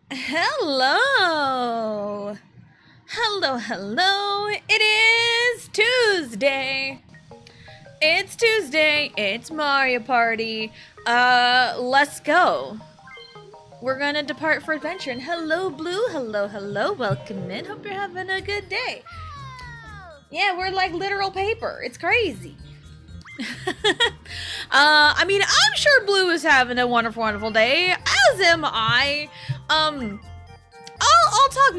Hello! Hello! It is Tuesday! It's Mario Party. Let's go. We're gonna depart for adventure. And hello, Blue. Hello. Welcome in. Hope you're having a good day. Yeah, we're like literal paper. It's crazy. I'm sure Blue is having a wonderful day, as am I. I'll talk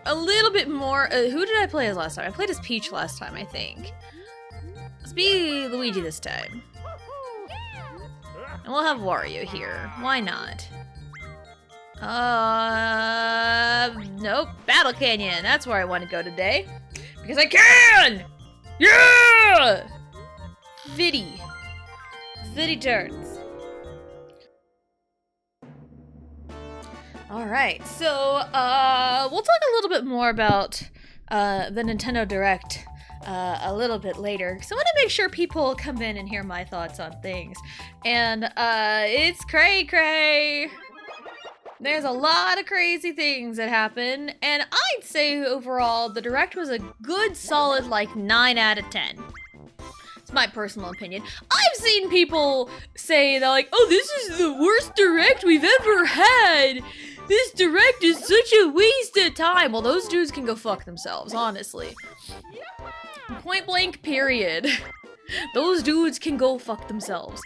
a little bit more. Who did I play as last time? I played as Peach last time, I think. Let's be Luigi this time. And we'll have Wario here. Why not? Nope. Battle Canyon. That's where I want to go today. Because I can! Yeah! Viddy turns. Alright, so, we'll talk a little bit more about, the Nintendo Direct, a little bit later. So I want to make sure people come in and hear my thoughts on things. And, it's cray. There's a lot of crazy things that happen, and I'd say overall the Direct was a good solid, like, 9 out of 10. It's my personal opinion. I've seen people say they're like, oh, this is the worst Direct we've ever had. This Direct is such a waste of time. Well, those dudes can go fuck themselves, honestly. Point blank, period. Those dudes can go fuck themselves.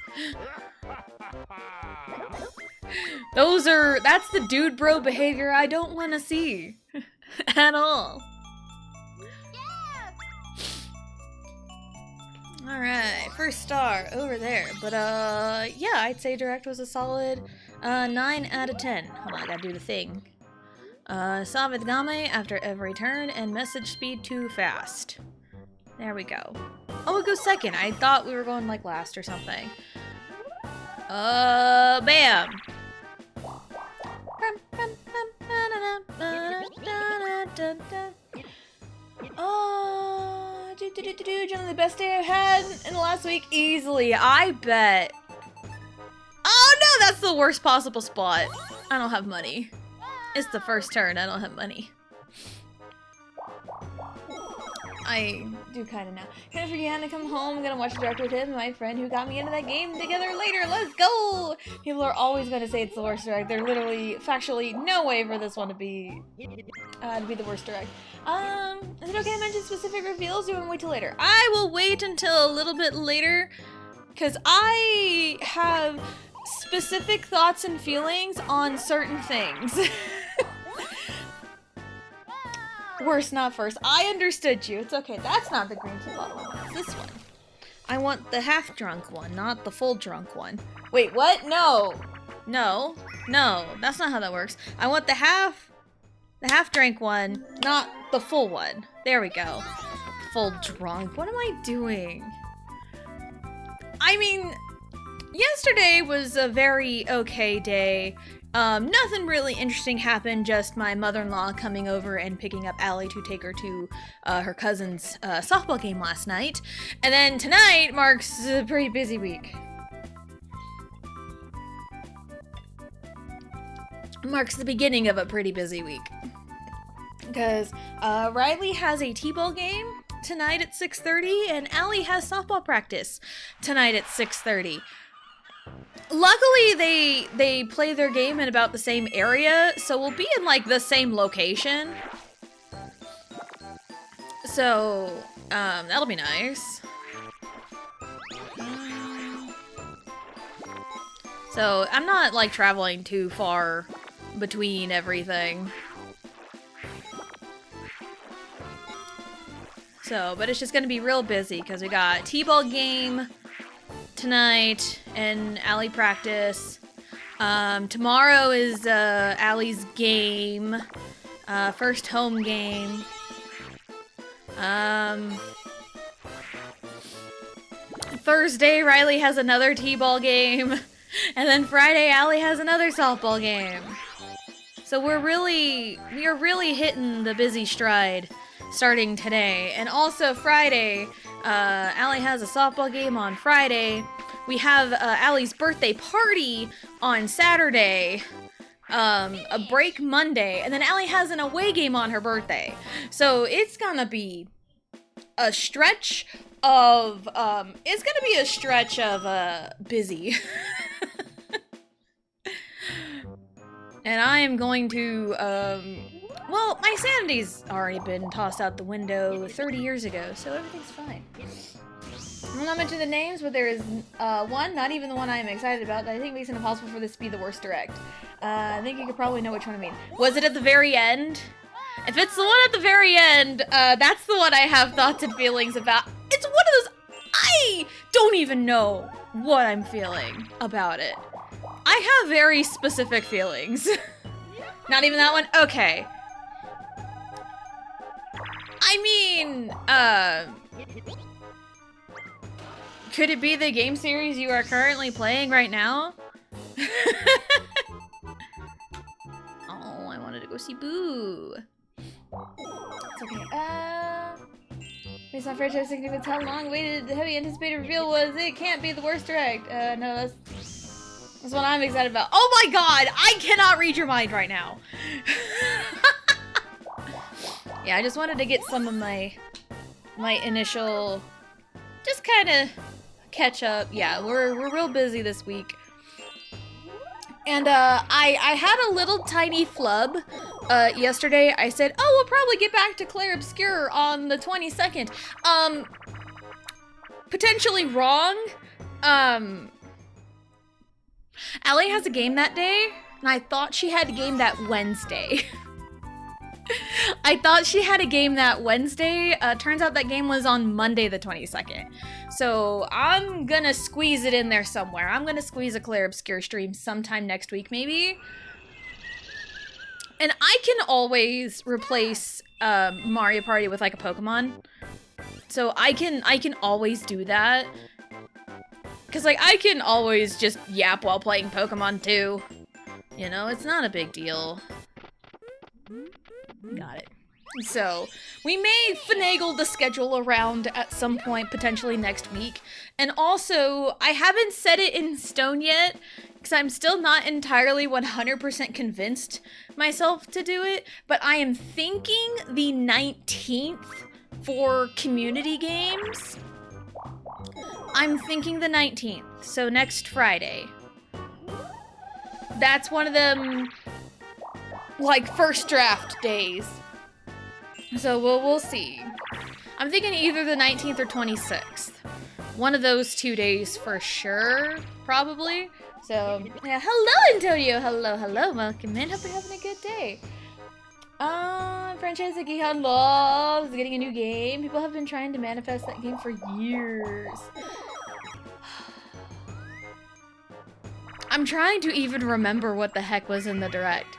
That's the dude bro behavior I don't want to see. At all. Alright, first star over there. But, yeah, I'd say Direct was a solid 9 out of 10. Hold on, I gotta do the thing. Savith Game after every turn, and message speed too fast. There we go. Oh, it goes second. I thought we were going, like, last or something. Bam! Generally the best day I've had in the last week, easily. I bet. Oh no, that's the worst possible spot. I don't have money. It's the first turn, I don't have money. I do kind of now. Kind of forget to come home. I'm gonna watch the Direct with him and my friend who got me into that game together later. Let's go! People are always gonna say it's the worst Direct. There's literally, factually, no way for this one to be the worst Direct. Is it okay to mention specific reveals? Do you want to wait till later? I will wait until a little bit later, because I have specific thoughts and feelings on certain things. Worst, not first. I understood you. It's okay. That's not the green tea bottle one. It's this one. I want the half-drunk one, not the full-drunk one. Wait, what? No. No. That's not how that works. I want the half-drink one, not the full one. There we go. Full drunk. What am I doing? I mean, yesterday was a very okay day. Nothing really interesting happened, just my mother-in-law coming over and picking up Allie to take her to her cousin's softball game last night. And then tonight marks a pretty busy week. Marks the beginning of a pretty busy week. Because Riley has a t-ball game tonight at 6:30, and Allie has softball practice tonight at 6:30. Luckily, they play their game in about the same area, so we'll be in, like, the same location. So, that'll be nice. So, I'm not, like, traveling too far between everything. So, but it's just gonna be real busy, because we got t-ball game tonight and Allie practice. Tomorrow is Allie's game, first home game. Thursday Riley has another t-ball game, and then Friday Allie has another softball game. So we are really hitting the busy stride starting today. And also Friday, Allie has a softball game on Friday. We have Allie's birthday party on Saturday. a break Monday, and then Allie has an away game on her birthday. So it's gonna be a stretch of busy. And I am going to, well, my sanity's already been tossed out the window 30 years ago, so everything's fine. I'm not mention the names, but there is one, not even the one I am excited about, that I think makes it impossible for this to be the worst direct. I think you could probably know which one I mean. Was it at the very end? If it's the one at the very end, that's the one I have thoughts and feelings about. It's one of those, I don't even know what I'm feeling about it. I have very specific feelings. Not even that one? Okay. I mean, could it be the game series you are currently playing right now? Oh, I wanted to go see Boo. It's okay. Based on franchise significance, how long waited the heavy anticipated reveal was it? Can't be the worst direct. No, that's what I'm excited about. Oh my god! I cannot read your mind right now. Yeah, I just wanted to get some of my initial, just kind of catch up. Yeah, we're real busy this week. And I had a little tiny flub yesterday. I said, oh, we'll probably get back to Clair Obscur on the 22nd. Potentially wrong. Allie has a game that day, and I thought she had a game that Wednesday. I thought she had a game that Wednesday. Turns out that game was on Monday the 22nd. So I'm gonna squeeze it in there somewhere. I'm gonna squeeze a Clair Obscur stream sometime next week, maybe. And I can always replace Mario Party with like a Pokemon. So I can always do that. Cause like I can always just yap while playing Pokemon too. You know, it's not a big deal. Got it. So, we may finagle the schedule around at some point, potentially next week. And also, I haven't set it in stone yet, because I'm still not entirely 100% convinced myself to do it, but I am thinking the 19th for community games. I'm thinking the 19th, so next Friday. That's one of them, like, first draft days. So we'll see. I'm thinking either the 19th or 26th. One of those 2 days for sure, probably. So, yeah, hello, Antonio. Hello, hello. Welcome in. Hope you're having a good day. Franchise that Gihan loves getting a new game. People have been trying to manifest that game for years. I'm trying to even remember what the heck was in the direct.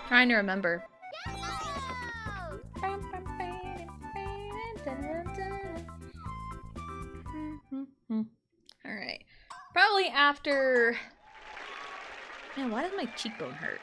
Trying to remember. Alright. Probably after... Man, why does my cheekbone hurt?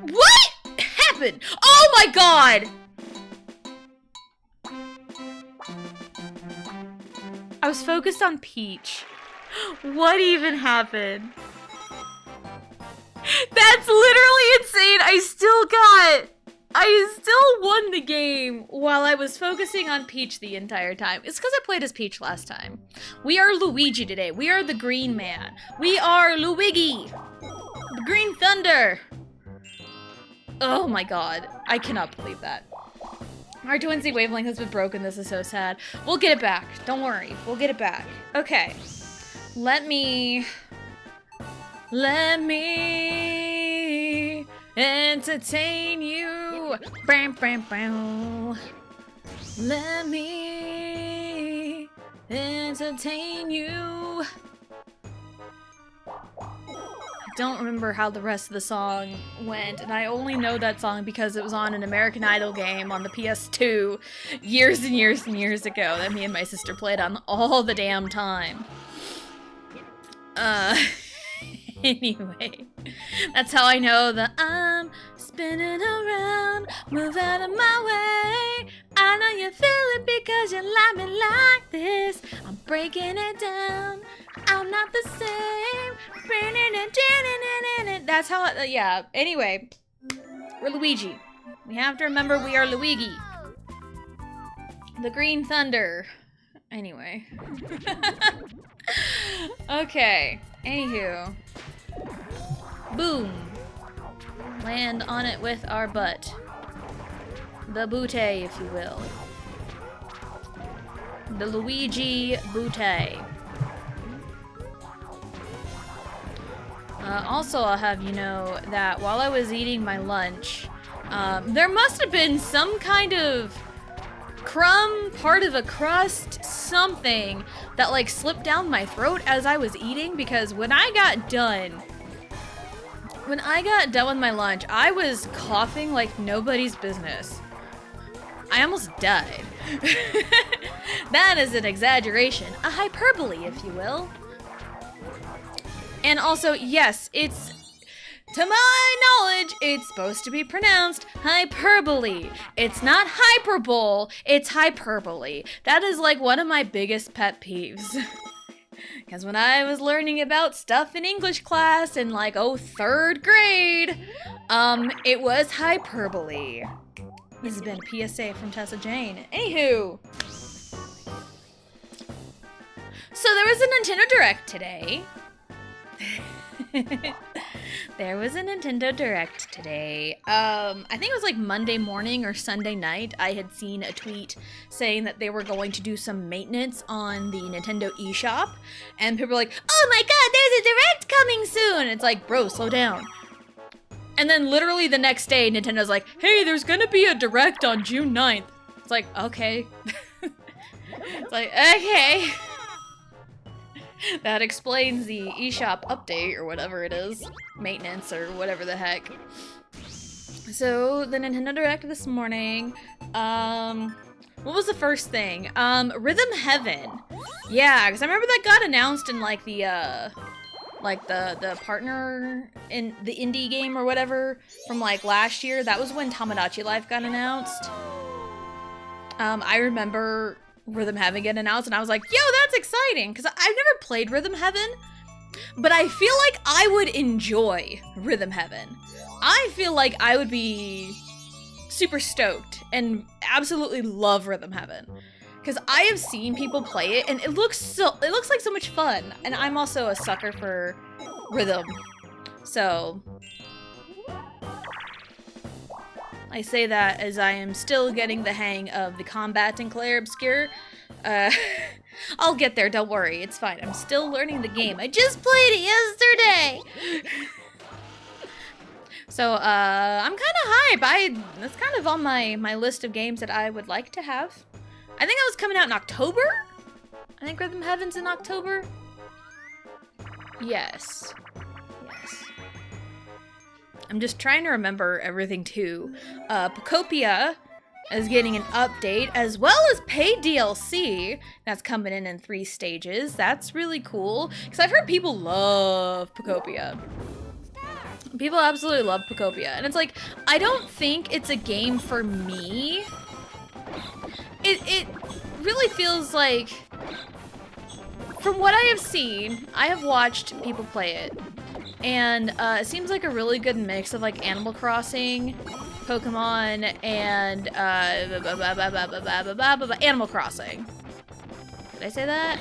What happened? Oh my god! I was focused on Peach. What even happened? That's literally insane. I still won the game while I was focusing on Peach the entire time. It's because I played as Peach last time. We are Luigi today. We are the Green Man. We are Luigi. The Green Thunder. Oh my god. I cannot believe that. Our Twinsie wavelength has been broken. This is so sad. We'll get it back. Don't worry. We'll get it back. Okay. Let me entertain you. Bam, bam, bam. Let me entertain you. I don't remember how the rest of the song went, and I only know that song because it was on an American Idol game on the PS2 years and years and years ago that me and my sister played on all the damn time. Anyway, that's how I know that I'm spinning around, move out of my way. I know you feel it because you like me like this. I'm breaking it down, I'm not the same. That's how, yeah. Anyway, we're Luigi. We have to remember we are Luigi. The Green Thunder. Anyway. Okay, anywho. Boom. Land on it with our butt. The bootay, if you will. The Luigi bootay. Also, I'll have you know that while I was eating my lunch, there must have been some kind of crumb, part of a crust, something that like slipped down my throat as I was eating, because when I got done with my lunch, I was coughing like nobody's business. I almost died. That is an exaggeration, a hyperbole, if you will. And also, yes, it's, to my knowledge, it's supposed to be pronounced hyperbole. It's not hyperbole, it's hyperbole. That is like one of my biggest pet peeves. Because when I was learning about stuff in English class in like, third grade, it was hyperbole. This has been a PSA from Tessa Jane. Anywho. So there was a Nintendo Direct today. There was a Nintendo Direct today. I think it was like Monday morning or Sunday night. I had seen a tweet saying that they were going to do some maintenance on the Nintendo eShop. And people were like, oh my god, there's a Direct coming soon! It's like, bro, slow down. And then literally the next day, Nintendo's like, hey, there's gonna be a Direct on June 9th. It's like, okay. It's like, okay. That explains the eShop update, or whatever it is. Maintenance, or whatever the heck. So, the Nintendo Direct this morning, what was the first thing? Rhythm Heaven. Yeah, because I remember that got announced in, like, the partner in the indie game or whatever from, like, last year. That was when Tomodachi Life got announced. I remember Rhythm Heaven get announced, and I was like, yo, that's exciting, because I've never played Rhythm Heaven, but I feel like I would enjoy Rhythm Heaven. I feel like I would be super stoked and absolutely love Rhythm Heaven, because I have seen people play it, and it looks like so much fun, and I'm also a sucker for rhythm, so I say that as I am still getting the hang of the combat in Clair Obscur. I'll get there, don't worry, it's fine. I'm still learning the game. I just played it yesterday! So, I'm kind of hype. That's kind of on my list of games that I would like to have. I think that was coming out in October? I think Rhythm Heaven's in October? Yes. I'm just trying to remember everything too. Pocopia is getting an update, as well as paid DLC that's coming in 3 stages. That's really cool, because I've heard people love Pocopia. People absolutely love Pocopia, and it's like, I don't think it's a game for me. It really feels like, from what I have seen, I have watched people play it, and it seems like a really good mix of like Animal Crossing, Pokemon, and Animal Crossing. Did I say that?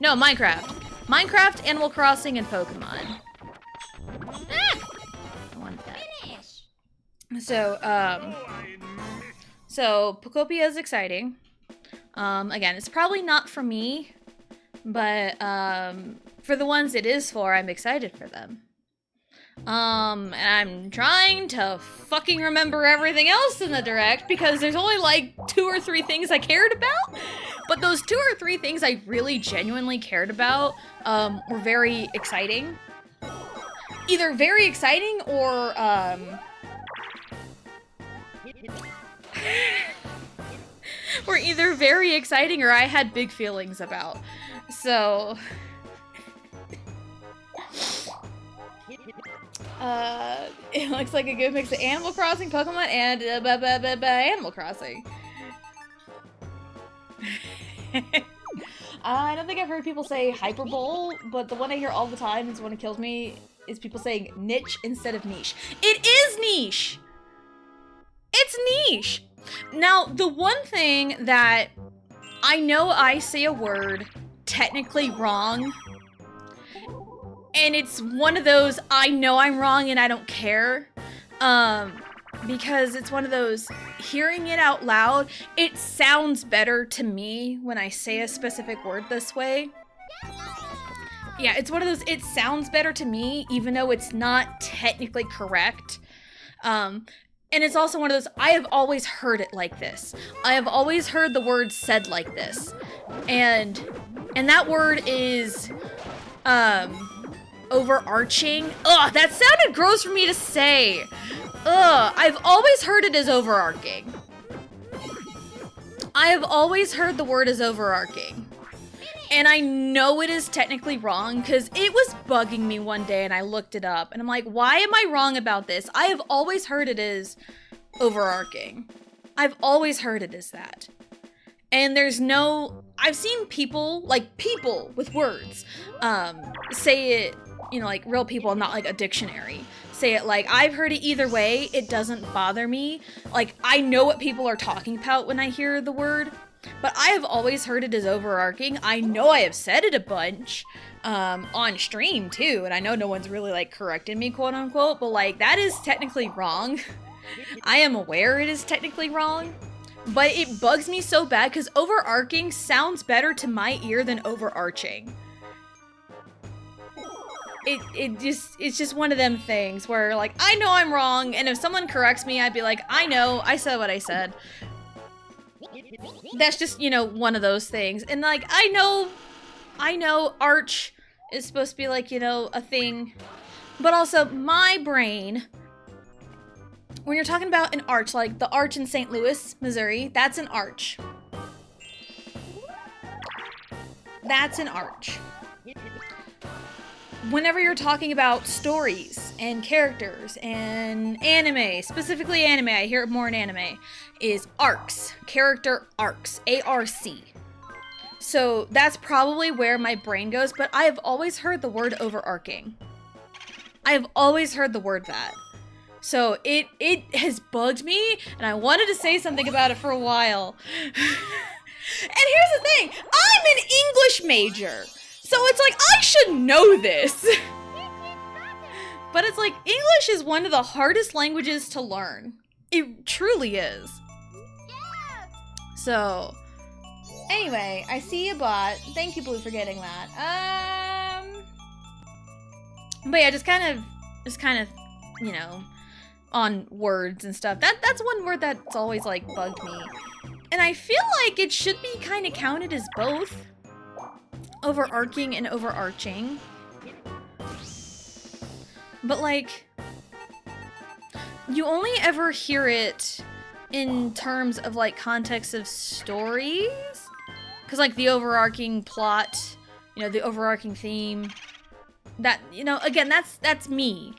No, Minecraft. Minecraft, Animal Crossing, and Pokemon. Ah! I want that. So Pocopia is exciting. Again, it's probably not for me, but for the ones it is for, I'm excited for them. And I'm trying to fucking remember everything else in the Direct, because there's only like 2 or 3 things I cared about, but those 2 or 3 things I really genuinely cared about were very exciting. either very exciting or or either very exciting or I had big feelings about. So it looks like a good mix of Animal Crossing, Pokemon, and Animal Crossing. I don't think I've heard people say Hyperbole, but the one I hear all the time is one that kills me is people saying niche instead of niche. It is niche! It's niche! Now, the one thing that I know I say a word technically wrong, and it's one of those I know I'm wrong and I don't care, because it's one of those, hearing it out loud, it sounds better to me when I say a specific word this way. Yeah, it's one of those, it sounds better to me, even though it's not technically correct. And it's also one of those, I have always heard it like this. I have always heard the word said like this. And that word is, overarching. Ugh, that sounded gross for me to say. Ugh, I've always heard it as overarching. I have always heard the word as overarching. And I know it is technically wrong because it was bugging me one day and I looked it up and I'm like, why am I wrong about this? I have always heard it as overarching. I've always heard it as that. And there's no, I've seen people, like people with words, say it, you know, like real people, not like a dictionary. Say it like, I've heard it either way, it doesn't bother me. Like, I know what people are talking about when I hear the word, but I have always heard it as overarching. I know I have said it a bunch, on stream too, and I know no one's really like corrected me, quote unquote, but like, that is technically wrong. I am aware it is technically wrong, but it bugs me so bad because overarching sounds better to my ear than overarching. It's just one of them things where like, I know I'm wrong, and if someone corrects me, I'd be like, I know, I said what I said. That's just, you know, one of those things. And like, I know arch is supposed to be like, you know, a thing, but also my brain, when you're talking about an arch, like the arch in St. Louis, Missouri, that's an arch. That's an arch. Whenever you're talking about stories and characters and anime, specifically anime, I hear it more in anime, is arcs, character arcs, A-R-C. So that's probably where my brain goes, but I have always heard the word overarching. I have always heard the word that. So it has bugged me, and I wanted to say something about it for a while. And here's the thing, I'm an English major. So it's like, I should know this. But it's like, English is one of the hardest languages to learn. It truly is. So, anyway, I see a bot. Thank you, Blue, for getting that. But yeah, just kind of, you know, on words and stuff. That's one word that's always, like, bugged me. And I feel like it should be kind of counted as both. Overarching and overarching. But like, you only ever hear it in terms of like context of stories, because like the overarching plot, you know, the overarching theme, that, you know, again, that's me.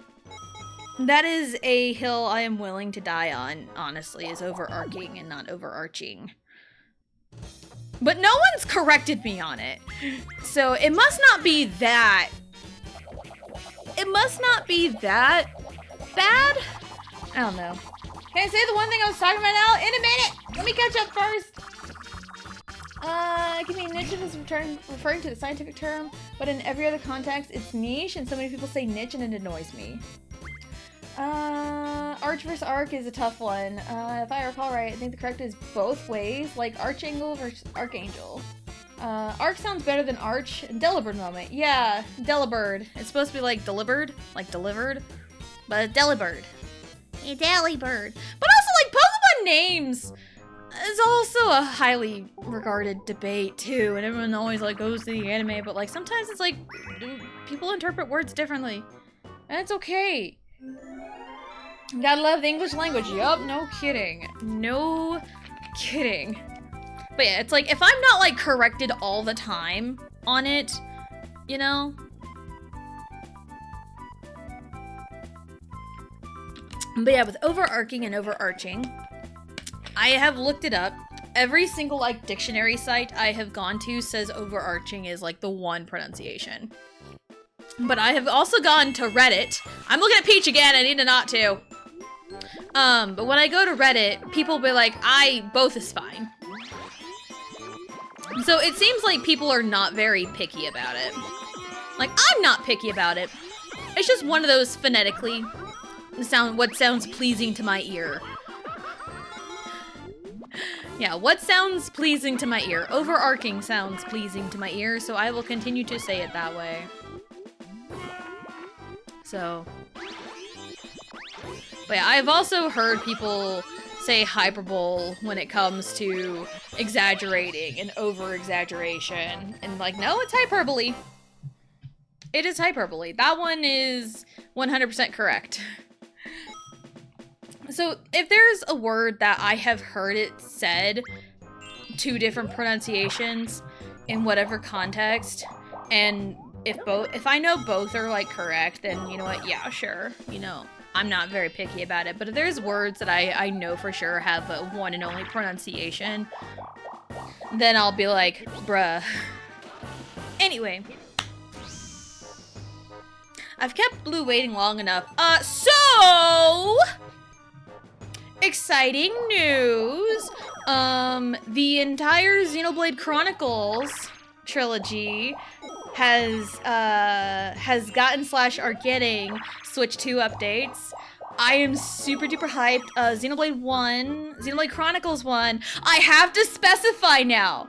That is a hill I am willing to die on, honestly, is overarching and not overarching. But no one's corrected me on it. So it must not be that. It must not be that bad. I don't know. Can I say the one thing I was talking about now? In a minute. Let me catch up first. Give me niche is referring to the scientific term, but in every other context, it's niche, and so many people say niche and it annoys me. Arch versus arc is a tough one. If I recall right, I think the correct is both ways, like Archangel versus Archangel. Arc sounds better than Arch. Delibird moment. Yeah, Delibird. It's supposed to be like delivered, but Delibird. A Delibird. But also, like, Pokemon names is also a highly regarded debate, too, and everyone always, like, goes to the anime, but, like, sometimes it's like, people interpret words differently. And it's okay. Gotta love the English language. Yup, no kidding. No kidding. But yeah, it's like, if I'm not like corrected all the time on it, you know? But yeah, with overarching and overarching, I have looked it up. Every single like dictionary site I have gone to says overarching is like the one pronunciation. But I have also gone to Reddit. I'm looking at Peach again, I need to not to. But when I go to Reddit, people will be like, both is fine. So it seems like people are not very picky about it. Like, I'm not picky about it. It's just one of those phonetically what sounds pleasing to my ear. Yeah, what sounds pleasing to my ear? Overarching sounds pleasing to my ear, so I will continue to say it that way. So. But yeah, I've also heard people say hyperbole when it comes to exaggerating and over-exaggeration. And like, no, it's hyperbole. It is hyperbole. That one is 100% correct. So if there's a word that I have heard it said 2 different pronunciations in whatever context, and if I know both are like correct, then you know what, yeah, sure, you know, I'm not very picky about it. But if there's words that I know for sure have a one and only pronunciation, then I'll be like, bruh. Anyway. I've kept Blue waiting long enough. So exciting news. The entire Xenoblade Chronicles trilogy has gotten / are getting Switch 2 updates. I am super duper hyped. Xenoblade 1, Xenoblade Chronicles 1, I have to specify now.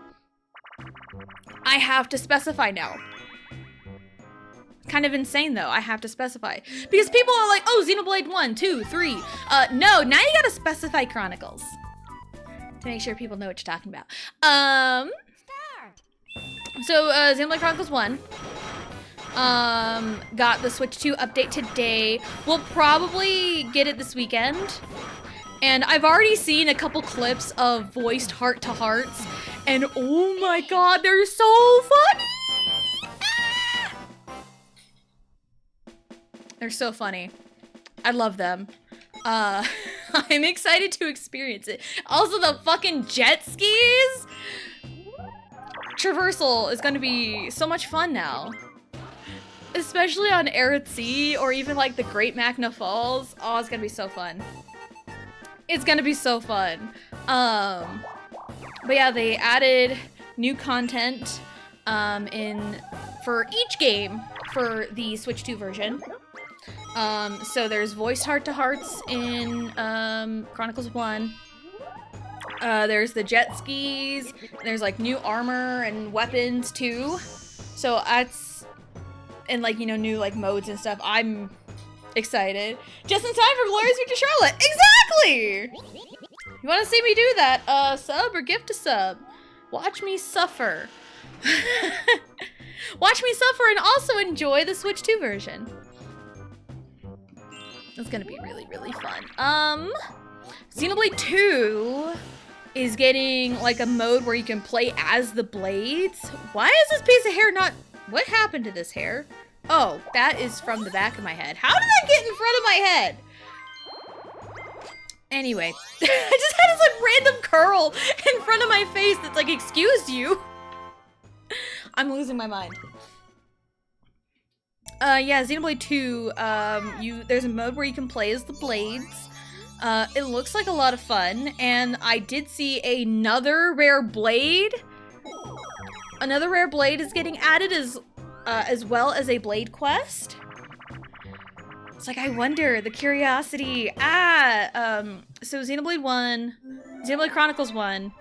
Kind of insane though, I have to specify. Because people are like, oh, Xenoblade 1, 2, 3. No, now you gotta specify Chronicles. To make sure people know what you're talking about. So, Xenoblade Chronicles 1. Got the Switch 2 update today. We'll probably get it this weekend. And I've already seen a couple clips of voiced heart-to-hearts. And oh my god, they're so funny! They're so funny. I love them. I'm excited to experience it. Also, the fucking jet skis! Traversal is gonna be so much fun now. Especially on Aerith Sea or even like the Great Magna Falls. Oh, it's gonna be so fun. It's gonna be so fun. But yeah, they added new content for each game for the Switch 2 version. So there's voiced heart-to-hearts in Chronicles 1. There's the jet skis. There's like new armor and weapons too. So that's, and like, you know, new like modes and stuff. I'm excited. Just in time for Glorious Victor Charlotte. Exactly! You want to see me do that? Sub or gift a sub. Watch me suffer. Watch me suffer and also enjoy the Switch 2 version. It's gonna be really, really fun. Xenoblade 2 is getting like a mode where you can play as the blades. Why is this piece of hair not... What happened to this hair? Oh, that is from the back of my head. How did I get in front of my head? Anyway, I just had this like random curl in front of my face that's like, excuse you. I'm losing my mind. Yeah, Xenoblade 2, there's a mode where you can play as the blades. It looks like a lot of fun, and I did see another rare blade. Another rare blade is getting added as well as a blade quest. It's like, I wonder, the curiosity. So Xenoblade Chronicles 1,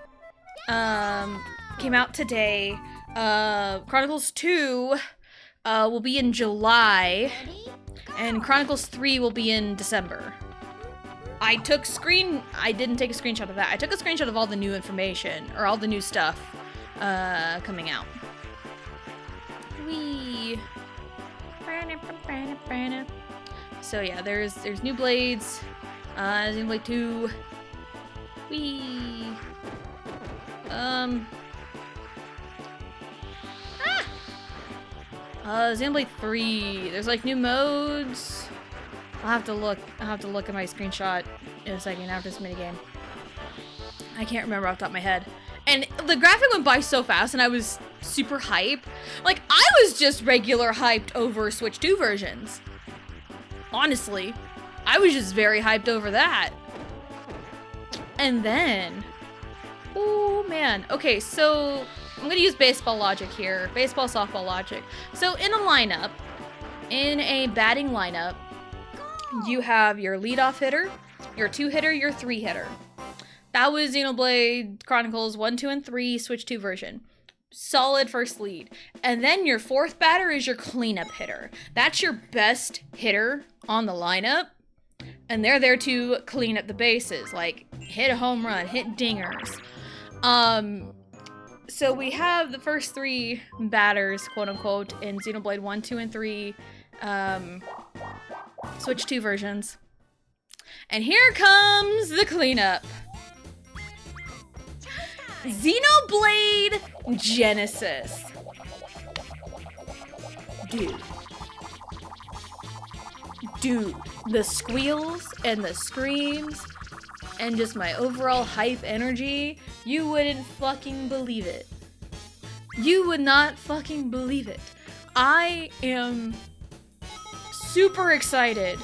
came out today. Chronicles 2, will be in July, and Chronicles 3 will be in December. I didn't take a screenshot of that. I took a screenshot of all the new information, or all the new stuff, coming out. Whee! So yeah, there's new blades. Xenoblade 2. Whee! Xenoblade 3. There's like new modes. I'll have to look at my screenshot in a second after this minigame. I can't remember off the top of my head. And the graphic went by so fast and I was super hype. Like, I was just regular hyped over Switch 2 versions. Honestly. I was just very hyped over that. And then... oh, man. Okay, so I'm going to use baseball logic here. Baseball, softball logic. So in a lineup, in a batting lineup, you have your leadoff hitter, your 2-hitter, your 3-hitter. That was Xenoblade Chronicles 1, 2, and 3 Switch 2 version. Solid first lead. And then your 4th batter is your cleanup hitter. That's your best hitter on the lineup. And they're there to clean up the bases, like hit a home run, hit dingers. So we have the first 3 batters, quote unquote, in Xenoblade 1, 2, and 3 Switch 2 versions. And here comes the cleanup. Xenoblade Genesis. Dude, the squeals and the screams and just my overall hype energy, you wouldn't fucking believe it. You would not fucking believe it. I am super excited.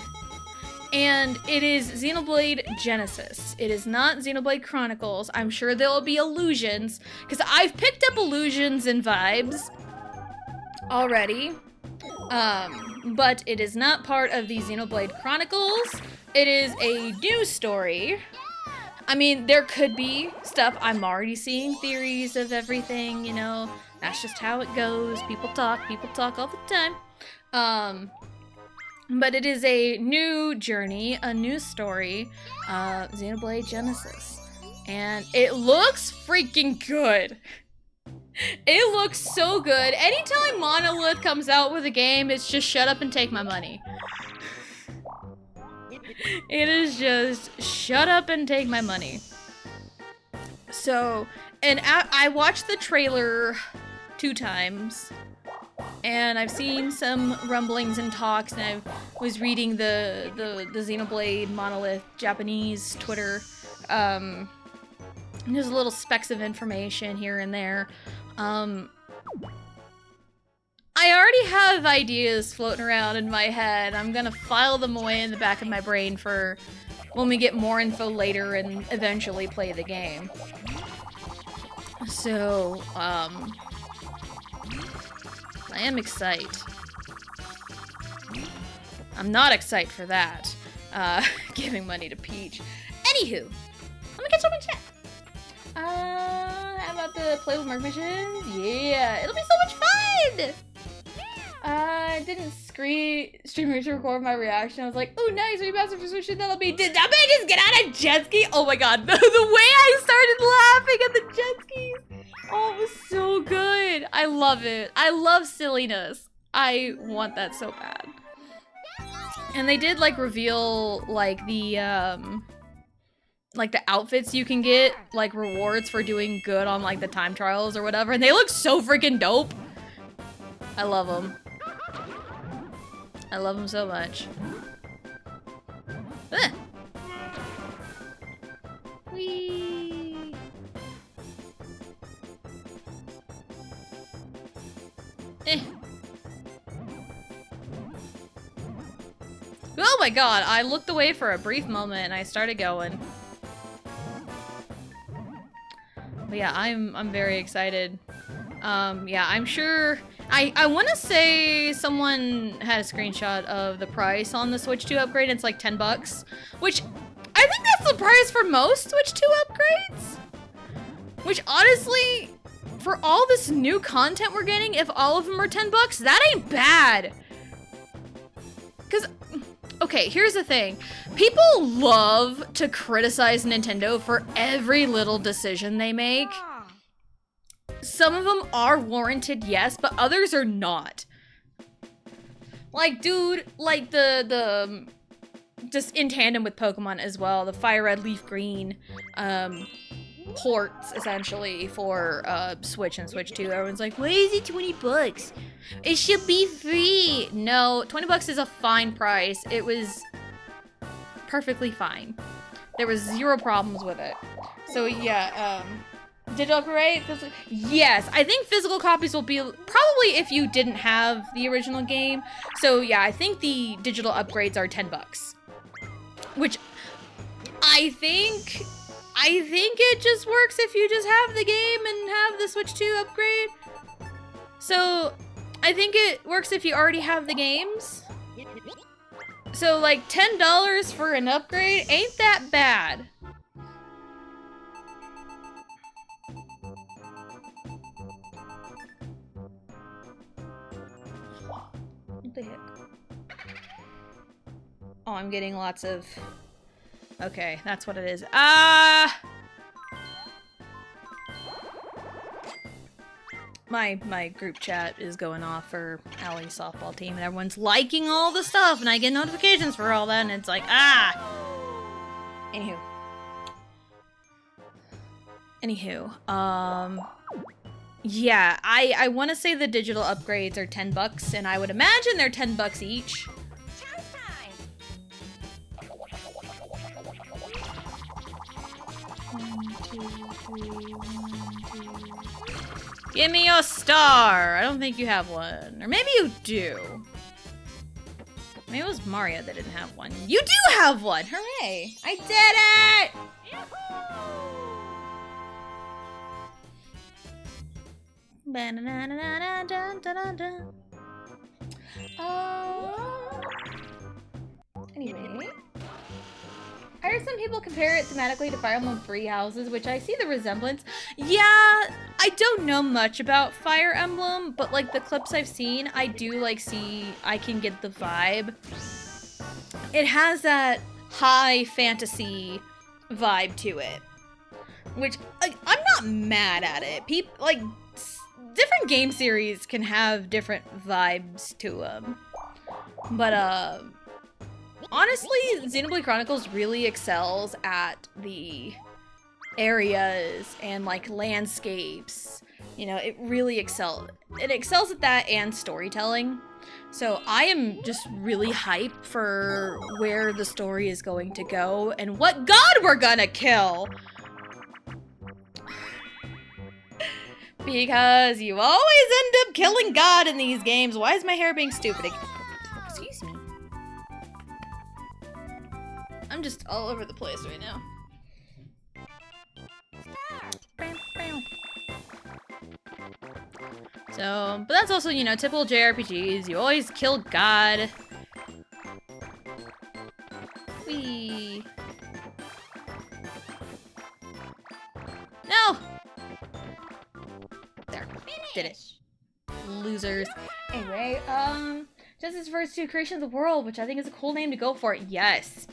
And it is Xenoblade Genesis. It is not Xenoblade Chronicles. I'm sure there will be illusions, because I've picked up illusions and vibes already. But it is not part of the Xenoblade Chronicles. It is a new story. I mean, there could be stuff. I'm already seeing theories of everything, you know. That's just how it goes. People talk all the time. But it is a new journey, a new story, Xenoblade Genesis. And it looks freaking good. It looks so good. Anytime Monolith comes out with a game, it's just shut up and take my money. It is just shut up and take my money. So, and I watched the trailer 2 times. And I've seen some rumblings and talks, and I was reading the Xenoblade Monolith Japanese Twitter. There's little specks of information here and there. I already have ideas floating around in my head. I'm gonna file them away in the back of my brain for when we get more info later and eventually play the game. So, I am excited. I'm not excited for that. Giving money to Peach. Anywho, let me catch up in chat. How about the play with Mark missions? Yeah, it'll be so much fun! I didn't stream to record my reaction. I was like, oh nice, remaster for Switch, that'll be. Did that man just get out of jet ski? Oh my god, the way I started laughing at the jet skis. Oh, it was so good. I love it. I love silliness. I want that so bad. And they did like reveal like the outfits you can get, like rewards for doing good on like the time trials or whatever, and they look so freaking dope. I love them. I love them so much. Ah. Whee. Oh my god, I looked away for a brief moment and I started going. But yeah, I'm very excited. Yeah, I'm sure I want to say someone had a screenshot of the price on the Switch 2 upgrade. It's like $10, which I think that's the price for most Switch 2 upgrades. Which honestly, for all this new content we're getting, if all of them are $10, that ain't bad. Cause, okay, here's the thing. People love to criticize Nintendo for every little decision they make. Some of them are warranted, yes, but others are not. Like, dude, like the just in tandem with Pokemon as well, the Fire Red, Leaf Green, ports essentially for Switch and Switch 2. Everyone's like, why is it 20 bucks? It should be free. No, 20 bucks is a fine price. It was perfectly fine. There was zero problems with it. So yeah, digital upgrade? Yes, I think physical copies will be probably if you didn't have the original game. So yeah, I think the digital upgrades are 10 bucks. Which I think it just works if you just have the game and have the Switch 2 upgrade. So I think it works if you already have the games. So like $10 for an upgrade ain't that bad. What the heck? Oh, I'm getting lots of... Okay, that's what it is. My group chat is going off for Allie's softball team, and everyone's liking all the stuff, and I get notifications for all that, and it's like, Anywho, yeah, I want to say the digital upgrades are 10 bucks, and I would imagine they're 10 bucks each. Give me your star! I don't think you have one. Or maybe you do. Maybe it was Mario that didn't have one. You do have one! Hooray! I did it! Anyway. I heard some people compare it thematically to Fire Emblem Three Houses, which I see the resemblance. Yeah, I don't know much about Fire Emblem, but like the clips I've seen, I do like I can get the vibe. It has that high fantasy vibe to it, which I'm not mad at it. Like different game series can have different vibes to them, but honestly, Xenoblade Chronicles really excels at the areas and like landscapes. You know, it really excels. It excels at that and storytelling. So I am just really hyped for where the story is going to go and what god we're gonna kill. Because you always end up killing God in these games. Why is my hair being stupid again? Excuse me. I'm just all over the place right now. So, but that's also, you know, typical JRPGs. You always kill God. Whee. No! There. Did it. Losers. Anyway, Justice refers to creation of the world, which I think is a cool name to go for. Yes.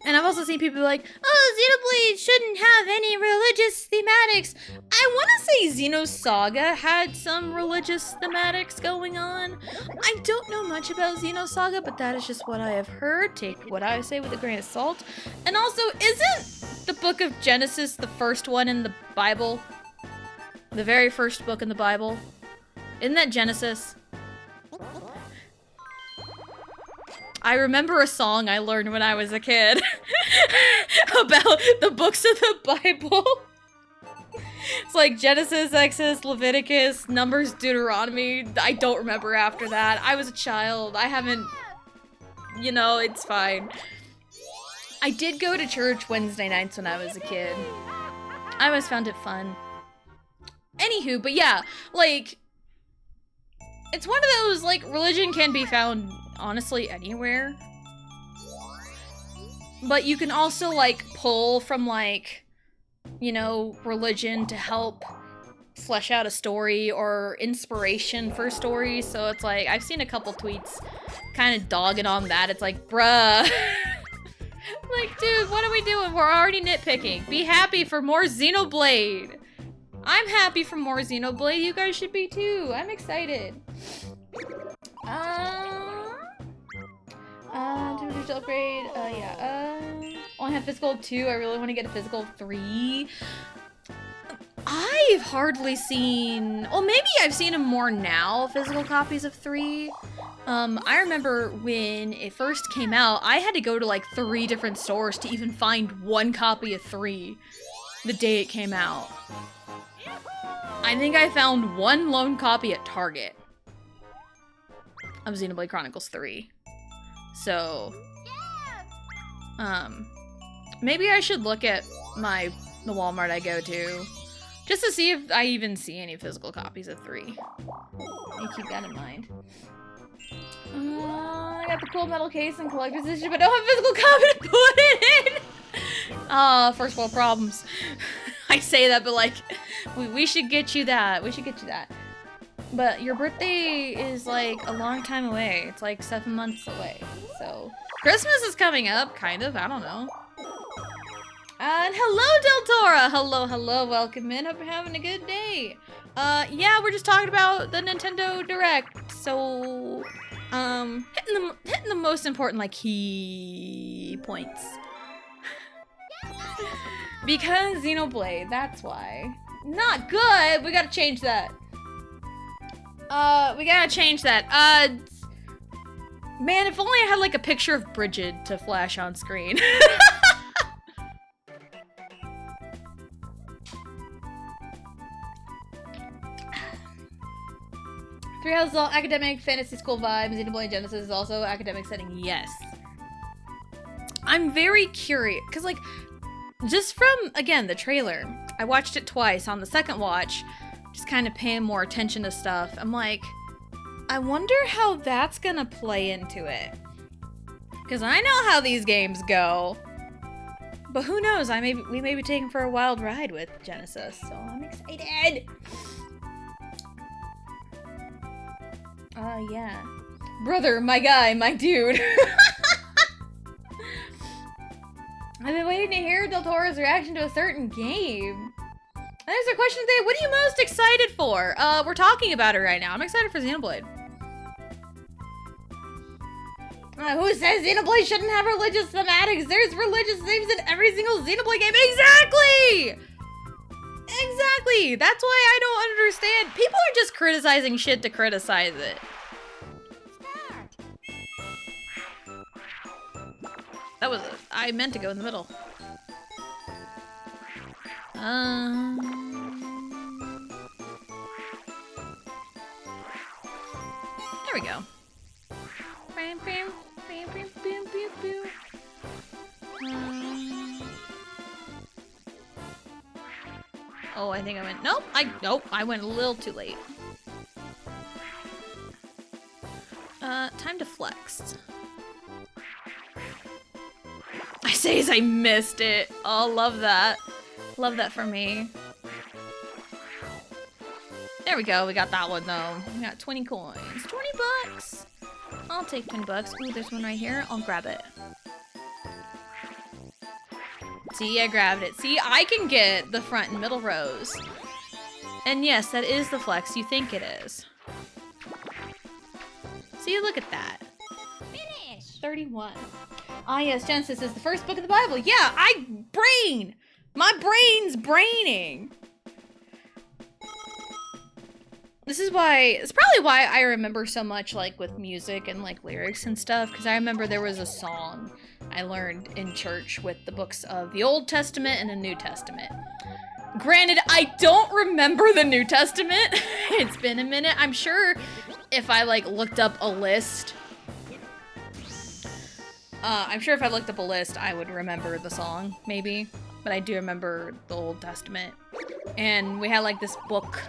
And I've also seen people be like, oh, Xenoblade shouldn't have any religious thematics. I want to say Xenosaga had some religious thematics going on. I don't know much about Xenosaga, but that is just what I have heard. Take what I say with a grain of salt. And also, isn't the book of Genesis the first one in the Bible? The very first book in the Bible? Isn't that Genesis? I remember a song I learned when I was a kid about the books of the Bible. It's like Genesis, Exodus, Leviticus, Numbers, Deuteronomy. I don't remember after that. I was a child. I haven't... You know, it's fine. I did go to church Wednesday nights when I was a kid. I always found it fun. Anywho, but yeah, like... It's one of those, like, religion can be found, honestly, anywhere. But you can also, like, pull from, like, you know, religion to help flesh out a story or inspiration for stories. So it's like, I've seen a couple tweets kind of dogging on that. It's like, bruh. Like, dude, what are we doing? We're already nitpicking. Be happy for more Xenoblade. I'm happy for more Xenoblade. You guys should be too. I'm excited. digital upgrade. Only have physical 2. I really want to get a physical 3. I've hardly seen, well, maybe I've seen them more now, physical copies of 3. I remember when it first came out, I had to go to like 3 different stores to even find one copy of 3 the day it came out. I think I found one lone copy at Target of Xenoblade Chronicles 3. So, maybe I should look at the Walmart I go to just to see if I even see any physical copies of 3. You keep that in mind. I got the cool metal case and collector's edition, but don't have a physical copy to put it in! First world problems. I say that, but like, we should get you that. We should get you that. But your birthday is like a long time away. It's like 7 months away. So, Christmas is coming up, kind of. I don't know. And hello, Del Tora! Hello, hello, welcome in. Hope you're having a good day. Yeah, we're just talking about the Nintendo Direct. So, hitting the most important, like, key points. Because Xenoblade, that's why. Not good! We gotta change that. We gotta change that. Man, if only I had, like, a picture of Bridget to flash on screen. Three Houses is all academic, fantasy school vibes. Xenoblade Genesis is also academic setting. Yes. I'm very curious, because, like, just from, again, the trailer, I watched it twice. On the second watch, just kind of paying more attention to stuff. I'm like, I wonder how that's gonna play into it. Because I know how these games go. But who knows? We may be taken for a wild ride with Genesis, so I'm excited. Yeah. Brother, my guy, my dude. I've been waiting to hear Del Toro's reaction to a certain game. And there's a question today, what are you most excited for? We're talking about it right now. I'm excited for Xenoblade. Who says Xenoblade shouldn't have religious thematics? There's religious themes in every single Xenoblade game. Exactly! Exactly! That's why I don't understand. People are just criticizing shit to criticize it. That was I meant to go in the middle. There we go. Oh, I think I went. Nope. I went a little too late. Time to flex. I say as I missed it. Oh, love that. Love that for me. There we go. We got that one though. We got 20 coins. 20 bucks. I'll take 20 bucks. Ooh, there's one right here. I'll grab it. See, I grabbed it. See, I can get the front and middle rows. And yes, that is the flex you think it is. See, look at that. Finish. 31. Ah, yes, Genesis is the first book of the Bible. Yeah, my brain's braining. It's probably why I remember so much, like, with music and, like, lyrics and stuff, because I remember there was a song I learned in church with the books of the Old Testament and the New Testament. Granted, I don't remember the New Testament. It's been a minute. I'm sure if I, like, looked up a list, I would remember the song, maybe. But I do remember the Old Testament. And we had, like, this book,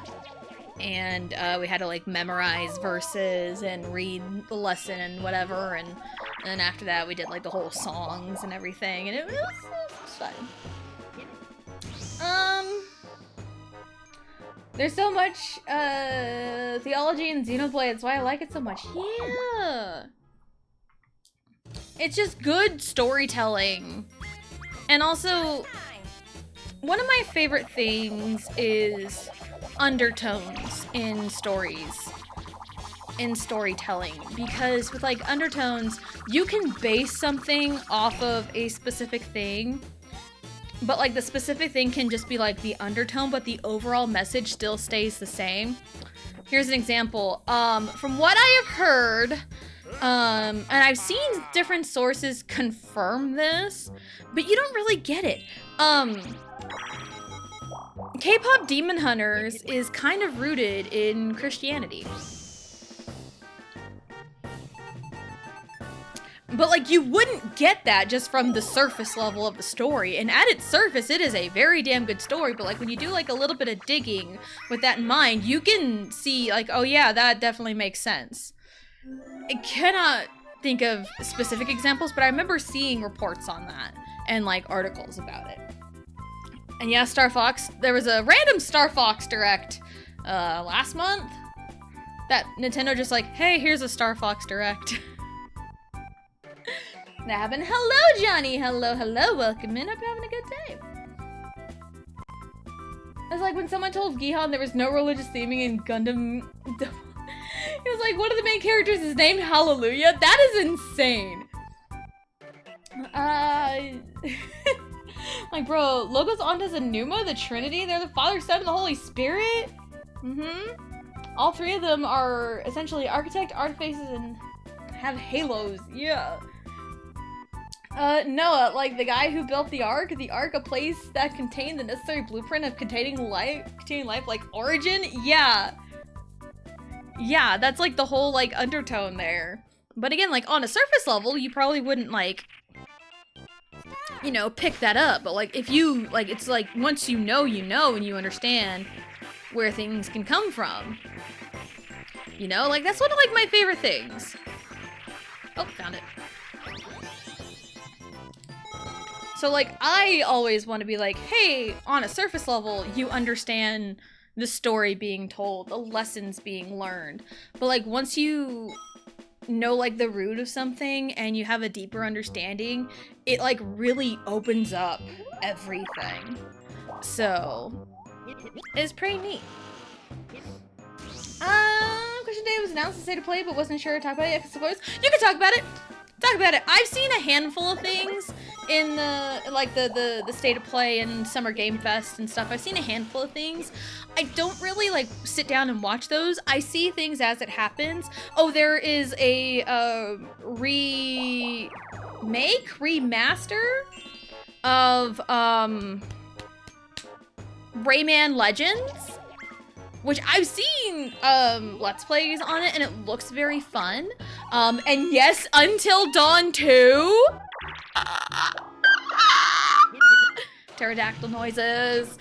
and we had to, like, memorize verses and read the lesson and whatever, and then after that we did, like, the whole songs and everything, and it was fun. There's so much theology in Xenoblade, that's why I like it so much. Yeah! It's just good storytelling. And also, one of my favorite things is undertones in stories. in storytelling, because with like undertones, you can base something off of a specific thing, but like the specific thing can just be like the undertone, but the overall message still stays the same. Here's an example. From what I have heard, and I've seen different sources confirm this, but you don't really get it. K-pop Demon Hunters is kind of rooted in Christianity. But like you wouldn't get that just from the surface level of the story. And at its surface, it is a very damn good story. But like when you do like a little bit of digging with that in mind, you can see like, oh yeah, that definitely makes sense. I cannot think of specific examples, but I remember seeing reports on that and like articles about it. And yeah, Star Fox, there was a random Star Fox Direct last month that Nintendo just like, hey, here's a Star Fox Direct. That happened. Hello, Johnny. Hello, hello. Welcome in. Hope you're having a good day. It's like when someone told Gihan there was no religious theming in Gundam. It was like one of the main characters is named Hallelujah. That is insane. Like, bro, Logos, Ondas, and Numa, the Trinity, they're the Father, Son, and the Holy Spirit? All three of them are essentially architect, artifices, and have halos. Yeah. Noah, like the guy who built the Ark, a place that contained the necessary blueprint of containing life, like Origin? Yeah. Yeah, that's like the whole like undertone there. But again, like on a surface level, you probably wouldn't like, you know, pick that up. But like if you, like, it's like once you know, and you understand where things can come from. You know, like that's one of like my favorite things. Oh, found it. So like I always want to be like, hey, on a surface level, you understand the story being told, the lessons being learned. But like once you know like the root of something and you have a deeper understanding, it like really opens up everything. So it's pretty neat. Question Day was announced the state of play, but wasn't sure to talk about it. I suppose you can talk about it. Talk about it. I've seen a handful of things in the like the state of play and Summer Game Fest and stuff. I've seen a handful of things. I don't really like sit down and watch those. I see things as it happens. Oh, there is a remaster of Rayman Legends, which I've seen Let's Plays on it, and it looks very fun. And yes, Until Dawn 2. Pterodactyl noises.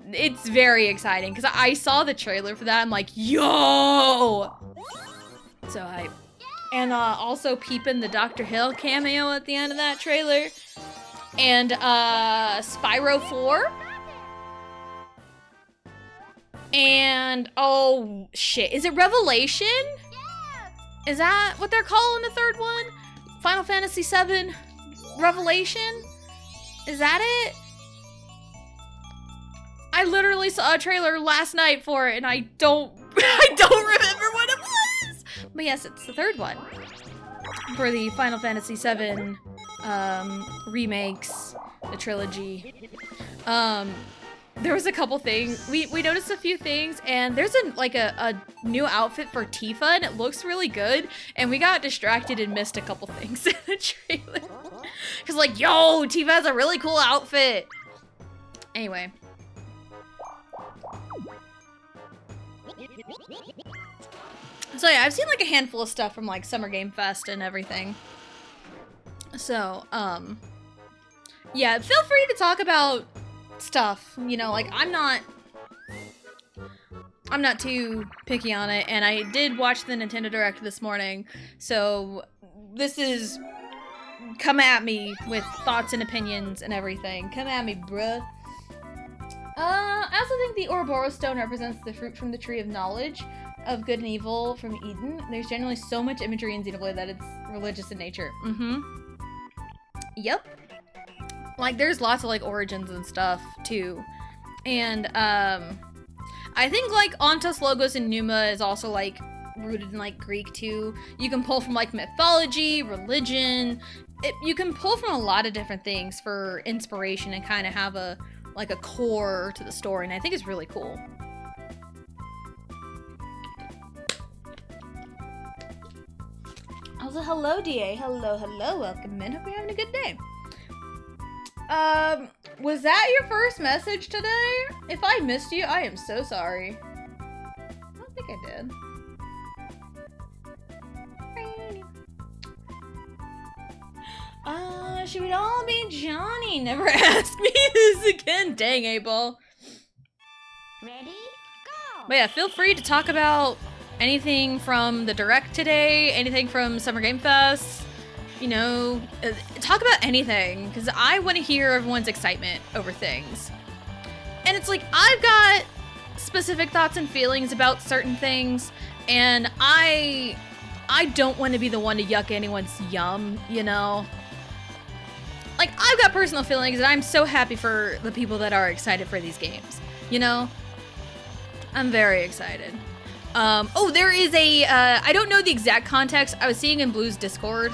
It's very exciting, because I saw the trailer for that. I'm like, yo! So hype. And also peeping the Dr. Hill cameo at the end of that trailer. And Spyro 4. And, oh, shit. Is it Revelation? Yeah. Is that what they're calling the third one? Final Fantasy VII Revelation? Is that it? I literally saw a trailer last night for it, and I don't remember what it was. But yes, it's the third one for the Final Fantasy VII remakes, the trilogy. There was a couple things. We noticed a few things, and there's a new outfit for Tifa, and it looks really good. And we got distracted and missed a couple things in the trailer. Cause like, yo, Tifa has a really cool outfit. Anyway. So yeah, I've seen like a handful of stuff from like Summer Game Fest and everything. So, yeah, feel free to talk about stuff, you know, like I'm not too picky on it, and I did watch the Nintendo Direct this morning, so this is, come at me with thoughts and opinions and everything. Come at me, bruh. I also think the Ouroboros stone represents the fruit from the tree of knowledge of good and evil from Eden. There's generally so much imagery in Xenoblade that it's religious in nature. Yep. Like, there's lots of, like, origins and stuff, too. And, I I think like Ontos, Logos, and Numa is also like rooted in like Greek too. You can pull from like mythology, religion. You can pull from a lot of different things for inspiration and kind of have a like a core to the story, and I think it's really cool. Also, hello, DA. Hello, hello. Welcome in. Hope you're having a good day. Was that your first message today? If I missed you, I am so sorry. I don't think I did. Should we all be Johnny? Never ask me this again. Dang, Abel. Ready? Go! But yeah, feel free to talk about anything from the Direct today, anything from Summer Game Fest. You know, talk about anything, because I want to hear everyone's excitement over things. And it's like, I've got specific thoughts and feelings about certain things, and I don't want to be the one to yuck anyone's yum, you know? Like, I've got personal feelings, and I'm so happy for the people that are excited for these games, you know? I'm very excited. Oh, there is a, I don't know the exact context. I was seeing in Blue's Discord.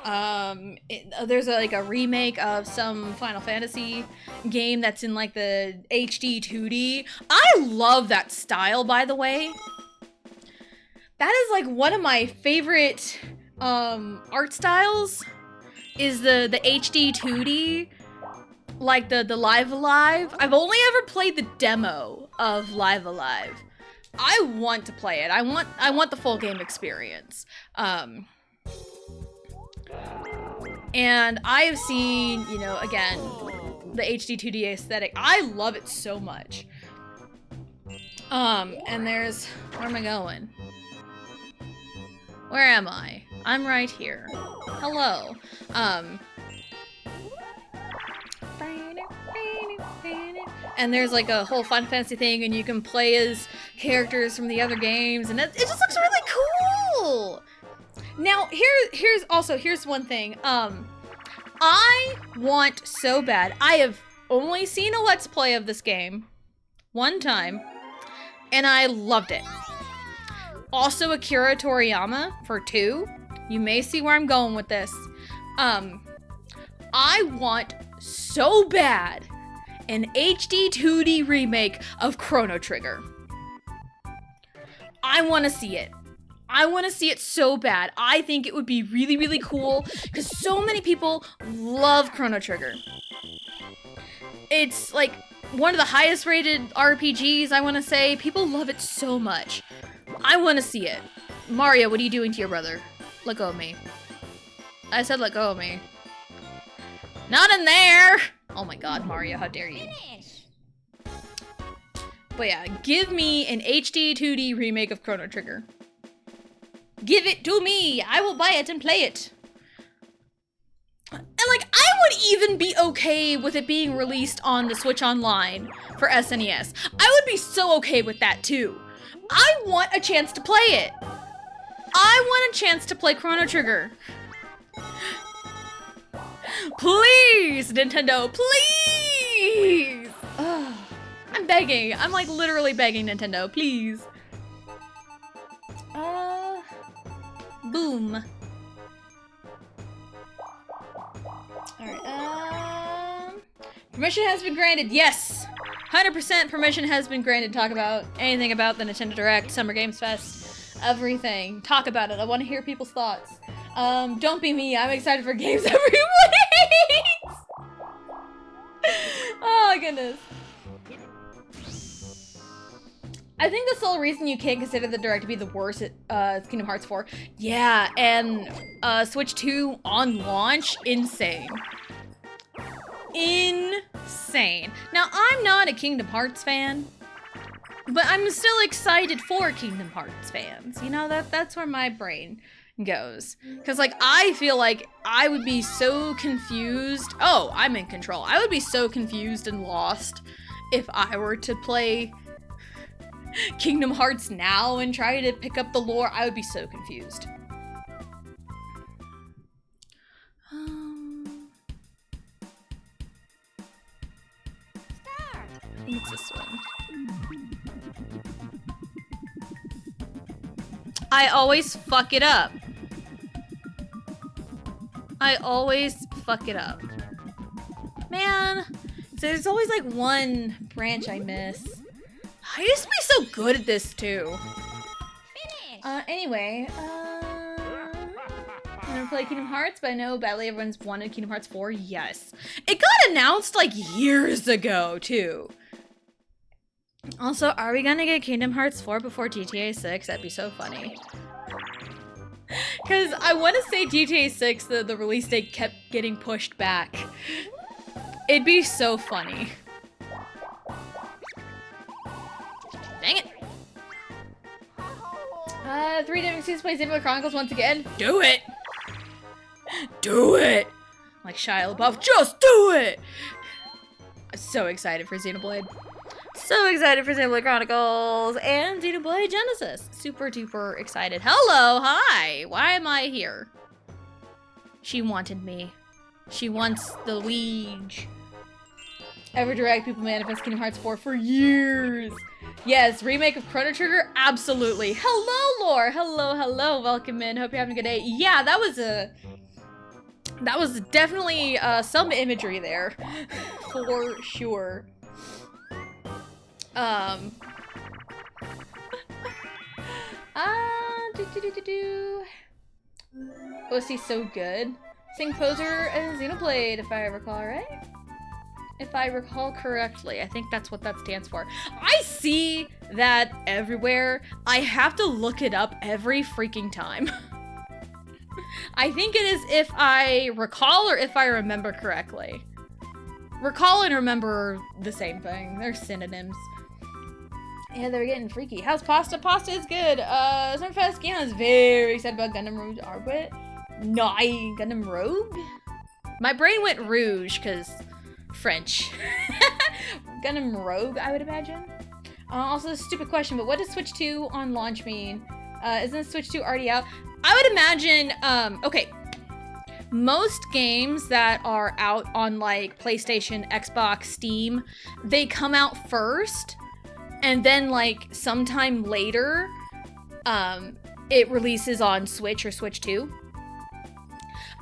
There's like a remake of some Final Fantasy game that's in like the HD 2D. I love that style, by the way. That is like one of my favorite art styles is the HD 2D, like the Live Alive. I've only ever played the demo of Live Alive. I want to play it. I want the full game experience. And I have seen, you know, again, the HD 2D aesthetic. I love it so much. And there's, where am I going? Where am I? I'm right here. Hello. And there's like a whole Final Fantasy thing, and you can play as characters from the other games, and it just looks really cool. Now, here's one thing. I want so bad. I have only seen a Let's Play of this game one time, and I loved it. Also, Akira Toriyama for 2. You may see where I'm going with this. I want so bad an HD 2D remake of Chrono Trigger. I want to see it. I want to see it so bad. I think it would be really, really cool because so many people love Chrono Trigger. It's like one of the highest rated RPGs, I want to say. People love it so much. I want to see it. Mario, what are you doing to your brother? Let go of me. I said let go of me. Not in there! Oh my god, Mario, how dare you. But yeah, give me an HD 2D remake of Chrono Trigger. Give it to me! I will buy it and play it. And like, I would even be okay with it being released on the Switch Online for SNES. I would be so okay with that too. I want a chance to play it. I want a chance to play Chrono Trigger. Please, Nintendo, please! Ugh. I'm begging. I'm like literally begging Nintendo, please. Boom. Alright, permission has been granted, yes! 100% permission has been granted to talk about anything about the Nintendo Direct, Summer Games Fest, everything. Talk about it. I want to hear people's thoughts. Don't be me. I'm excited for games every week! Oh my goodness. I think the sole reason you can't consider the Direct to be the worst at Kingdom Hearts 4. Yeah, and Switch 2 on launch, insane. Insane. Now, I'm not a Kingdom Hearts fan, but I'm still excited for Kingdom Hearts fans. You know, that's where my brain goes. Because, like, I feel like I would be so confused. Oh, I'm in control. I would be so confused and lost if I were to play Kingdom Hearts now and try to pick up the lore. I would be so confused. I think it's this one. I always fuck it up. I always fuck it up. Man, so there's always like one branch I miss. I used to be so good at this too. Anyway, I'm gonna play Kingdom Hearts, but I know badly everyone's wanted Kingdom Hearts 4. Yes. It got announced like years ago too. Also, are we gonna get Kingdom Hearts 4 before GTA 6? That'd be so funny. Because I want to say GTA 6, the release date kept getting pushed back. It'd be so funny. Dang it. 3 different seasons play Xenoblade Chronicles once again. Do it! Do it! Like Shia LaBeouf, just do it! I'm so excited for Xenoblade. So excited for Xenoblade Chronicles and Xenoblade Genesis. Super duper excited. Hello, hi. Why am I here? She wanted me. She wants the Luigi. Ever Direct people manifest Kingdom Hearts 4 for years. Yes, remake of Chrono Trigger? Absolutely. Hello, Lore. Hello, hello. Welcome in. Hope you're having a good day. Yeah, that was definitely some imagery there. For sure. OC's so good. Sing Poser and Xenoblade, if I recall right? If I recall correctly. I think that's what that stands for. I see that everywhere. I have to look it up every freaking time. I think it is if I recall or if I remember correctly. Recall and remember the same thing. They're synonyms. Yeah, they're getting freaky. How's pasta? Pasta is good. Summerfest Gina is very excited about Gundam Rouge Arbit. No, Gundam Rogue? My brain went Rouge, because French. Gundam Rogue, I would imagine. Also, a stupid question, but what does Switch 2 on launch mean? Isn't Switch 2 already out? I would imagine, okay. Most games that are out on, like, PlayStation, Xbox, Steam, they come out first, and then, like, sometime later, it releases on Switch or Switch 2.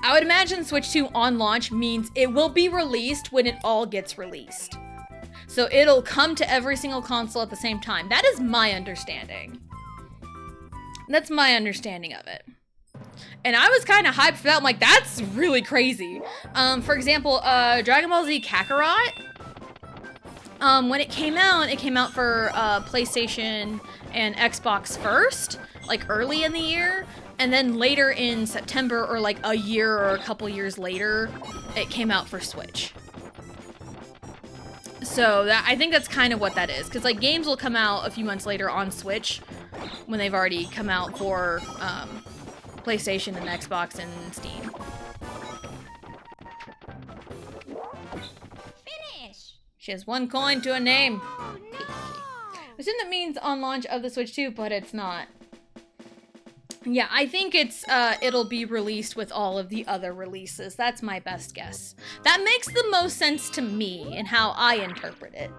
I would imagine Switch 2 on launch means it will be released when it all gets released. So it'll come to every single console at the same time. That is my understanding. That's my understanding of it. And I was kind of hyped for that. I'm like, that's really crazy. For example, Dragon Ball Z Kakarot. When it came out for PlayStation and Xbox first, like early in the year. And then later in September, or like a year or a couple years later, it came out for Switch. So I think that's kind of what that is. Because like games will come out a few months later on Switch when they've already come out for PlayStation and Xbox and Steam. Finish. She has 1 coin to a name. Oh, no. I assume that means on launch of the Switch 2, but it's not. Yeah, I think it'll be released with all of the other releases. That's my best guess. That makes the most sense to me and how I interpret it.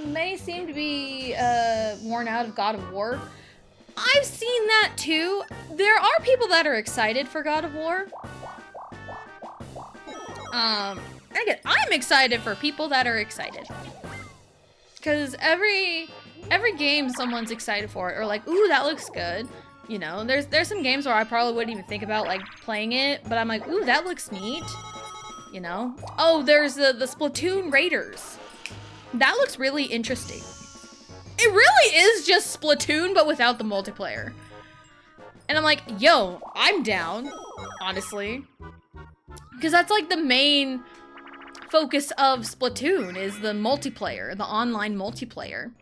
Many seem to be worn out of God of War. I've seen that too. There are people that are excited for God of War. Again, I'm excited for people that are excited. Because every game someone's excited for it, or like, ooh, that looks good. You know, there's some games where I probably wouldn't even think about like playing it, but I'm like, ooh, that looks neat. You know? Oh, there's the Splatoon Raiders. That looks really interesting. It really is just Splatoon, but without the multiplayer. And I'm like, yo, I'm down, honestly. Because that's like the main focus of Splatoon is the multiplayer, the online multiplayer.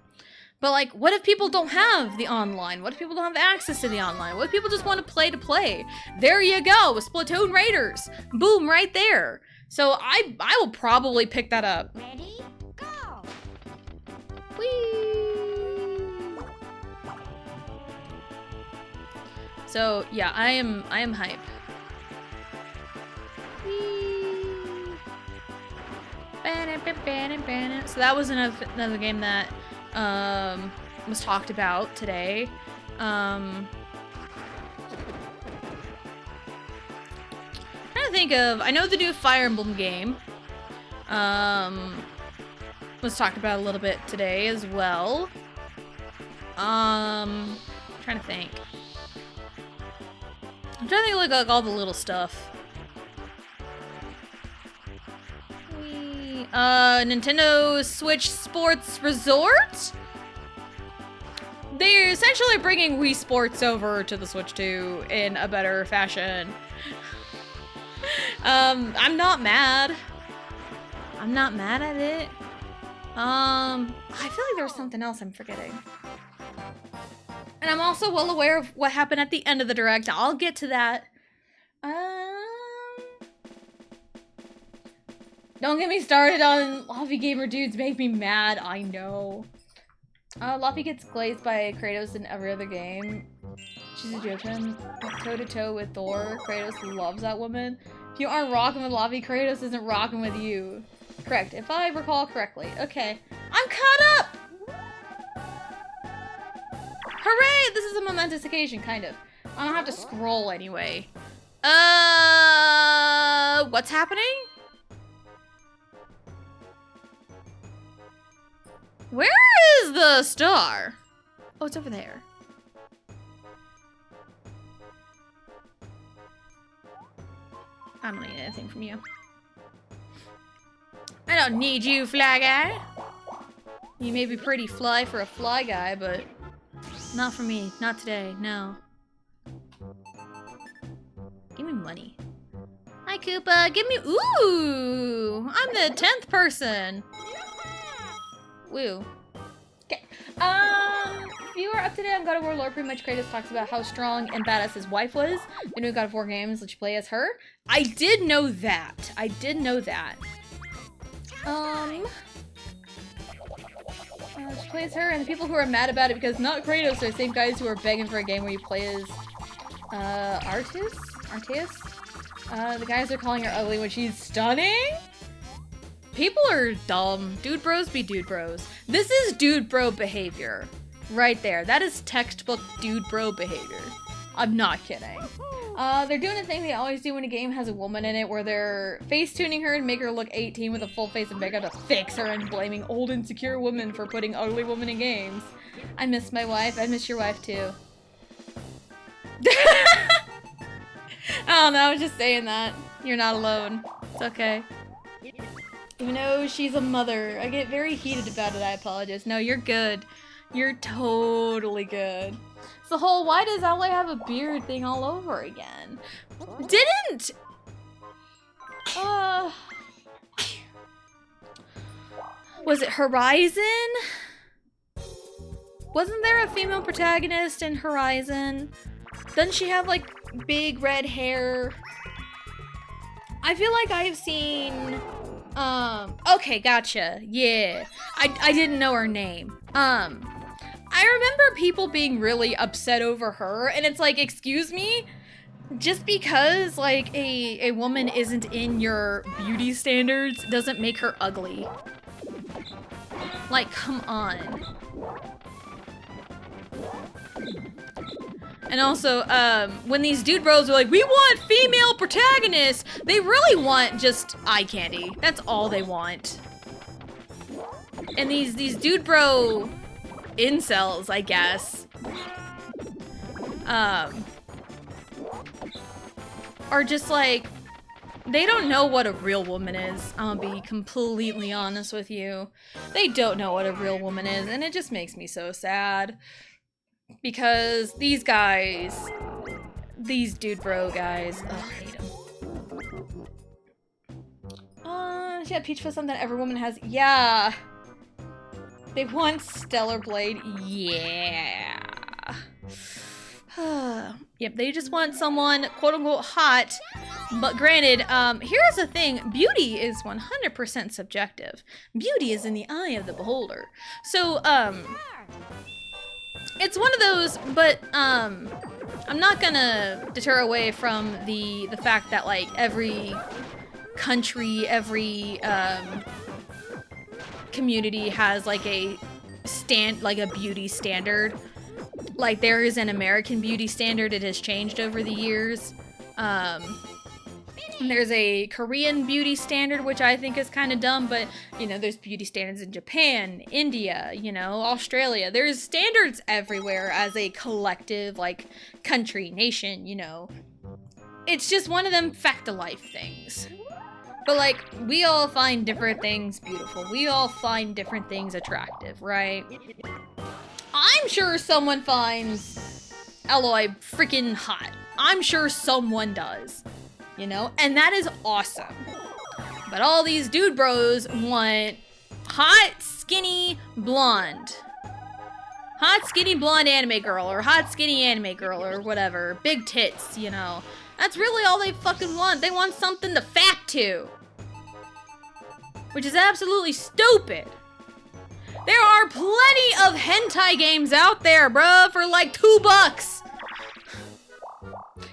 But like, what if people don't have the online? What if people don't have access to the online? What if people just want to play? There you go, with Splatoon Raiders. Boom, right there. So I will probably pick that up. Ready? Go. Whee! So yeah, I am hype. Whee! So that was another game that was talked about today. Trying to think of, I know the new Fire Emblem game was talked about a little bit today as well. Trying to think. I'm trying to think like all the little stuff. Nintendo Switch Sports Resort? They're essentially bringing Wii Sports over to the Switch 2 in a better fashion. I'm not mad. I'm not mad at it. I feel like there was something else I'm forgetting. And I'm also well aware of what happened at the end of the Direct. I'll get to that. Don't get me started on Laffy Gamer dudes make me mad, I know. Laffy gets glazed by Kratos in every other game. She's a joking. Toe-to-toe with Thor. Kratos loves that woman. If you aren't rocking with Laffy, Kratos isn't rocking with you. Correct, if I recall correctly. Okay, I'm caught up! Hooray! This is a momentous occasion, kind of. I don't have to scroll anyway. What's happening? Where is the star? Oh, it's over there. I don't need anything from you. I don't need you, fly guy. You may be pretty fly for a fly guy, but not for me. Not today, no. Give me money. Hi, Koopa. Give me... Ooh! I'm the 10th person. Woo. Okay. If you are up to date on God of War lore, pretty much Kratos talks about how strong and badass his wife was. The new God of War games let you play as her. I did know that. I did know that. She plays her, and the people who are mad about it because not Kratos are the same guys who are begging for a game where you play as Arceus? The guys are calling her ugly when she's stunning? People are dumb. Dude bros be dude bros. This is dude bro behavior. Right there. That is textbook dude bro behavior. I'm not kidding. They're doing the thing they always do when a game has a woman in it, where they're face-tuning her and make her look 18 with a full face of makeup to fix her and blaming old insecure women for putting ugly women in games. I miss my wife. I miss your wife too. I don't know, I was just saying that. You're not alone. It's okay. Even though she's a mother, I get very heated about it, I apologize. No, you're good. You're totally good. It's the whole, why does Aloy have a beard thing all over again? Didn't! Was it Horizon? Wasn't there a female protagonist in Horizon? Doesn't she have, like, big red hair? I feel like I've seen... okay, gotcha. Yeah. I didn't know her name. I remember people being really upset over her, and it's like, excuse me? Just because, like, a woman isn't in your beauty standards doesn't make her ugly. Like, come on. And also, when these dude bros are like, we want female protagonists, they really want just eye candy. That's all they want. And these dude bro incels, I guess, are just like, they don't know what a real woman is. I'll be completely honest with you. They don't know what a real woman is, and it just makes me so sad. Because these guys, these dude bro guys, ugh, I hate them. She had Peach for something that every woman has. Yeah. They want Stellar Blade. Yeah. Yep, they just want someone quote unquote hot. But granted, here's the thing, beauty is 100% subjective. Beauty is in the eye of the beholder. So, it's one of those, but I'm not gonna deter away from the fact that, like, every country, every community has, like, a like a beauty standard. Like there is an American beauty standard. It has changed over the years. There's a Korean beauty standard, which I think is kind of dumb, but, you know, there's beauty standards in Japan, India, you know, Australia. There's standards everywhere as a collective, like, country, nation, you know. It's just one of them fact-of-life things. But, like, we all find different things beautiful. We all find different things attractive, right? I'm sure someone finds Aloy freaking hot. I'm sure someone does. You know, and that is awesome. But all these dude bros want hot, skinny, blonde. Hot, skinny, blonde anime girl, or hot, skinny anime girl, or whatever. Big tits, you know. That's really all they fucking want. They want something to fat to. Which is absolutely stupid. There are plenty of hentai games out there, bruh, for like $2.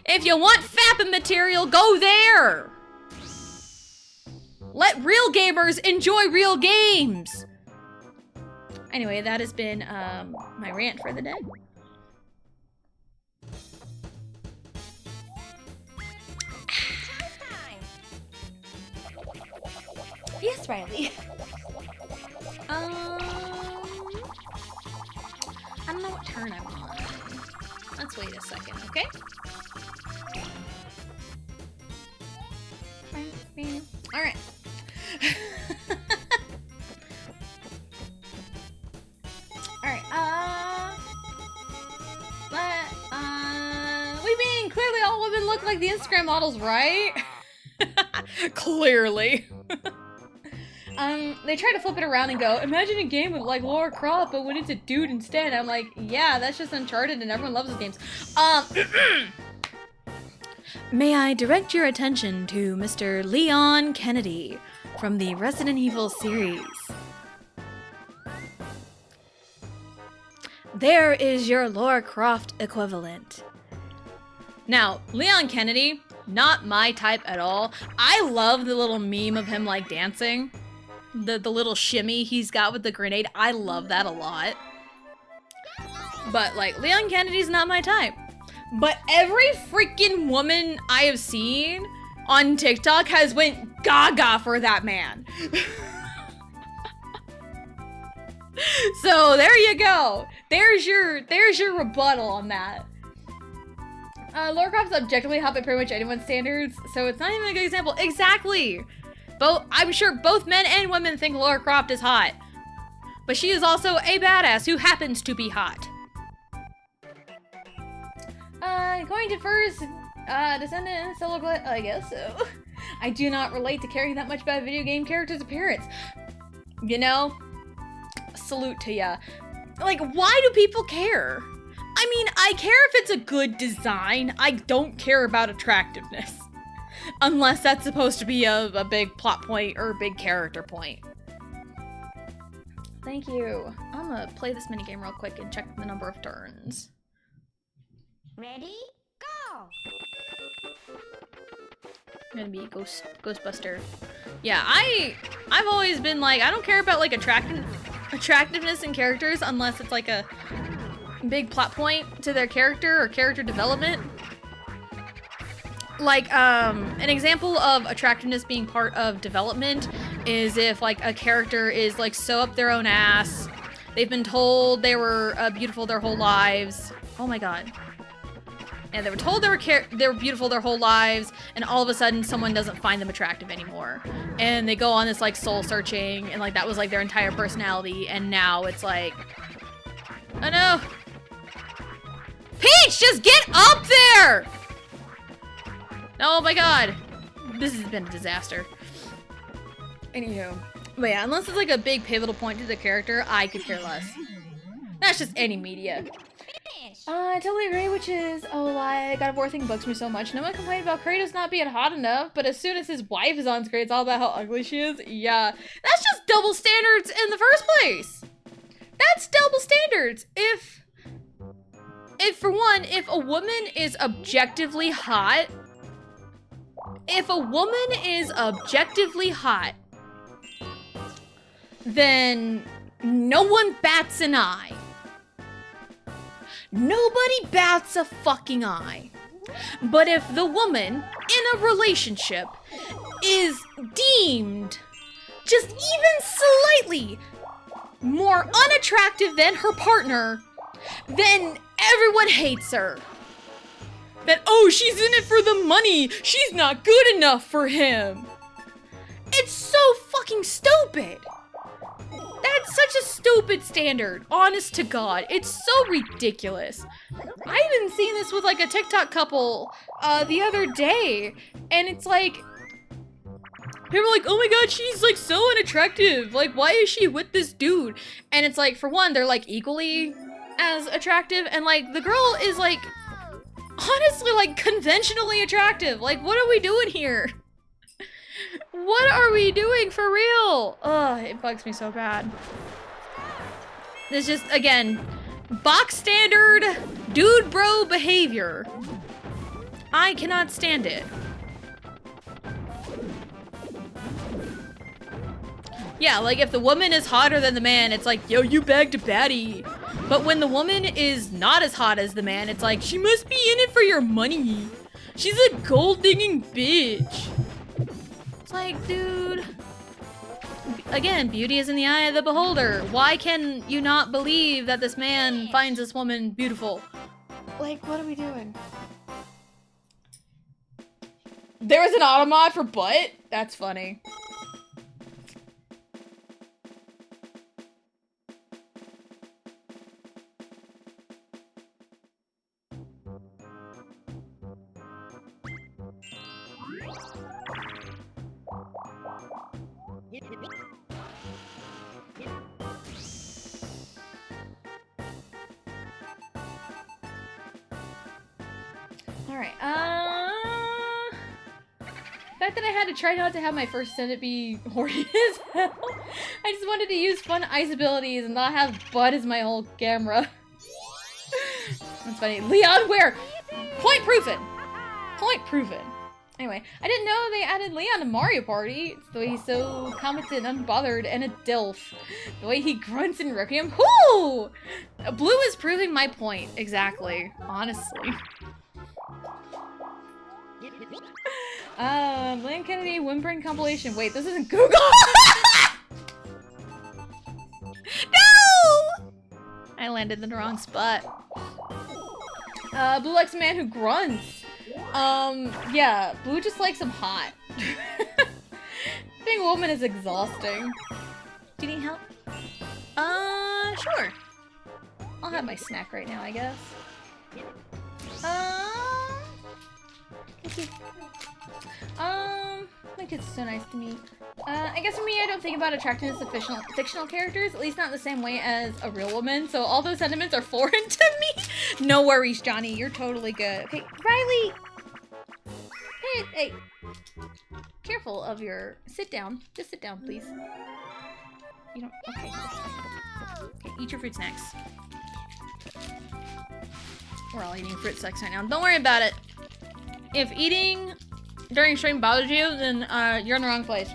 If you want fapping material, go there! Let real gamers enjoy real games! Anyway, that has been my rant for the day. Yes, Riley. I don't know what turn I'm on. Let's wait a second, okay? Alright. Alright, what do you mean? Clearly all women look like the Instagram models, right? Clearly. They try to flip it around and go, imagine a game with like Lara Croft, but when it's a dude instead. I'm like, yeah, that's just Uncharted and everyone loves those games. May I direct your attention to Mr. Leon Kennedy from the Resident Evil series. There is your Lara Croft equivalent. Now, Leon Kennedy, not my type at all. I love the little meme of him like dancing. The little shimmy he's got with the grenade. I love that a lot. But like, Leon Kennedy's not my type. But every freaking woman I have seen on TikTok has went gaga for that man. So there you go. There's your rebuttal on that. Lara Croft's objectively hot by pretty much anyone's standards, so it's not even a good example. Exactly. I'm sure both men and women think Lara Croft is hot. But she is also a badass who happens to be hot. Going to first, Descendant Solo Glide, I guess so. I do not relate to caring that much about a video game character's appearance. You know? Salute to ya. Like, why do people care? I mean, I care if it's a good design. I don't care about attractiveness. Unless that's supposed to be a big plot point or a big character point. Thank you. I'm gonna play this minigame real quick and check the number of turns. Ready? Go! I'm gonna be Ghostbuster. Yeah, I've always been like, I don't care about like attractiveness in characters unless it's like a big plot point to their character or character development. Like, an example of attractiveness being part of development is if, like, a character is, like, so up their own ass. They've been told they were beautiful their whole lives. Oh my god. And they were told they were beautiful their whole lives, and all of a sudden someone doesn't find them attractive anymore. And they go on this, like, soul-searching, and, like, that was, like, their entire personality, and now it's like... Oh no! Peach, just get up there! Oh my god. This has been a disaster. Anywho. But yeah, unless it's like a big pivotal point to the character, I could care less. That's just any media. Finish! I totally agree, which is, God of War thing bugs me so much. No one complained about Kratos not being hot enough, but as soon as his wife is on screen, it's all about how ugly she is. Yeah. That's just double standards in the first place. That's double standards. If for one, if a woman is objectively hot, then no one bats an eye. Nobody bats a fucking eye. But if the woman in a relationship is deemed just even slightly more unattractive than her partner, then everyone hates her. That, oh, she's in it for the money. She's not good enough for him. It's so fucking stupid. That's such a stupid standard. Honest to God. It's so ridiculous. I even seen this with like a TikTok couple the other day. And it's like, they were like, oh my god, she's like so unattractive. Like, why is she with this dude? And it's like, for one, they're like equally as attractive. And like, the girl is like, honestly, like conventionally attractive. Like, what are we doing here? What are we doing for real? Ugh, it bugs me so bad. It's just, again, box standard dude bro behavior. I cannot stand it. Yeah, like if the woman is hotter than the man, it's like, yo, you bagged a baddie. But when the woman is not as hot as the man, it's like, she must be in it for your money. She's a gold-digging bitch. It's like, dude. Again, beauty is in the eye of the beholder. Why can you not believe that this man finds this woman beautiful? Like, what are we doing? There's an automod for butt? That's funny. Alright, the fact that I had to try not to have my first Senate be horny as hell. I just wanted to use fun ice abilities and not have butt as my whole camera. That's funny. Leon, where? Point proven! Point proven. Anyway, I didn't know they added Leon to Mario Party. It's the way he's so competent, unbothered, and a dilf. The way he grunts in Requiem. Whoo! Blue is proving my point. Exactly. Honestly. Blaine Kennedy Whimpering compilation. Wait, this isn't Google! No! I landed in the wrong spot. Blue likes a man who grunts. Yeah, Blue just likes him hot. Being a woman is exhausting. Do you need help? Sure. I'll have my snack right now, I guess. My kid's so nice to me. I guess for me, I don't think about attractiveness of fictional characters, at least not in the same way as a real woman, so all those sentiments are foreign to me. No worries, Johnny, you're totally good. Okay, Riley! Hey, careful of your, sit down. Just sit down, please. You don't, okay. Okay, eat your fruit snacks. We're all eating fruit snacks right now. Don't worry about it. If eating during stream bothers you, then you're in the wrong place.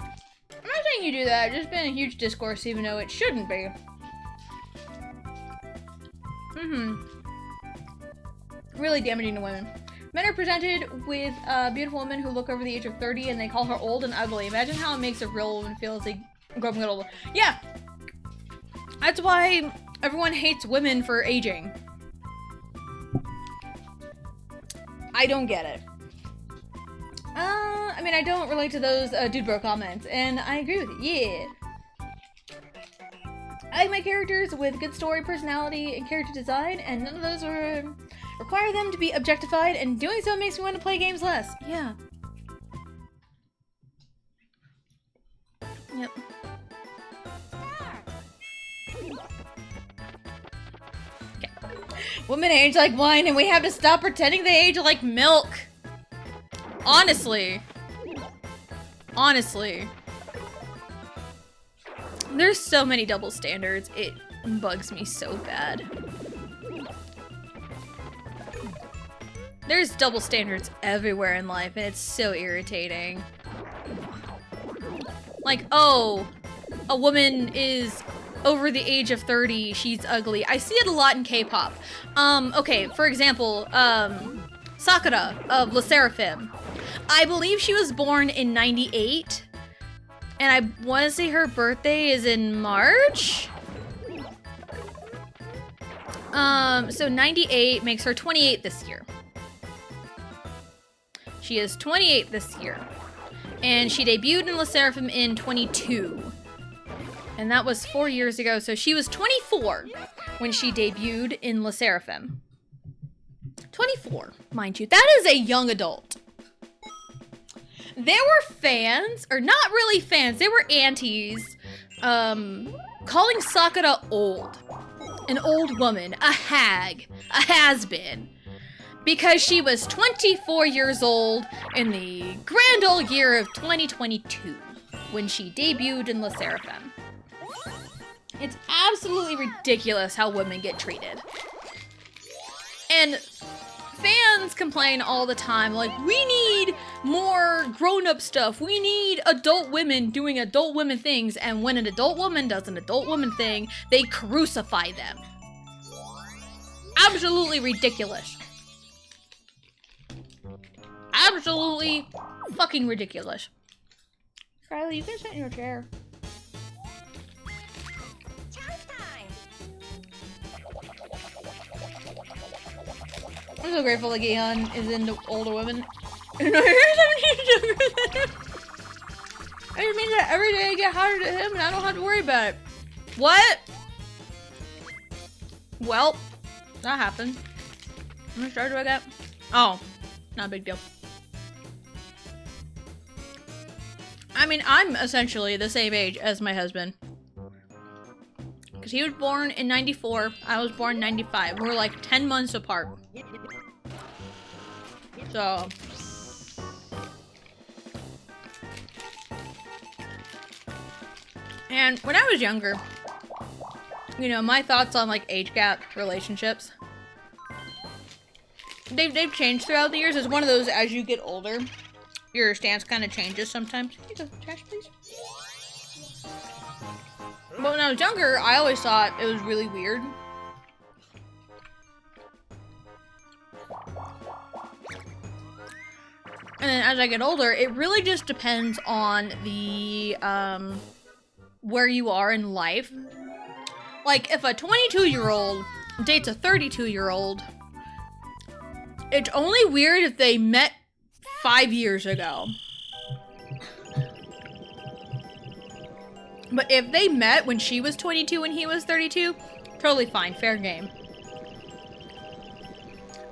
I'm not saying you do that, it's just been a huge discourse even though it shouldn't be. Really damaging to women. Men are presented with beautiful women who look over the age of 30 and they call her old and ugly. Imagine how it makes a real woman feel as they grow up and get older. Yeah! That's why everyone hates women for aging. I don't get it. I mean, I don't relate to those dude bro comments, and I agree with it. Yeah. I like my characters with good story, personality, and character design, and none of those require them to be objectified, and doing so makes me want to play games less. Yeah. Yep. Okay. Women age like wine, and we have to stop pretending they age like milk. Honestly. Honestly. There's so many double standards. It bugs me so bad. There's double standards everywhere in life, and it's so irritating. Like, oh, a woman is over the age of 30, she's ugly. I see it a lot in K-pop. Okay, for example, Sakura of LE SSERAFIM. I believe she was born in 98, and I want to say her birthday is in March. So 98 makes her 28 this year. She is 28 this year. And she debuted in LE SSERAFIM in 22. And that was 4 years ago, so she was 24 when she debuted in LE SSERAFIM. 24, mind you. That is a young adult. There were fans, or not really fans, they were aunties, calling Sakura old. An old woman, a hag, a has-been. Because she was 24 years old in the grand old year of 2022 when she debuted in LE SSERAFIM. It's absolutely ridiculous how women get treated. And fans complain all the time, like, we need more grown-up stuff. We need adult women doing adult women things. And when an adult woman does an adult woman thing, they crucify them. Absolutely ridiculous. Absolutely fucking ridiculous. Riley, you can sit in your chair. I'm so grateful that Gihan is into older women. No, you're 17 younger than him. It just means that every day I get hotter to him and I don't have to worry about it. What? Well, that happened. How much charge do I get? Oh, not a big deal. I mean, I'm essentially the same age as my husband. Because he was born in 94, I was born in 95. We're like 10 months apart. So. And when I was younger, you know, my thoughts on like age gap relationships, they've changed throughout the years. It's one of those, as you get older, your stance kind of changes sometimes. Here you go, trash, please. But when I was younger, I always thought it was really weird. And then as I get older, it really just depends on the, where you are in life. Like, if a 22-year-old dates a 32-year-old, it's only weird if they met 5 years ago. But if they met when she was 22 and he was 32, totally fine, fair game.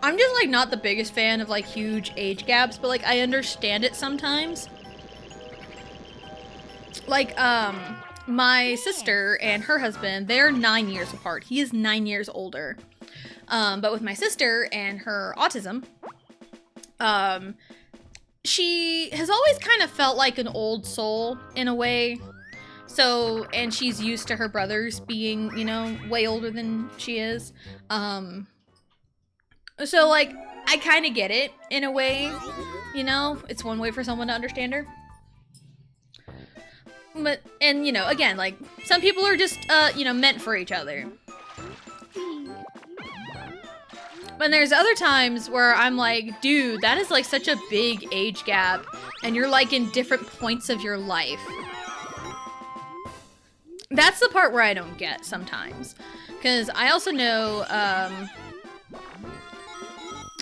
I'm just, like, not the biggest fan of, like, huge age gaps, but, like, I understand it sometimes. Like, my sister and her husband, they're 9 years apart. He is 9 years older. But with my sister and her autism, she has always kind of felt like an old soul in a way. So, and she's used to her brothers being, you know, way older than she is. So, like, I kind of get it in a way, you know? It's one way for someone to understand her. But, and, you know, again, like, some people are just, you know, meant for each other. But there's other times where I'm like, dude, that is, like, such a big age gap, and you're, like, in different points of your life. That's the part where I don't get sometimes. Because I also know,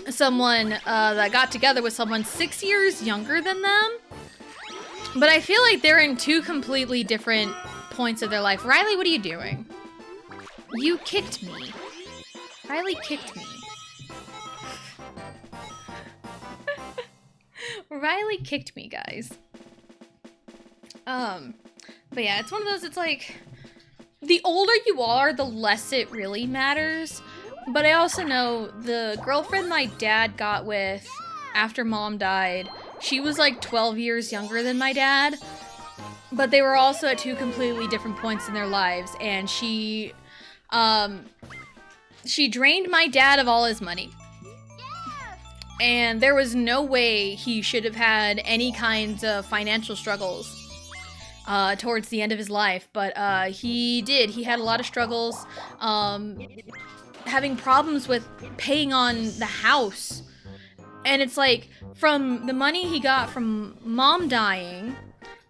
someone that got together with someone 6 years younger than them. But I feel like they're in two completely different points of their life. Riley, what are you doing? You kicked me. Riley kicked me. Riley kicked me, guys. But yeah, it's one of those, it's like, the older you are, the less it really matters. But I also know the girlfriend my dad got with after mom died, she was like 12 years younger than my dad, but they were also at two completely different points in their lives, and she drained my dad of all his money. And there was no way he should have had any kinds of financial struggles. towards the end of his life, but he had a lot of struggles, having problems with paying on the house. And it's like, from the money he got from mom dying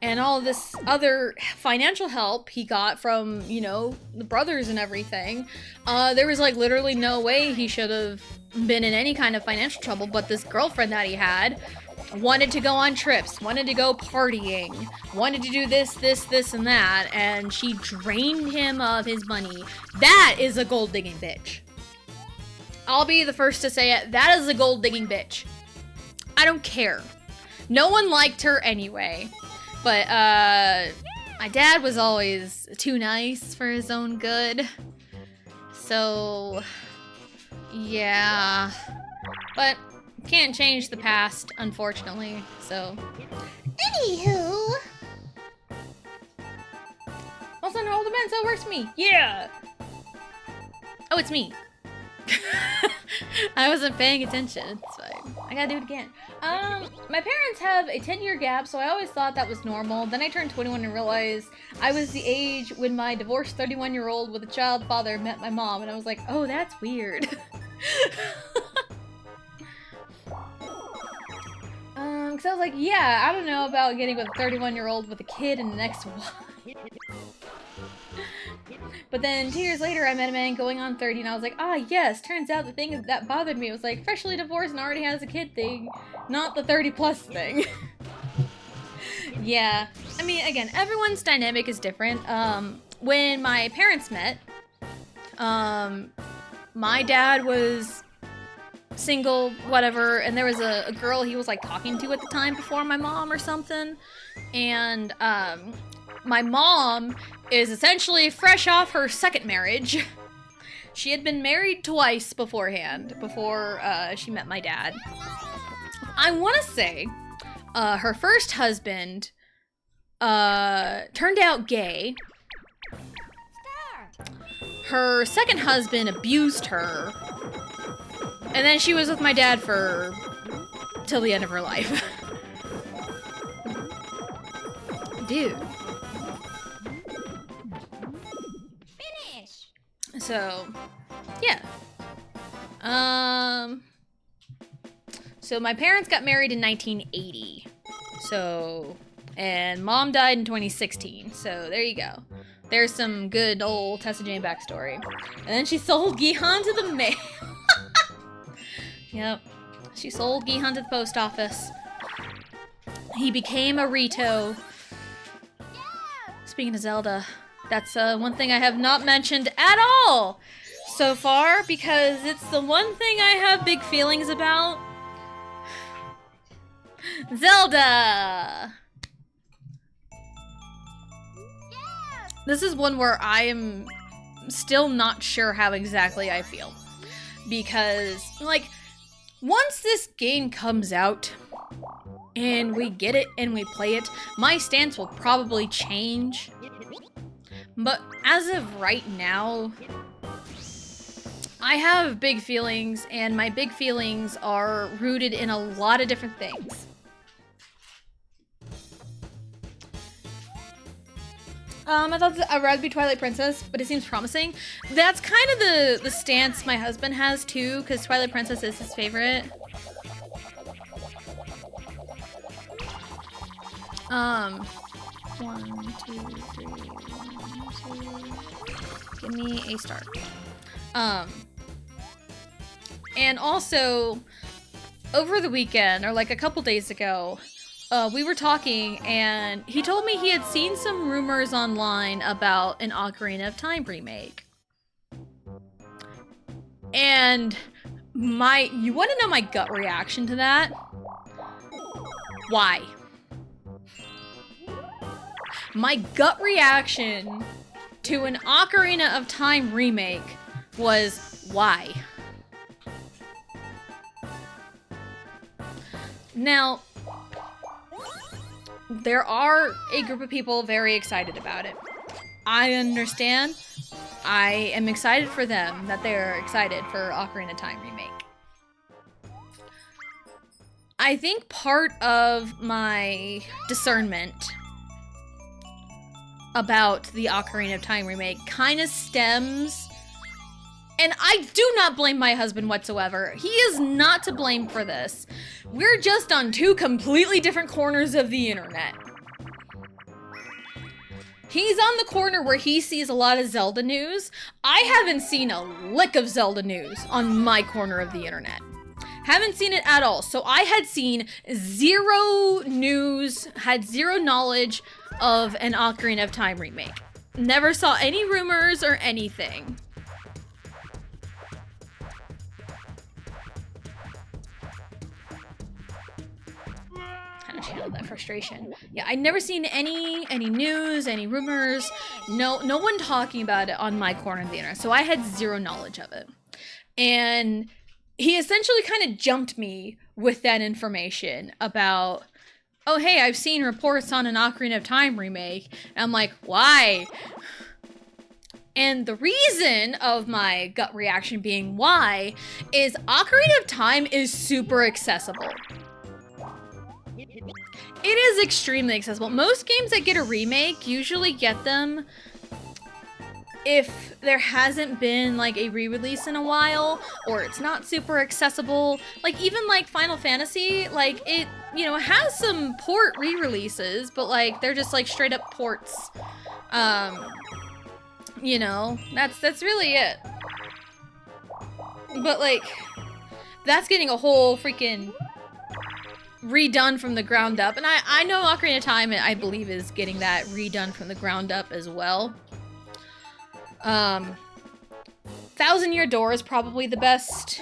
and all this other financial help he got from, you know, the brothers and everything, there was like literally no way he should have been in any kind of financial trouble. But this girlfriend that he had wanted to go on trips, wanted to go partying, wanted to do this, and that, and she drained him of his money. That is a gold digging bitch. I'll be the first to say it. That is a gold digging bitch. I don't care. No one liked her anyway. But, my dad was always too nice for his own good. So, yeah. But, can't change the past, unfortunately, so. Anywho. Also, an older man, so it works for me. Yeah! Oh, it's me. I wasn't paying attention. It's fine. I gotta do it again. My parents have a 10-year gap, so I always thought that was normal. Then I turned 21 and realized I was the age when my divorced 31-year-old with a child father met my mom, and I was like, oh, that's weird. Cause I was like, yeah, I don't know about getting with a 31-year-old with a kid and an ex-wife. But then 2 years later, I met a man going on 30, and I was like, ah, yes, turns out the thing that bothered me was like freshly divorced and already has a kid thing, not the 30+ thing. Yeah, I mean, again, everyone's dynamic is different. When my parents met, my dad was single, whatever, and there was a girl he was like talking to at the time before my mom or something, and my mom is essentially fresh off her second marriage. She had been married twice beforehand, before she met my dad. I want to say her first husband turned out gay. Her second husband abused her. And then she was with my dad for till the end of her life. Dude. Finish. So, yeah. So my parents got married in 1980. So, and mom died in 2016. So there you go. There's some good old Tessa Jane backstory. And then she sold Gihan to the mail. Yep. She sold Gihan to the post office. He became a Rito. Speaking of Zelda, that's one thing I have not mentioned at all so far, because it's the one thing I have big feelings about. Zelda! This is one where I am still not sure how exactly I feel. Because, like, once this game comes out, and we get it and we play it, my stance will probably change. But as of right now, I have big feelings, and my big feelings are rooted in a lot of different things. I thought I'd rather be Twilight Princess, but it seems promising. That's kind of the stance my husband has too, because Twilight Princess is his favorite. 1, 2, 3, 1, 2. Give me a star. And also, over the weekend, or like a couple days ago, we were talking, and he told me he had seen some rumors online about an Ocarina of Time remake. And you want to know my gut reaction to that? Why? My gut reaction to an Ocarina of Time remake was, why? Now, there are a group of people very excited about it. I understand. I am excited for them that they're excited for Ocarina of Time remake. I think part of my discernment about the Ocarina of Time remake kind of stems, and I do not blame my husband whatsoever. He is not to blame for this. We're just on two completely different corners of the internet. He's on the corner where he sees a lot of Zelda news. I haven't seen a lick of Zelda news on my corner of the internet. Haven't seen it at all. So I had seen zero news, had zero knowledge of an Ocarina of Time remake. Never saw any rumors or anything. How to channel that frustration. Yeah, I'd never seen any news, any rumors, no one talking about it on my corner of the internet. So I had zero knowledge of it. And he essentially kind of jumped me with that information about, oh, hey, I've seen reports on an Ocarina of Time remake. And I'm like, why? And the reason of my gut reaction being why is Ocarina of Time is super accessible. It is extremely accessible. Most games that get a remake usually get them if there hasn't been like a re-release in a while, or it's not super accessible. Like even like Final Fantasy, like it, you know, has some port re-releases, but like they're just like straight up ports. You know, that's really it. But like, that's getting a whole freaking redone from the ground up. And I know Ocarina of Time, I believe, is getting that redone from the ground up as well. Thousand Year Door is probably the best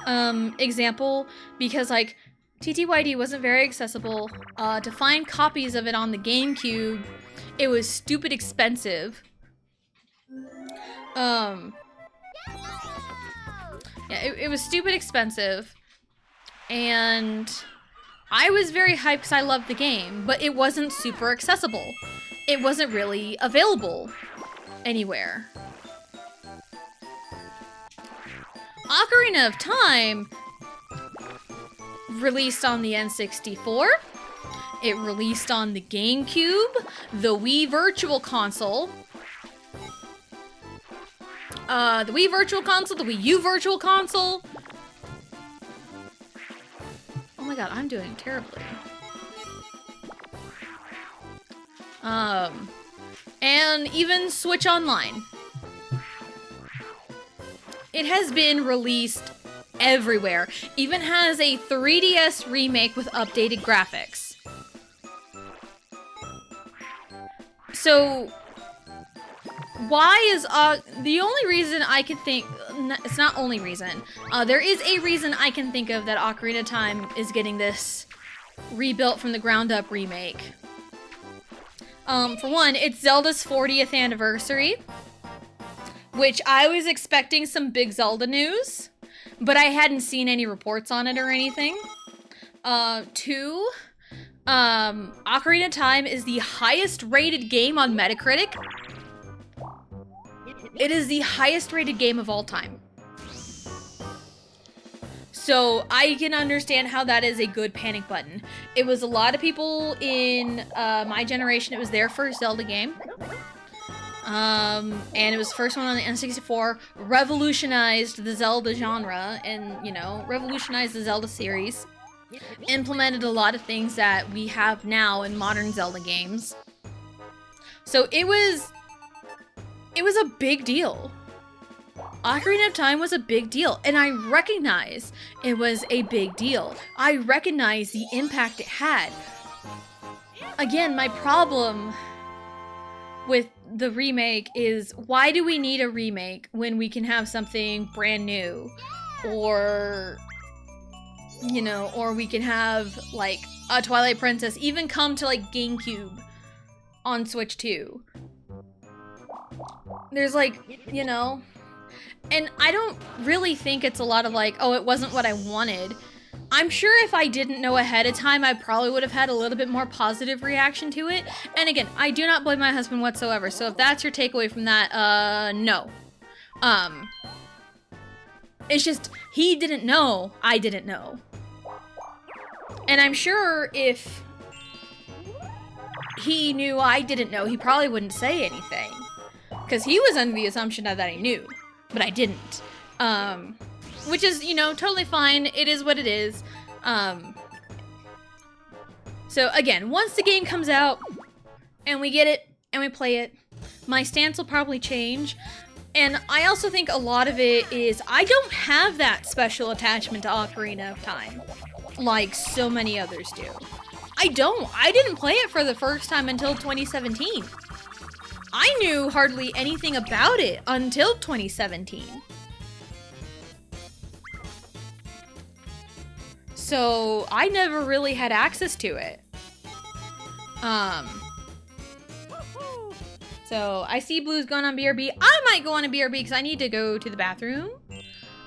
example, because like TTYD wasn't very accessible. To find copies of it on the GameCube, it was stupid expensive. Yeah, it was stupid expensive, and I was very hyped because I loved the game, but it wasn't super accessible. It wasn't really available anywhere. Ocarina of Time released on the N64. It released on the GameCube, the Wii Virtual Console, the Wii Virtual Console, the Wii U Virtual Console. Oh my god, I'm doing terribly. And even Switch Online. It has been released everywhere. Even has a 3DS remake with updated graphics. So why is the only reason I can think, it's not only reason, there is a reason I can think of that Ocarina of Time is getting this rebuilt from the ground up remake. For one, it's Zelda's 40th anniversary, which I was expecting some big Zelda news, but I hadn't seen any reports on it or anything. Two, Ocarina of Time is the highest rated game on Metacritic. It is the highest rated game of all time. So I can understand how that is a good panic button. It was a lot of people in my generation, it was their first Zelda game. And it was the first one on the N64, revolutionized the Zelda genre and, you know, revolutionized the Zelda series. Implemented a lot of things that we have now in modern Zelda games. So it was a big deal. Ocarina of Time was a big deal, and I recognize it was a big deal. I recognize the impact it had. Again, my problem with the remake is, why do we need a remake when we can have something brand new? Or, you know, or we can have, like, a Twilight Princess even come to, like, GameCube on Switch 2. There's, like, you know, and I don't really think it's a lot of, like, oh, it wasn't what I wanted. I'm sure if I didn't know ahead of time, I probably would have had a little bit more positive reaction to it. And again, I do not blame my husband whatsoever. So if that's your takeaway from that, no. It's just, he didn't know, I didn't know. And I'm sure if he knew I didn't know, he probably wouldn't say anything. Because he was under the assumption that I knew, but I didn't. Which is, you know, totally fine. It is what it is. So again, once the game comes out, and we get it, and we play it, my stance will probably change. And I also think a lot of it is I don't have that special attachment to Ocarina of Time, like so many others do. I don't. I didn't play it for the first time until 2017. I knew hardly anything about it until 2017. So I never really had access to it. So I see Blue's going on BRB. I might go on a BRB because I need to go to the bathroom.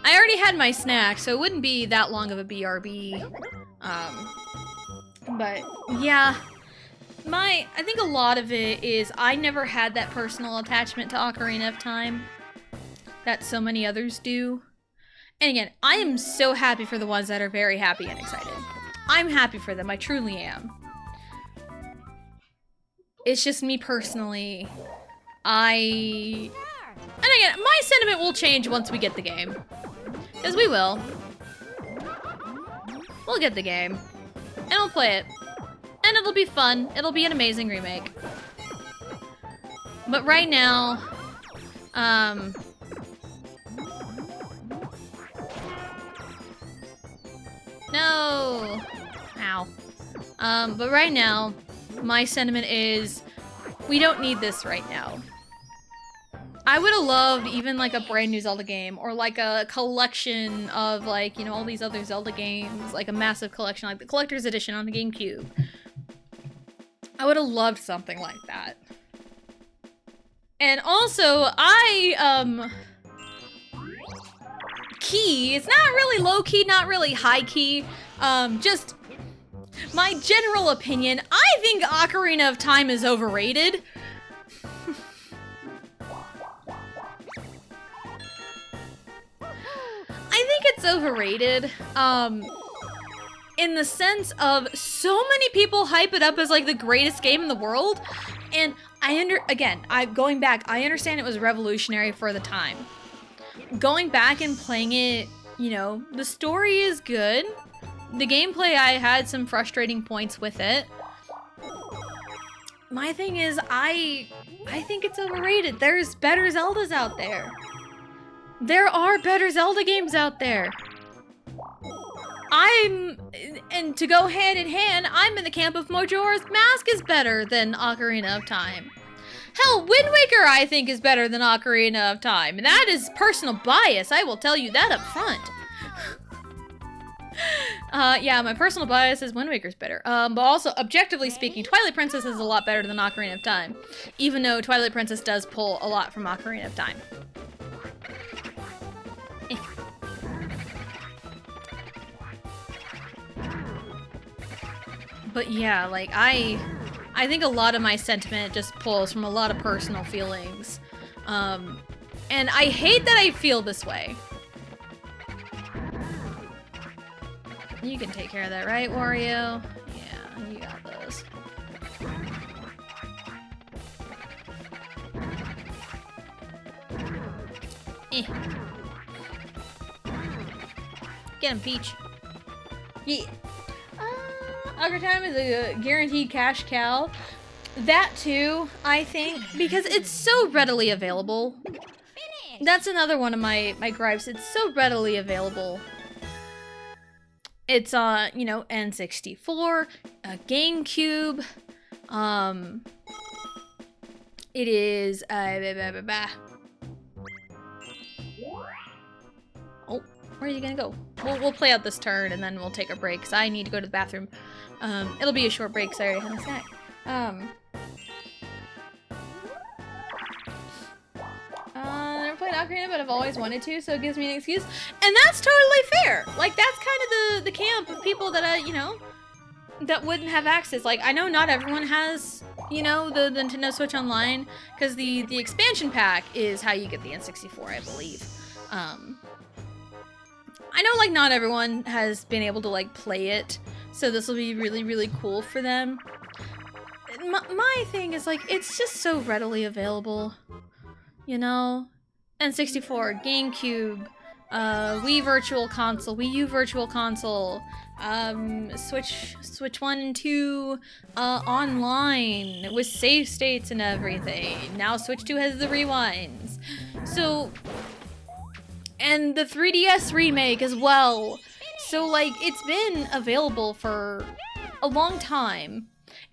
I already had my snack, so it wouldn't be that long of a BRB. But yeah, I think a lot of it is I never had that personal attachment to Ocarina of Time that so many others do. And again, I am so happy for the ones that are very happy and excited. I'm happy for them, I truly am. It's just me personally, and again, my sentiment will change once we get the game. Because we will. We'll get the game. And we'll play it. And it'll be fun. It'll be an amazing remake. But right now, no! Ow. But right now, my sentiment is, we don't need this right now. I would have loved even like a brand new Zelda game, or like a collection of like, you know, all these other Zelda games, like a massive collection, like the collector's edition on the GameCube. I would have loved something like that. And also, key, it's not really low key, not really high key, just my general opinion, I think Ocarina of Time is overrated. I think it's overrated, in the sense of so many people hype it up as like the greatest game in the world, and I understand it was revolutionary for the time. Going back and playing it, you know, the story is good. The gameplay, I had some frustrating points with it. My thing is, I think it's overrated. There's better Zeldas out there. There are better Zelda games out there. And to go hand in hand, I'm in the camp of Majora's Mask is better than Ocarina of Time. Hell, Wind Waker I think is better than Ocarina of Time. And that is personal bias, I will tell you that up front. Yeah, my personal bias is Wind Waker's better. But also, objectively speaking, Twilight Princess is a lot better than Ocarina of Time. Even though Twilight Princess does pull a lot from Ocarina of Time. But yeah, like, I think a lot of my sentiment just pulls from a lot of personal feelings. And I hate that I feel this way. You can take care of that, right, Wario? Yeah, you got those. Get him, Peach. Yeah. Ocarina of Time is a guaranteed cash cow. That too, I think, because it's so readily available. That's another one of my gripes. It's so readily available. It's on, you know, N64, GameCube. It is Oh, where are you gonna go? We'll play out this turn and then we'll take a break because I need to go to the bathroom. It'll be a short break because I already had a snack. Never played Ocarina, but I've always wanted to, so it gives me an excuse. And that's totally fair. Like, that's kind of the camp of people that, you know, that wouldn't have access. Like, I know not everyone has, you know, the Nintendo Switch Online, because the expansion pack is how you get the N64, I believe. I know, like, not everyone has been able to, like, play it, so this will be really, really cool for them. my thing is, like, it's just so readily available, you know? N64, GameCube, Wii Virtual Console, Wii U Virtual Console, Switch 1 and 2, online, with save states and everything. Now Switch 2 has the rewinds. So, and the 3DS remake as well. So, like, it's been available for a long time.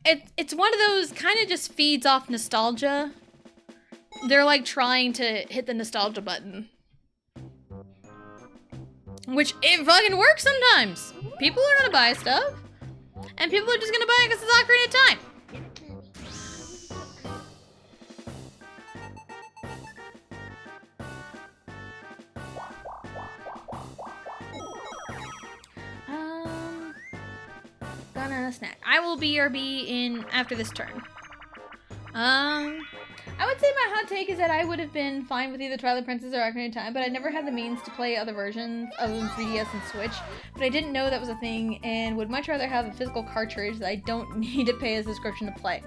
It's one of those kind of just feeds off nostalgia. They're like trying to hit the nostalgia button. Which, it fucking works sometimes. People are gonna buy stuff. And people are just gonna buy it because it's Ocarina of Time. Gonna snack. I will BRB in after this turn. I would say my hot take is that I would have been fine with either Twilight Princess or Ocarina of Time, but I never had the means to play other versions other than 3DS and Switch. But I didn't know that was a thing and would much rather have a physical cartridge that I don't need to pay a subscription to play.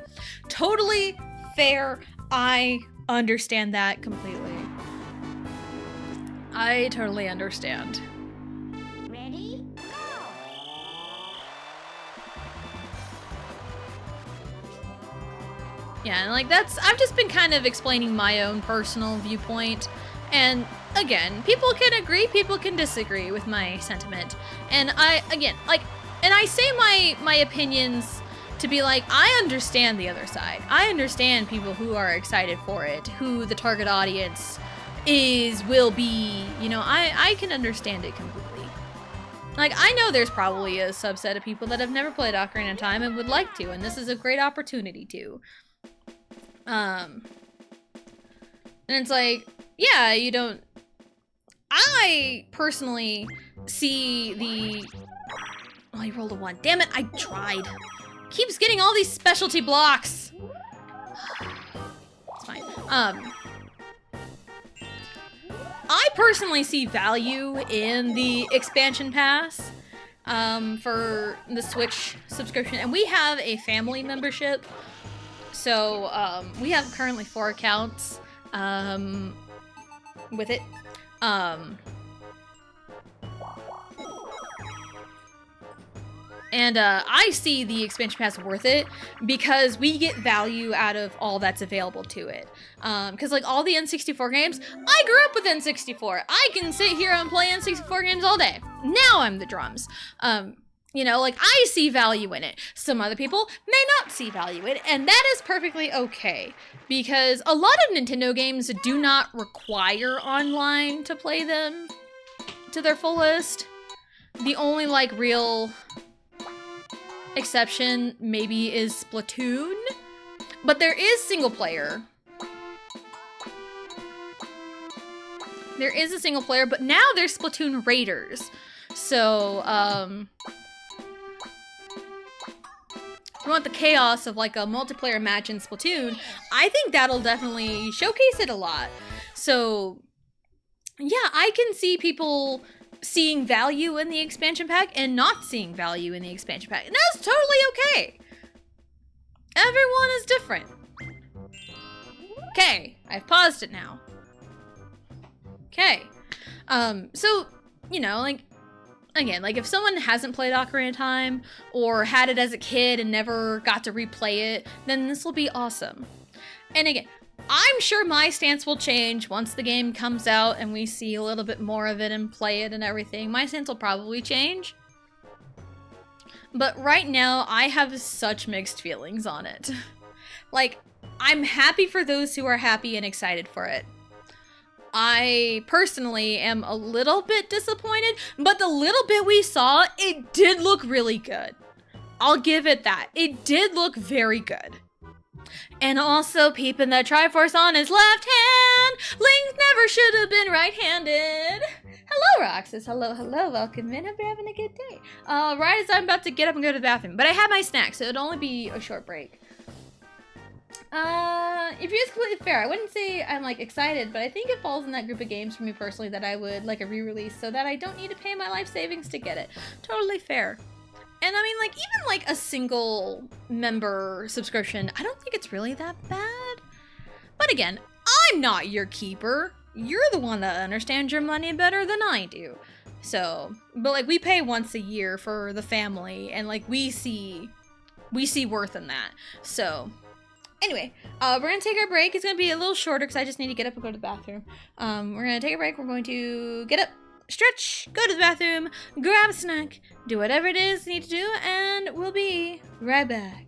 Totally fair. I understand that completely. I totally understand. Ready? Go! Yeah, and like I've just been kind of explaining my own personal viewpoint. And again, people can agree, people can disagree with my sentiment. And I say my opinions to be like, I understand the other side. I understand people who are excited for it, who the target audience will be, you know, I can understand it completely. Like, I know there's probably a subset of people that have never played Ocarina of Time and would like to, and this is a great opportunity to. And it's like, yeah, you don't... I personally see the... Oh, I rolled a 1. Damn it, I tried. Keeps getting all these specialty blocks. It's fine. I personally see value in the expansion pass for the Switch subscription, and we have a family membership. So we have currently 4 accounts with it. And I see the expansion pass worth it because we get value out of all that's available to it. Because like all the N64 games, I grew up with N64. I can sit here and play N64 games all day. Now I'm the drums. You know, like I see value in it. Some other people may not see value in it, and that is perfectly okay. Because a lot of Nintendo games do not require online to play them to their fullest. The only like real exception maybe is Splatoon, but there is single player. There is a single player, but now there's Splatoon Raiders. So, if you want the chaos of like a multiplayer match in Splatoon, I think that'll definitely showcase it a lot. So, yeah, I can see people seeing value in the expansion pack and not seeing value in the expansion pack. And that's totally okay. Everyone is different. Okay, I've paused it now. Okay. So, you know, like, again, like if someone hasn't played Ocarina of Time or had it as a kid and never got to replay it, then this will be awesome. And again, I'm sure my stance will change once the game comes out and we see a little bit more of it and play it and everything. My stance will probably change. But right now, I have such mixed feelings on it. Like, I'm happy for those who are happy and excited for it. I personally am a little bit disappointed, but the little bit we saw, it did look really good. I'll give it that. It did look very good. And also peeping the Triforce on his left hand. Link never should have been right-handed. Hello, Roxas. Hello, hello. Welcome in. Hope you're having a good day. Right as I'm about to get up and go to the bathroom. But I had my snack, so it'd only be a short break. If you're completely fair, I wouldn't say I'm like excited, but I think it falls in that group of games for me personally that I would like a re-release so that I don't need to pay my life savings to get it. Totally fair. And I mean, like, even like a single member subscription, I don't think it's really that bad. But again, I'm not your keeper. You're the one that understands your money better than I do. So, but like, we pay once a year for the family, and like, we see worth in that. So, anyway, we're gonna take our break. It's gonna be a little shorter because I just need to get up and go to the bathroom. We're gonna take a break. We're going to get up, stretch, go to the bathroom, grab a snack, do whatever it is you need to do, and we'll be right back.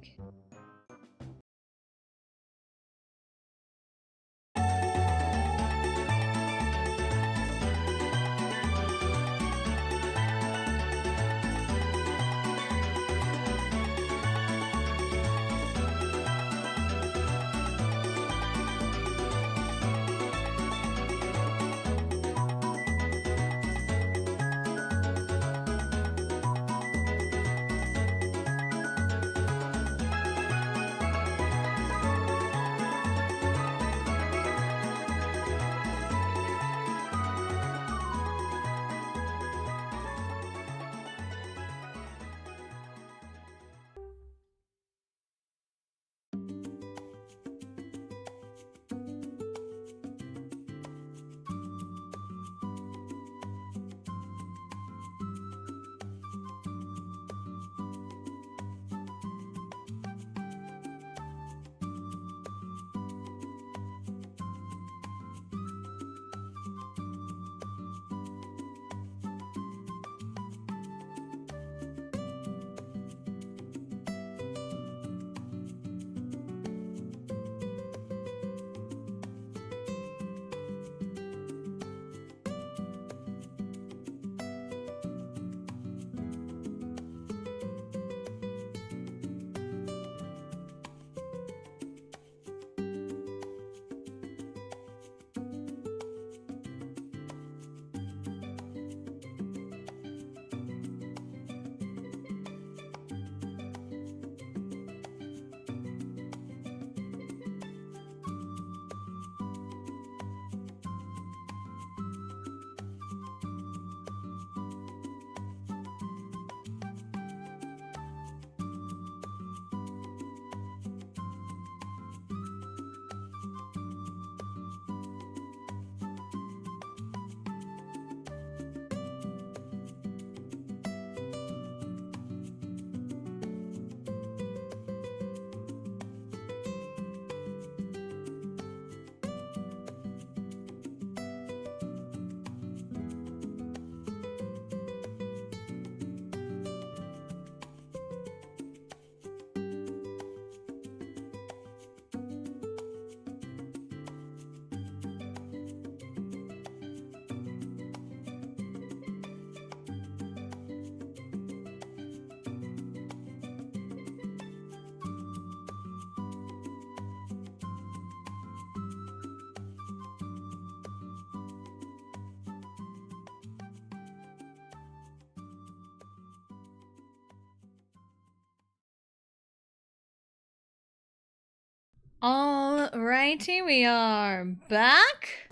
Alrighty, we are back.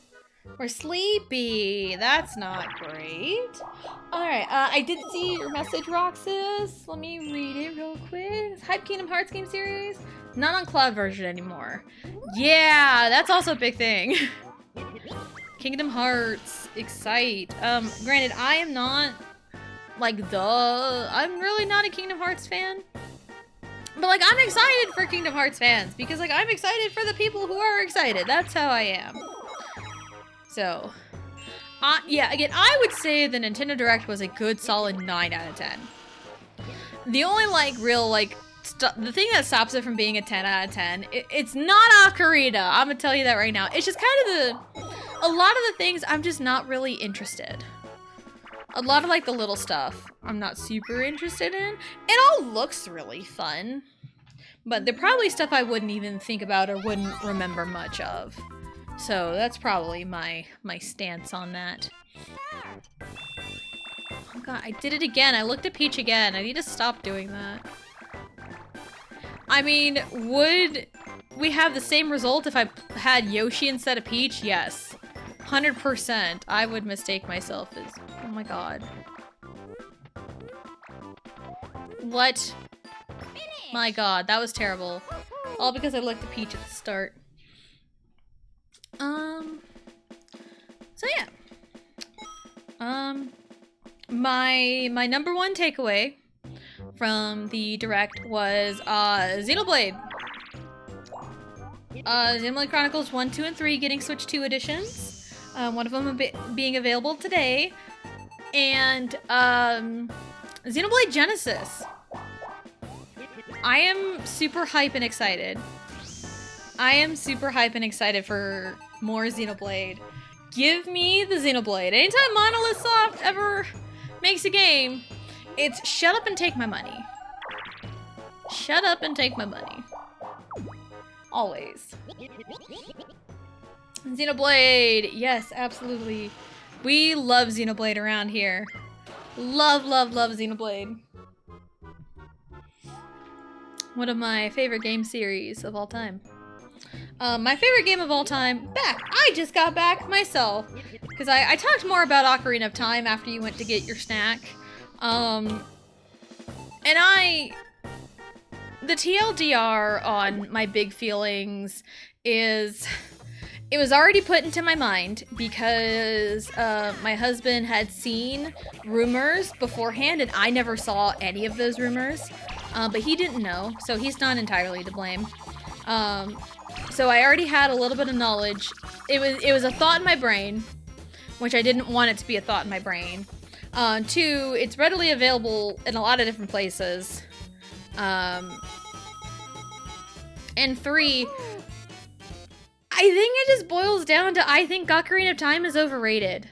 We're sleepy. That's not great. Alright, I did see your message, Roxas. Let me read it real quick. Hype Kingdom Hearts game series. Not on cloud version anymore. Yeah, that's also a big thing. Kingdom Hearts. Excite. Granted, I am not, like, I'm really not a Kingdom Hearts fan. But, like, I'm excited for Kingdom Hearts fans because, like, I'm excited for the people who are excited. That's how I am. So, yeah, again, I would say the Nintendo Direct was a good, solid 9 out of 10. The only, like, real, like, the thing that stops it from being a 10 out of 10, it's not Ocarina. I'm gonna tell you that right now. It's just kind of a lot of the things I'm just not really interested. A lot of, like, the little stuff I'm not super interested in. It all looks really fun. But they're probably stuff I wouldn't even think about or wouldn't remember much of. So that's probably my stance on that. Oh god, I did it again. I looked at Peach again. I need to stop doing that. I mean, would we have the same result if I had Yoshi instead of Peach? Yes. 100%. I would mistake myself as... Oh my god. What? My god, that was terrible. All because I liked the peach at the start. So yeah. My number one takeaway from the direct was Xenoblade. Xenoblade Chronicles 1, 2, and 3 getting Switch 2 editions. One of them being available today. And Xenoblade Genesis. I am super hype and excited. I am super hype and excited for more Xenoblade. Give me the Xenoblade. Anytime Monolith Soft ever makes a game, it's shut up and take my money. Shut up and take my money. Always. Xenoblade. Yes, absolutely. We love Xenoblade around here. Love, love, love Xenoblade. One of my favorite game series of all time. My favorite game of all time, I just got back myself. Because I talked more about Ocarina of Time after you went to get your snack. The TLDR on my big feelings is, it was already put into my mind because my husband had seen rumors beforehand and I never saw any of those rumors. But he didn't know, so he's not entirely to blame. So I already had a little bit of knowledge. It was a thought in my brain, which I didn't want it to be a thought in my brain. 2, it's readily available in a lot of different places. And 3, I think it just boils down to I think Ocarina of Time is overrated.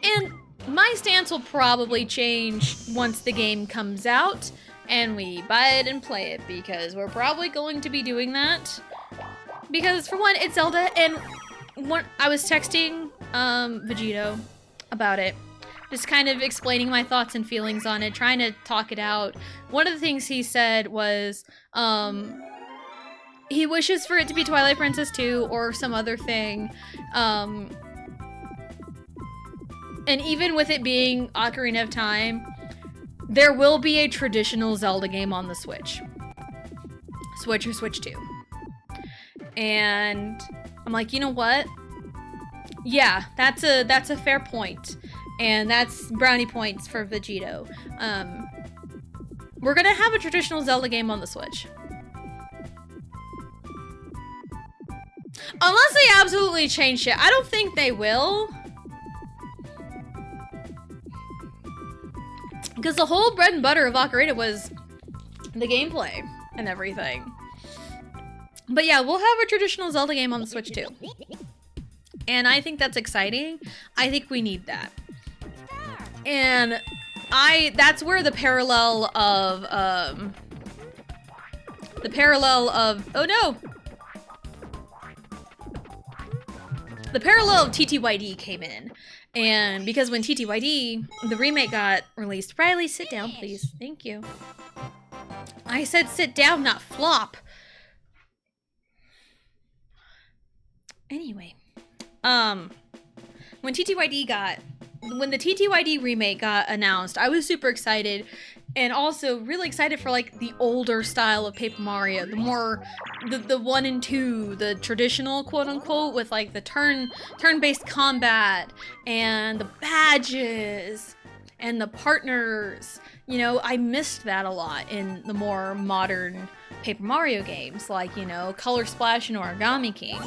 And my stance will probably change once the game comes out and we buy it and play it, because we're probably going to be doing that. Because for one, it's Zelda, and I was texting Vegito about it, just kind of explaining my thoughts and feelings on it, trying to talk it out. One of the things he said was he wishes for it to be Twilight Princess 2 or some other thing. And even with it being Ocarina of Time, there will be a traditional Zelda game on the Switch. Switch or Switch 2. And I'm like, you know what? Yeah, that's a fair point. And that's brownie points for Vegito. We're gonna have a traditional Zelda game on the Switch. Unless they absolutely change shit. I don't think they will. Because the whole bread and butter of Ocarina was the gameplay and everything. But yeah, we'll have a traditional Zelda game on the Switch too. And I think that's exciting. I think we need that. And that's where the parallel of, oh no! The parallel of TTYD came in. And because when TTYD, the remake got released, Riley, sit down, please. Thank you. I said sit down, not flop. Anyway, when the TTYD remake got announced, I was super excited, and also really excited for like the older style of Paper Mario, the 1 and 2, the traditional quote unquote, with like the turn-based combat and the badges and the partners. You know, I missed that a lot in the more modern Paper Mario games, like, you know, Color Splash and Origami King.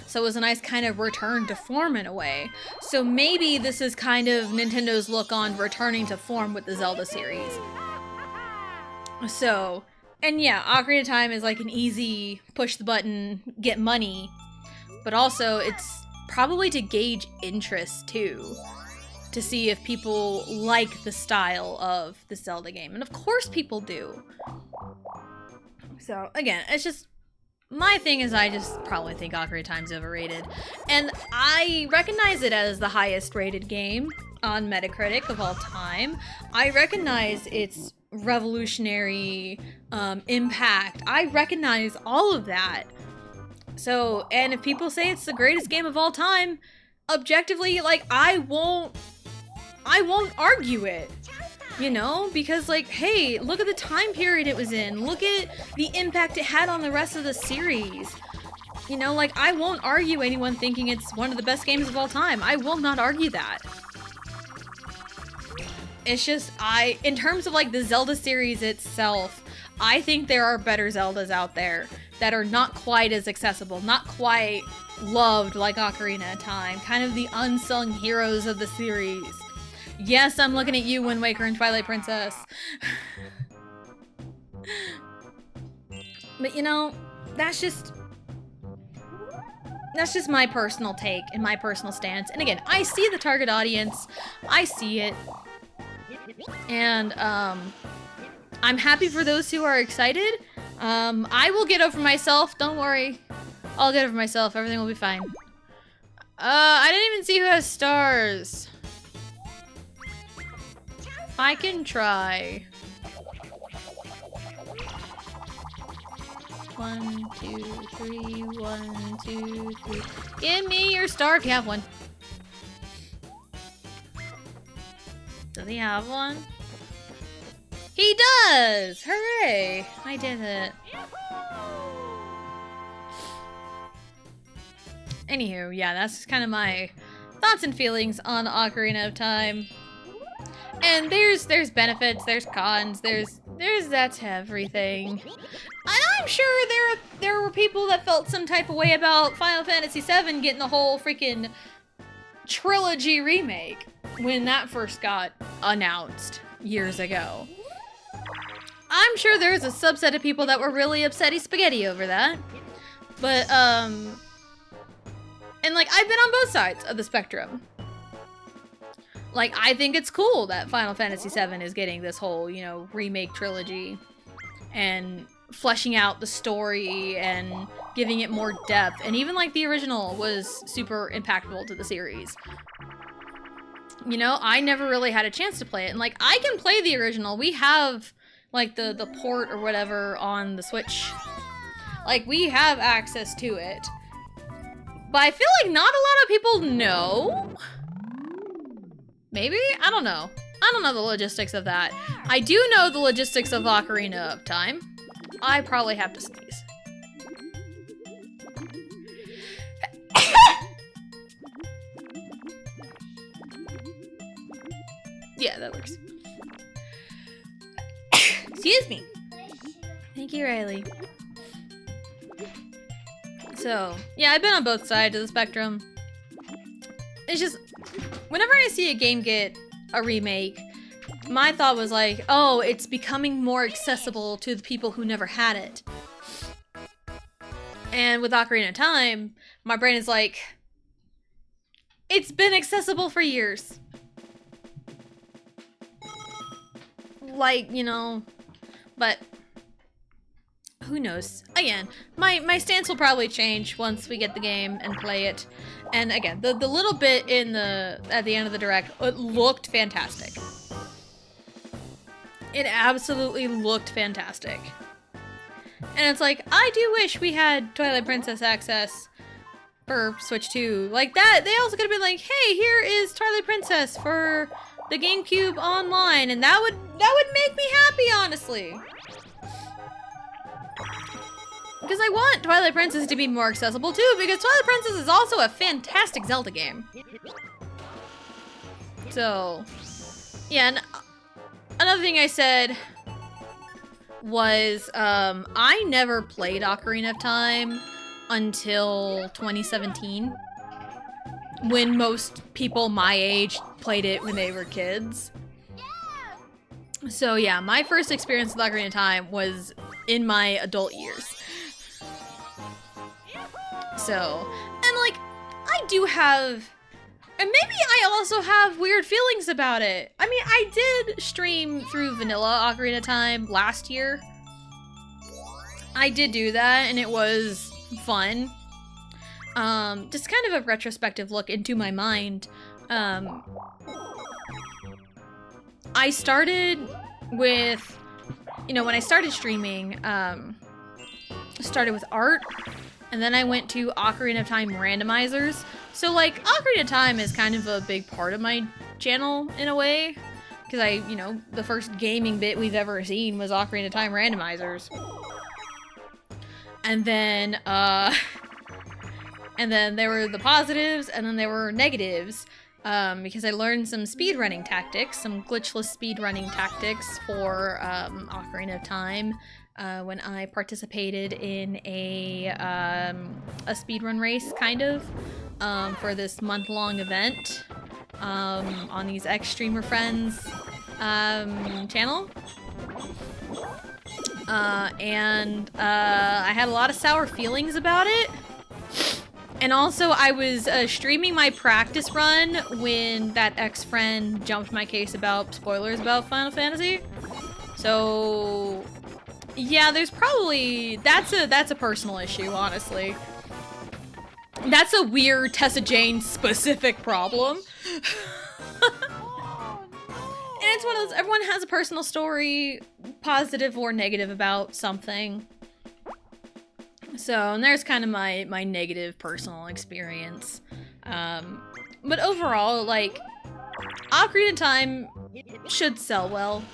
So it was a nice kind of return to form in a way. So maybe this is kind of Nintendo's look on returning to form with the Zelda series. So, and yeah, Ocarina of Time is like an easy push the button, get money, but also it's probably to gauge interest too, to see if people like the style of the Zelda game. And of course people do. So again, it's just, my thing is I just probably think Ocarina of Time's overrated. And I recognize it as the highest rated game on Metacritic of all time. I recognize its revolutionary impact. I recognize all of that. So, and if people say it's the greatest game of all time, objectively, like, I won't I won't argue it. You know, because like, hey, look at the time period it was in. Look at the impact it had on the rest of the series. You know, like, I won't argue anyone thinking it's one of the best games of all time. I will not argue that. It's just, in terms of like the Zelda series itself, I think there are better Zeldas out there that are not quite as accessible, not quite loved like Ocarina of Time, kind of the unsung heroes of the series. Yes, I'm looking at you, Wind Waker and Twilight Princess. But you know, that's just my personal take and my personal stance. And again, I see the target audience. I see it. And I'm happy for those who are excited. I will get over myself. Don't worry. I'll get over myself. Everything will be fine. I didn't even see who has stars. I can try. 1, 2, 3, 1, 2, 3. Give me your star if you have one. Does he have one? He does! Hooray! I did it. Anywho, yeah, that's just kind of my thoughts and feelings on Ocarina of Time. And there's benefits, there's cons, there's that's everything. And I'm sure there were people that felt some type of way about Final Fantasy VII getting the whole freaking trilogy remake when that first got announced years ago. I'm sure there's a subset of people that were really upsetty spaghetti over that. But, and like, I've been on both sides of the spectrum. Like, I think it's cool that Final Fantasy VII is getting this whole, you know, remake trilogy and fleshing out the story and giving it more depth. And even, like, the original was super impactful to the series. You know, I never really had a chance to play it. And, like, I can play the original. We have, like, the port or whatever on the Switch. Like, we have access to it. But I feel like not a lot of people know. Maybe? I don't know. I don't know the logistics of that. I do know the logistics of Ocarina of Time. I probably have to sneeze. Yeah, that works. Excuse me. Thank you, Riley. So, yeah, I've been on both sides of the spectrum. It's just, whenever I see a game get a remake, my thought was like, oh, it's becoming more accessible to the people who never had it. And with Ocarina of Time, my brain is like, it's been accessible for years. Like, you know, but who knows? Again, my stance will probably change once we get the game and play it. And again, the little bit at the end of the direct, it looked fantastic. It absolutely looked fantastic. And it's like, I do wish we had Twilight Princess access for Switch 2. Like that, they also could have been like, hey, here is Twilight Princess for the GameCube online, and that would make me happy, honestly. Because I want Twilight Princess to be more accessible too, because Twilight Princess is also a fantastic Zelda game. So, yeah, and another thing I said was, I never played Ocarina of Time until 2017, when most people my age played it when they were kids. So yeah, my first experience with Ocarina of Time was in my adult years. So, and like, I do have, and maybe I also have weird feelings about it. I mean, I did stream through vanilla Ocarina of Time last year. I did do that, and it was fun. Just kind of a retrospective look into my mind. I started with, you know, when I started streaming, started with art, and then I went to Ocarina of Time randomizers. So like, Ocarina of Time is kind of a big part of my channel in a way. Because the first gaming bit we've ever seen was Ocarina of Time randomizers. And then, there were the positives, and then there were negatives. Because I learned some speedrunning tactics, some glitchless speedrunning tactics for Ocarina of Time when I participated in a speedrun race, kind of, for this month-long event on these X-Streamer Friends channel. And I had a lot of sour feelings about it. And also, I was streaming my practice run when that ex-friend jumped my case about spoilers about Final Fantasy. So, yeah, there's probably... That's a personal issue, honestly. That's a weird Tessa Jane specific problem. And it's one of those... Everyone has a personal story, positive or negative, about something. So, and there's kind of my negative personal experience. But overall, like, Ocarina of Time should sell well.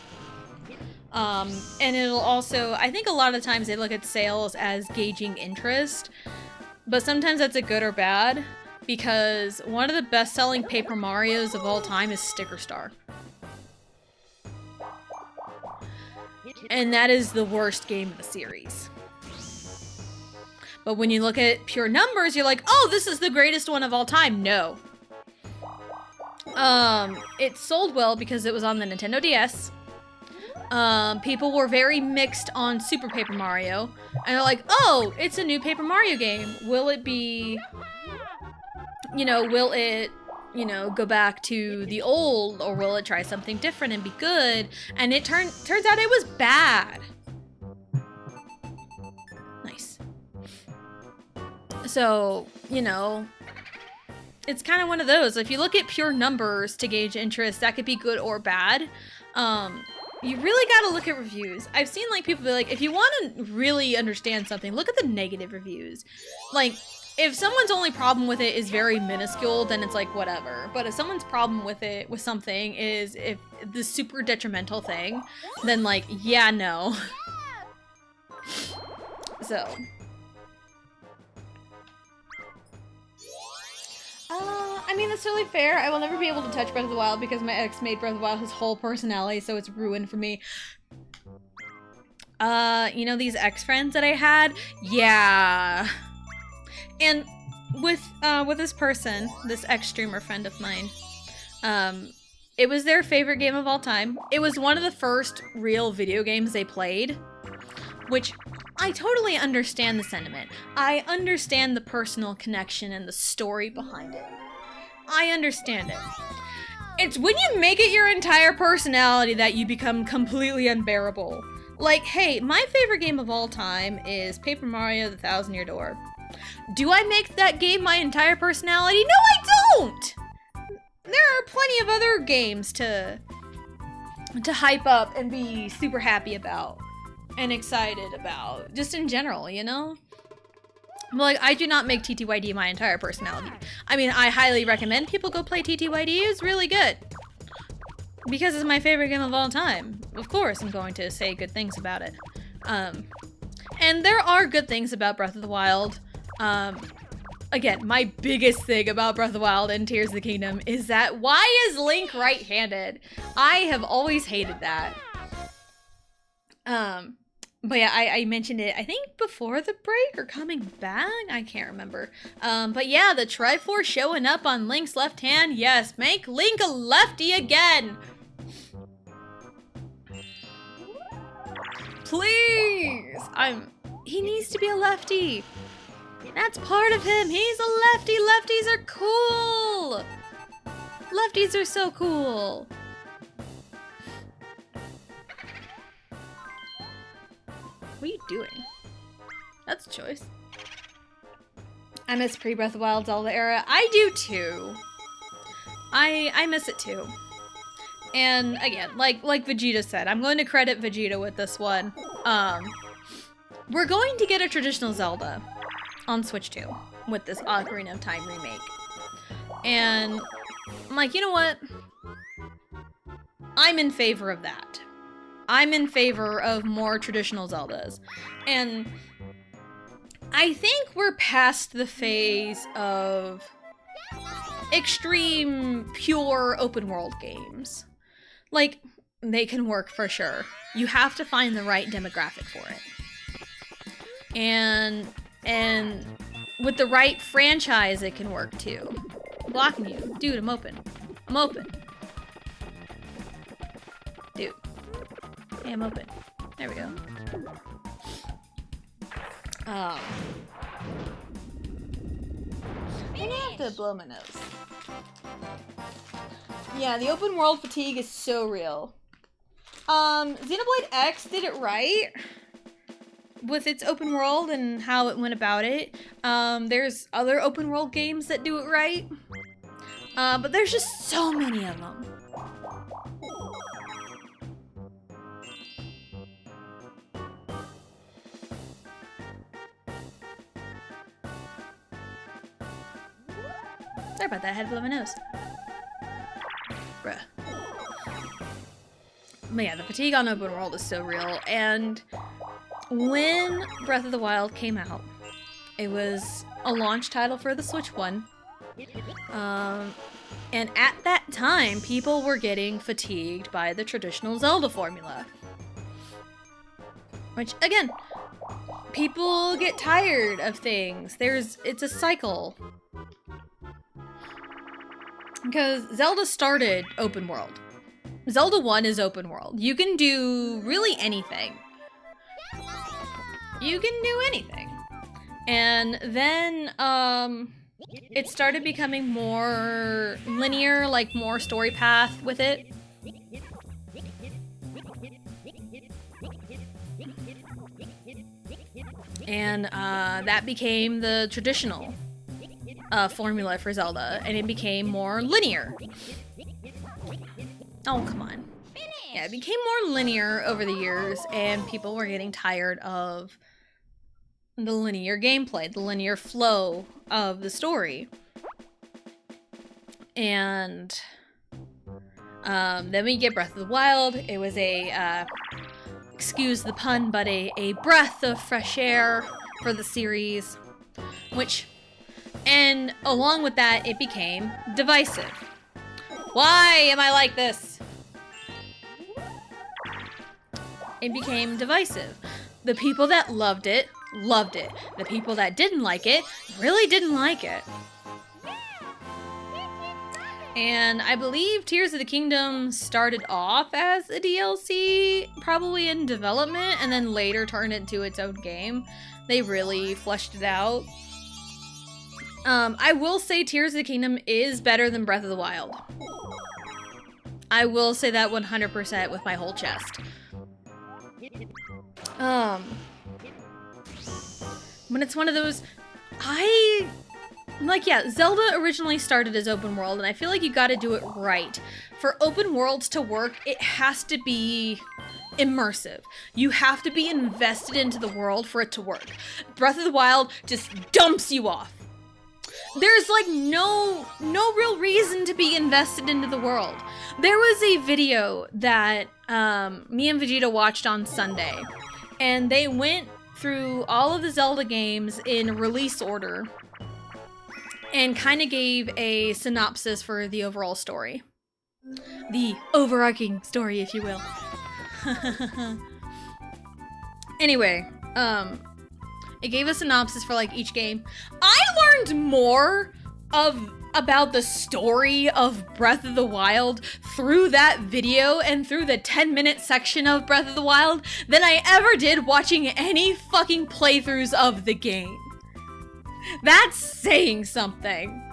And it'll also, I think a lot of the times they look at sales as gauging interest, but sometimes that's a good or bad, because one of the best-selling Paper Marios of all time is Sticker Star. And that is the worst game of the series. But when you look at pure numbers, you're like, oh, this is the greatest one of all time. No. It sold well because it was on the Nintendo DS. People were very mixed on Super Paper Mario. And they're like, oh, it's a new Paper Mario game. Will it be, will it, go back to the old, or will it try something different and be good? And it turns out it was bad. Nice. So, it's kind of one of those. If you look at pure numbers to gauge interest, that could be good or bad. You really gotta look at reviews. I've seen, people be like, if you want to really understand something, look at the negative reviews. Like, if someone's only problem with it is very minuscule, then it's like, whatever. But if someone's problem with something is if the super detrimental thing, then yeah, no. So... that's totally fair. I will never be able to touch Breath of the Wild because my ex made Breath of the Wild his whole personality, so it's ruined for me. These ex-friends that I had? Yeah. And with this person, this ex-streamer friend of mine, it was their favorite game of all time. It was one of the first real video games they played, which I totally understand the sentiment. I understand the personal connection and the story behind it. I understand it. It's when you make it your entire personality that you become completely unbearable. Like, hey, my favorite game of all time is Paper Mario: The Thousand Year Door. Do I make that game my entire personality? No, I don't! There are plenty of other games to hype up and be super happy about and excited about, just in general, But, I do not make TTYD my entire personality. I highly recommend people go play TTYD. It's really good. Because it's my favorite game of all time. Of course, I'm going to say good things about it. And there are good things about Breath of the Wild. Again, my biggest thing about Breath of the Wild and Tears of the Kingdom is that why is Link right-handed? I have always hated that. But yeah, I mentioned it, I think before the break or coming back? I can't remember. But yeah, the Triforce showing up on Link's left hand. Yes, make Link a lefty again! Please! He needs to be a lefty. That's part of him. He's a lefty. Lefties are cool. Lefties are so cool. What are you doing? That's a choice. I miss pre-Breath of the Wild Zelda era. I do too. I miss it too. And again, like Vegeta said, I'm going to credit Vegeta with this one. We're going to get a traditional Zelda on Switch 2 with this Ocarina of Time remake. And I'm like, you know what? I'm in favor of that. I'm in favor of more traditional Zeldas. And I think we're past the phase of extreme, pure open world games. Like, they can work for sure. You have to find the right demographic for it. And with the right franchise, it can work too. I'm blocking you. Dude, I'm open. I'm open. Dude. Hey, I'm open. There we go. I'm gonna have to blow my nose. Yeah, the open world fatigue is so real. Xenoblade X did it right with its open world and how it went about it. There's other open world games that do it right. But there's just so many of them. Sorry about that, I had to blow my nose. Bruh. But yeah, the fatigue on open world is so real, and when Breath of the Wild came out, it was a launch title for the Switch 1. And at that time, people were getting fatigued by the traditional Zelda formula. Which, again, people get tired of things. It's a cycle. Because Zelda started open world. Zelda 1 is open world. You can do really anything. You can do anything. And then, it started becoming more linear, like more story path with it. And, that became the traditional formula for Zelda, and it became more linear. Oh, come on. Yeah, it became more linear over the years, and people were getting tired of the linear gameplay, the linear flow of the story. And then we get Breath of the Wild. It was a, excuse the pun, but a breath of fresh air for the series, and along with that, it became divisive. Why am I like this? It became divisive. The people that loved it, loved it. The people that didn't like it, really didn't like it. And I believe Tears of the Kingdom started off as a DLC, probably in development, and then later turned into its own game. They really fleshed it out. I will say Tears of the Kingdom is better than Breath of the Wild. I will say that 100% with my whole chest. When it's one of those, Zelda originally started as open world, and I feel like you gotta do it right. For open worlds to work, it has to be immersive. You have to be invested into the world for it to work. Breath of the Wild just dumps you off. There's like no real reason to be invested into the world. There was a video that me and Vegeta watched on Sunday, and they went through all of the Zelda games in release order and kind of gave a synopsis for the overall story. The overarching story, if you will. Anyway, it gave a synopsis for like each game. I learned more about the story of Breath of the Wild through that video and through the 10-minute section of Breath of the Wild than I ever did watching any fucking playthroughs of the game. That's saying something.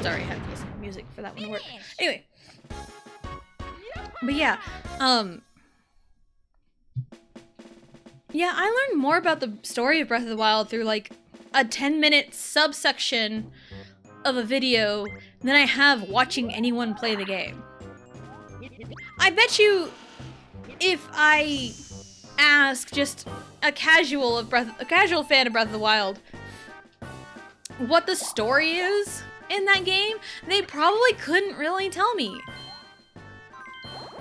Sorry, I had to listen to music for that one to work. Anyway. But yeah, Yeah, I learned more about the story of Breath of the Wild through like a 10-minute subsection of a video than I have watching anyone play the game. I bet you if I ask just a casual fan of Breath of the Wild what the story is in that game, they probably couldn't really tell me.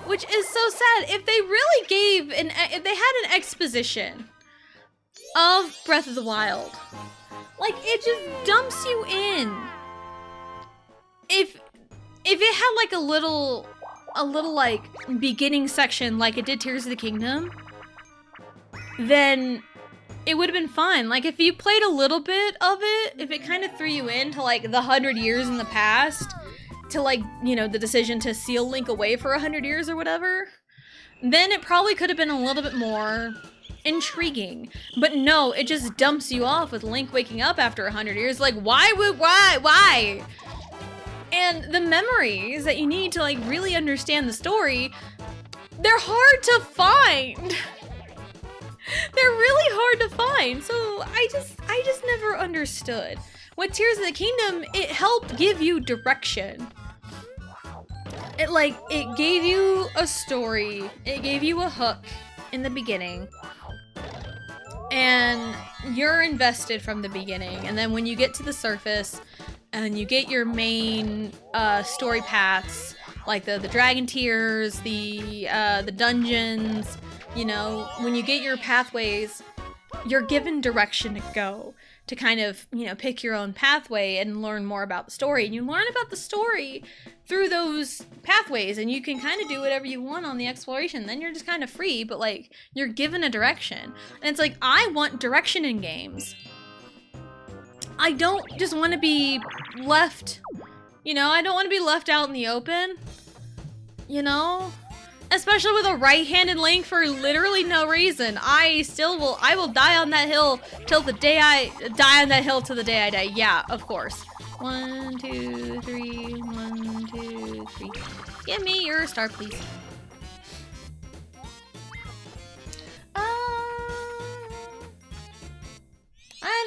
Which is so sad. If they really gave if they had an exposition of Breath of the Wild, like it just dumps you in. If it had like a little like beginning section like it did Tears of the Kingdom, then it would have been fine. Like if you played a little bit of it, if it kind of threw you into like the 100 years in the past, to like, you know, the decision to seal Link away for 100 years or whatever, then it probably could have been a little bit more intriguing. But no, it just dumps you off with Link waking up after 100 years. Like, why? And the memories that you need to like really understand the story, they're hard to find. They're really hard to find. So I just never understood. With Tears of the Kingdom, it helped give you direction. It gave you a story. It gave you a hook in the beginning. And you're invested from the beginning. And then when you get to the surface and you get your main story paths, like the dragon tiers, the dungeons, you know, when you get your pathways, you're given direction to go, to kind of, you know, pick your own pathway and learn more about the story. And you learn about the story through those pathways, and you can kind of do whatever you want on the exploration. Then you're just kind of free, but like you're given a direction. And it's like, I want direction in games. I don't just want to be left, you know, I don't want to be left out in the open, you know? Especially with a right-handed Link for literally no reason. I will die on that hill till the day I die on that hill till the day I die. Yeah, of course. 1, 2, 3, 1, 2, 3. Give me your star, please. I'm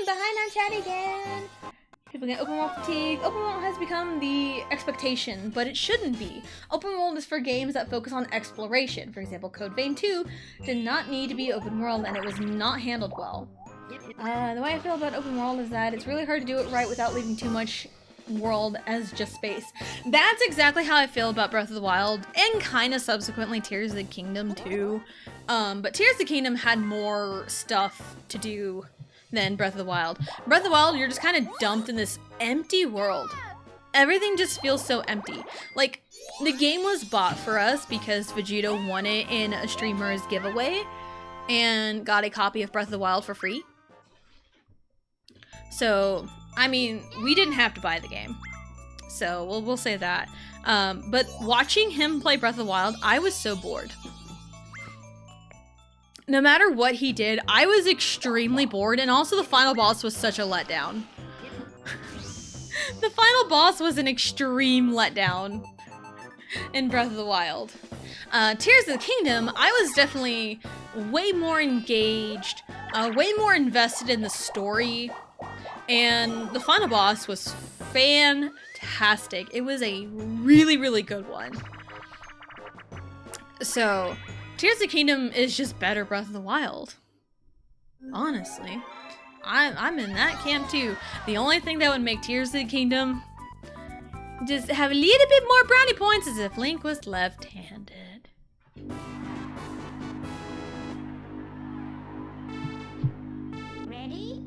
behind on chat again. People get open world fatigue. Open world has become the expectation, but it shouldn't be. Open world is for games that focus on exploration. For example, Code Vein 2 did not need to be open world, and it was not handled well. The way I feel about open world is that it's really hard to do it right without leaving too much world as just space. That's exactly how I feel about Breath of the Wild, and kind of subsequently Tears of the Kingdom too. But Tears of the Kingdom had more stuff to do than Breath of the Wild. Breath of the Wild, you're just kind of dumped in this empty world. Everything just feels so empty. Like, the game was bought for us because Vegeta won it in a streamer's giveaway and got a copy of Breath of the Wild for free. So, I mean, we didn't have to buy the game. So, we'll say that. But watching him play Breath of the Wild, I was so bored. No matter what he did, I was extremely bored, and also the final boss was such a letdown. The final boss was an extreme letdown in Breath of the Wild. Tears of the Kingdom, I was definitely way more engaged, way more invested in the story, and the final boss was fantastic. It was a really, really good one. So, Tears of the Kingdom is just better Breath of the Wild. Honestly. I'm in that camp too. The only thing that would make Tears of the Kingdom just have a little bit more brownie points is if Link was left-handed. Ready?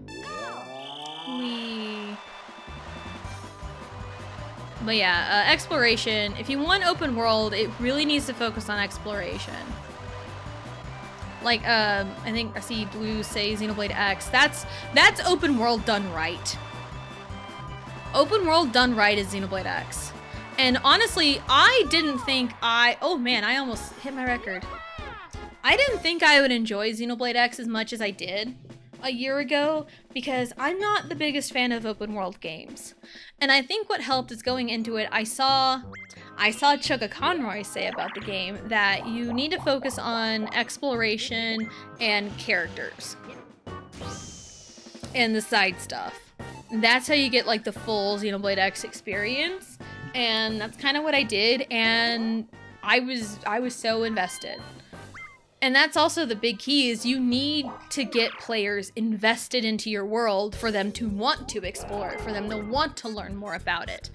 But yeah, exploration. If you want open world, it really needs to focus on exploration. Like, I think I see Blue say Xenoblade X. That's open world done right. Open world done right is Xenoblade X. And honestly, I didn't think oh man, I almost hit my record. I didn't think I would enjoy Xenoblade X as much as I did a year ago, because I'm not the biggest fan of open world games. And I think what helped is going into it, I saw I saw Chugga Conroy say about the game that you need to focus on exploration and characters and the side stuff. That's how you get like the full Xenoblade X experience, and that's kind of what I did, and I was so invested. And that's also the big key, is you need to get players invested into your world for them to want to explore it, for them to want to learn more about it.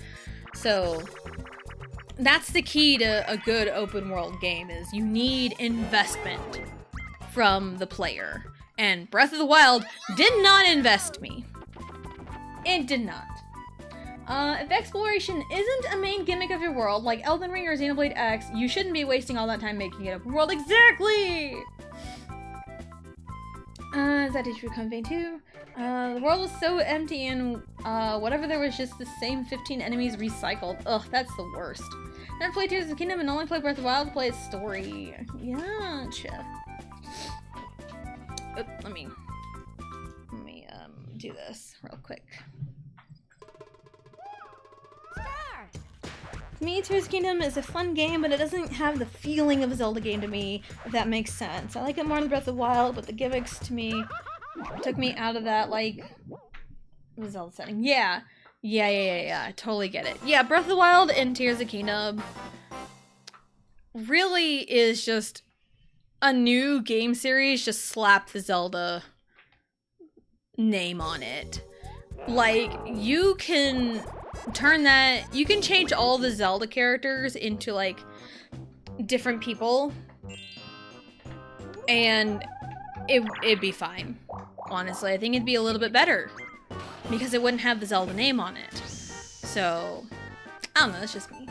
So that's the key to a good open world game, is you need investment from the player. And Breath of the Wild did not invest me. It did not. If exploration isn't a main gimmick of your world, like Elden Ring or Xenoblade X, you shouldn't be wasting all that time making it open world. Exactly! Is that issue conveying too? The world was so empty and whatever there was just the same 15 enemies recycled. Ugh, that's the worst. Never played Tears of the Kingdom and only play Breath of the Wild to play its story. Gotcha. Oop, let me do this real quick. To me, Tears of the Kingdom is a fun game, but it doesn't have the feeling of a Zelda game to me, if that makes sense. I like it more than Breath of the Wild, but the gimmicks to me took me out of that, like, Zelda setting. Yeah, I totally get it. Yeah, Breath of the Wild and Tears of the Kingdom really is just a new game series, just slap the Zelda name on it. Like, you can change all the Zelda characters into like different people and it'd be fine. Honestly, I think it'd be a little bit better because it wouldn't have the Zelda name on it. So, I don't know, that's just me.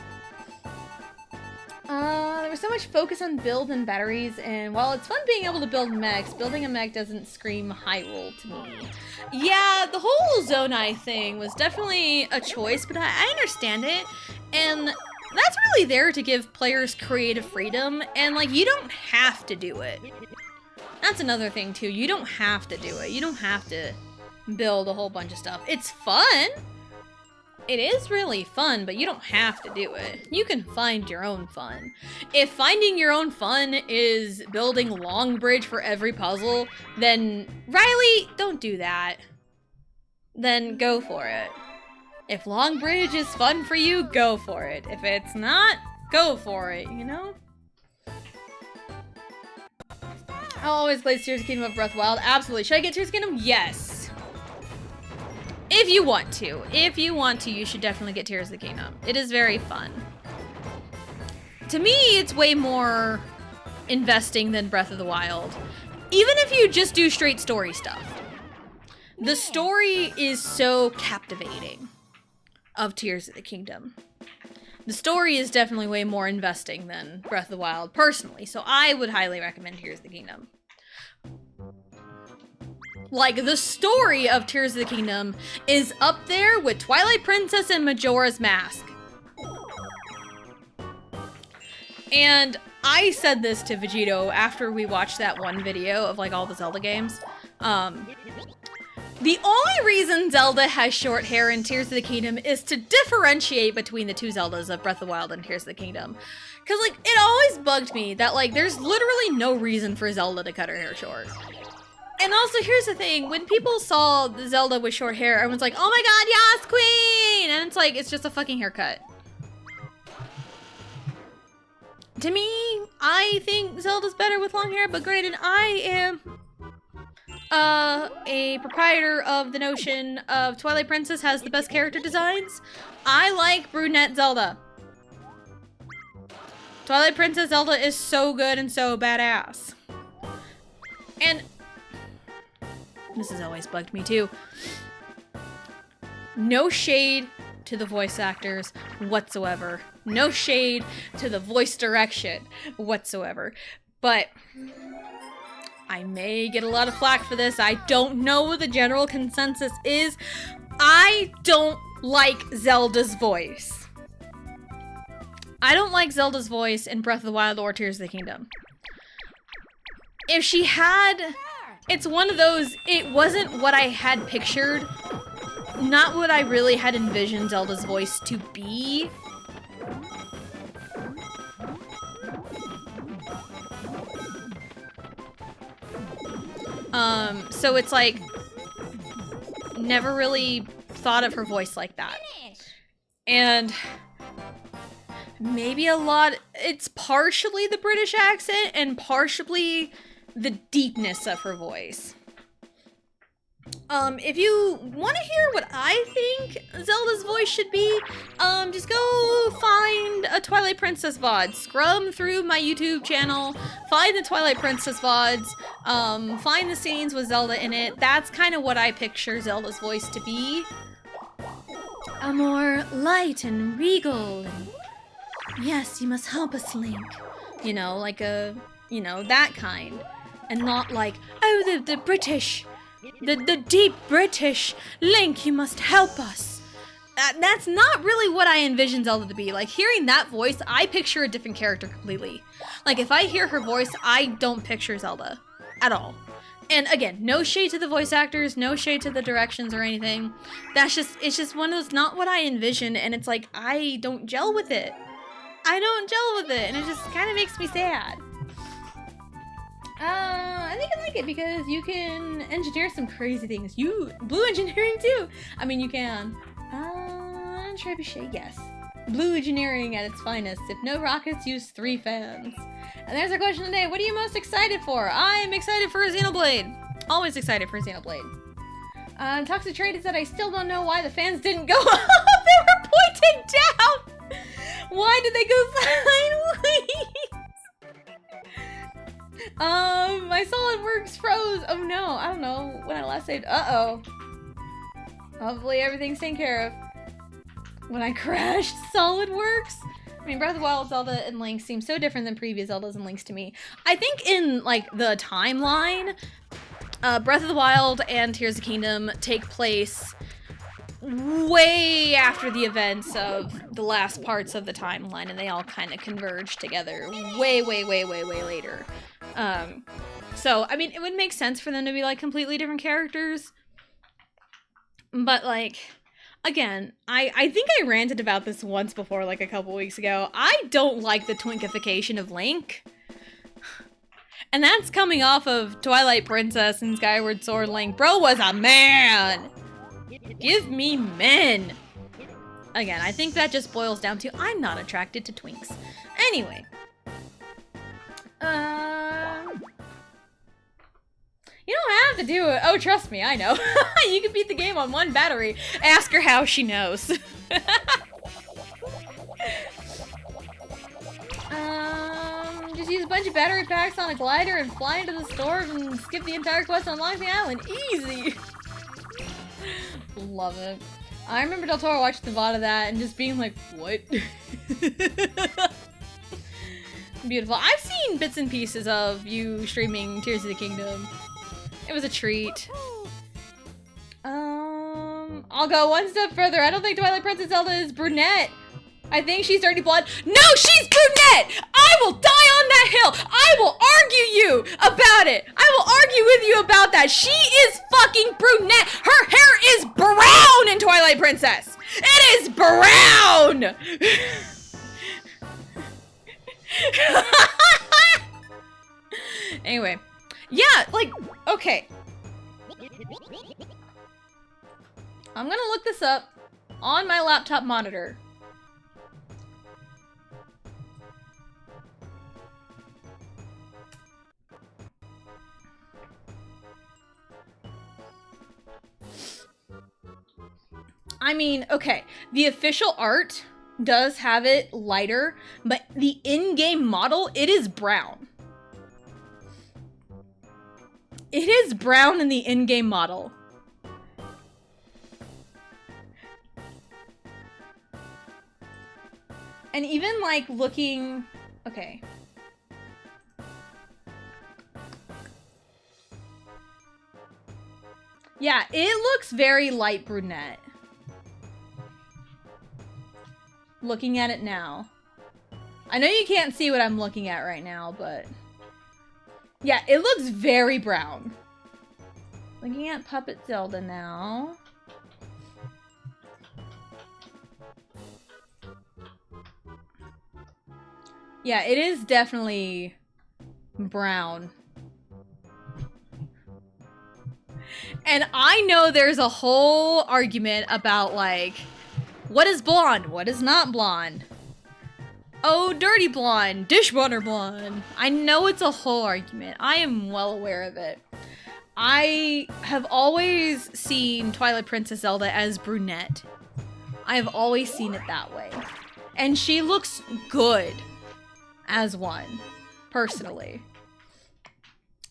There was so much focus on build and batteries, and while it's fun being able to build mechs, building a mech doesn't scream Hyrule to me. Yeah, the whole Zonai thing was definitely a choice, but I understand it, and that's really there to give players creative freedom, and like, you don't have to do it. That's another thing too, you don't have to do it. You don't have to build a whole bunch of stuff. It's fun! It is really fun, but you don't have to do it. You can find your own fun. If finding your own fun is building Long Bridge for every puzzle, then Riley, don't do that. Then go for it. If Long Bridge is fun for you, go for it. If it's not, go for it, you know? I'll always play Tears of the Kingdom of Breath of the Wild. Absolutely. Should I get Tears of the Kingdom? Yes. If you want to. If you want to, you should definitely get Tears of the Kingdom. It is very fun. To me, it's way more investing than Breath of the Wild. Even if you just do straight story stuff. The story is so captivating of Tears of the Kingdom. The story is definitely way more investing than Breath of the Wild, personally. So I would highly recommend Tears of the Kingdom. Like, the story of Tears of the Kingdom is up there with Twilight Princess and Majora's Mask. And I said this to Vegito after we watched that one video of, like, all the Zelda games. The only reason Zelda has short hair in Tears of the Kingdom is to differentiate between the two Zeldas of Breath of the Wild and Tears of the Kingdom. Because, like, it always bugged me that, like, there's literally no reason for Zelda to cut her hair short. And also, here's the thing, when people saw the Zelda with short hair, everyone's like, oh my god, yes, queen! And it's like, it's just a fucking haircut. To me, I think Zelda's better with long hair, but granted, I am a proprietor of the notion of Twilight Princess has the best character designs. I like brunette Zelda. Twilight Princess Zelda is so good and so badass. And this has always bugged me too. No shade to the voice actors whatsoever. No shade to the voice direction whatsoever. But I may get a lot of flack for this. I don't know what the general consensus is. I don't like Zelda's voice. I don't like Zelda's voice in Breath of the Wild or Tears of the Kingdom. If she had... It's one of those, it wasn't what I had pictured, not what I really had envisioned Zelda's voice to be. So it's like, never really thought of her voice like that. Finish. And maybe it's partially the British accent and partially the deepness of her voice. If you want to hear what I think Zelda's voice should be, just go find a Twilight Princess VOD. Scrum through my YouTube channel, find the Twilight Princess VODs, find the scenes with Zelda in it. That's kind of what I picture Zelda's voice to be. A more light and regal, and yes, you must help us, Link. You know, like that kind. And not like, oh, the British. The deep British. Link, you must help us. That's not really what I envision Zelda to be. Like, hearing that voice, I picture a different character completely. Like, if I hear her voice, I don't picture Zelda. At all. And again, no shade to the voice actors, no shade to the directions or anything. It's just one of those, not what I envision, and it's like, I don't gel with it. I don't gel with it, and it just kind of makes me sad. I think I like it because you can engineer some crazy things. Blue engineering too. I mean, you can. Trebuchet, yes. Blue engineering at its finest. If no rockets, use 3 fans. And there's our question today. What are you most excited for? I'm excited for Xenoblade. Always excited for Xenoblade. Toxic trait is that I still don't know why the fans didn't go up. They were pointing down. Why did they go sideways? My SolidWorks froze. Oh no, I don't know when I last saved. Uh-oh. Hopefully everything's taken care of. When I crashed SolidWorks? I mean, Breath of the Wild, Zelda, and Link seem so different than previous Zeldas and Links to me. I think in, like, the timeline, Breath of the Wild and Tears of the Kingdom take place way after the events of the last parts of the timeline, and they all kind of converge together way later. So, I mean, it would make sense for them to be, like, completely different characters. But, like, again, I think I ranted about this once before, like, a couple weeks ago. I don't like the twinkification of Link. And that's coming off of Twilight Princess and Skyward Sword Link. Bro was a man! Give me men! Again, I think that just boils down to I'm not attracted to twinks. Anyway. You don't have to do it. Oh, trust me, I know. You can beat the game on 1 battery. Ask her how, she knows. Just use a bunch of battery packs on a glider and fly into the store and skip the entire quest on Long Island. Easy! Love it. I remember Del Toro watching the VOD of that and just being like, what? Beautiful. I've seen bits and pieces of you streaming Tears of the Kingdom. It was a treat. I'll go one step further. I don't think Twilight Princess Zelda is brunette. I think she's dirty blonde. No, she's brunette! I will die on that hill! I will argue you about it! I will argue with you about that! She is fucking brunette! Her hair is brown in Twilight Princess! It is brown! Anyway. Yeah, like, okay. I'm gonna look this up on my laptop monitor. I mean, okay, the official art does have it lighter, but the in-game model, it is brown. It is brown in the in-game model. And even, like, looking... Okay. Yeah, it looks very light brunette. Looking at it now. I know you can't see what I'm looking at right now, but... Yeah, it looks very brown. Looking at Puppet Zelda now. Yeah, it is definitely brown. And I know there's a whole argument about, like, what is blonde? What is not blonde? Oh, dirty blonde, dishwater blonde. I know it's a whole argument. I am well aware of it. I have always seen Twilight Princess Zelda as brunette. I have always seen it that way. And she looks good as one, personally.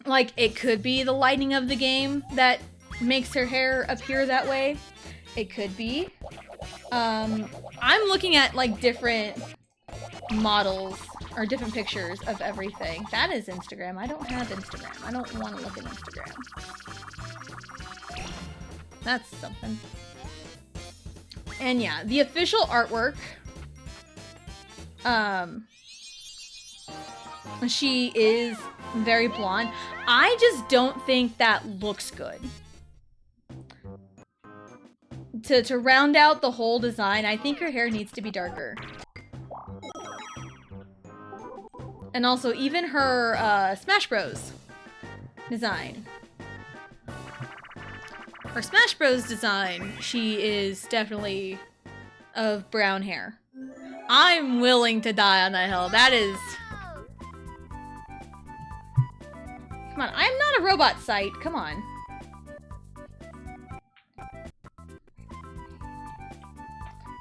Like, it could be the lighting of the game that makes her hair appear that way. It could be. I'm looking at, like, different models or different pictures of everything. That is Instagram. I don't have Instagram. I don't want to look at Instagram. That's something. And yeah, the official artwork. She is very blonde. I just don't think that looks good. To round out the whole design, I think her hair needs to be darker. And also, even her Smash Bros. Design. Her Smash Bros. Design, she is definitely of brown hair. I'm willing to die on that hill. That is... Come on, I'm not a robot site. Come on.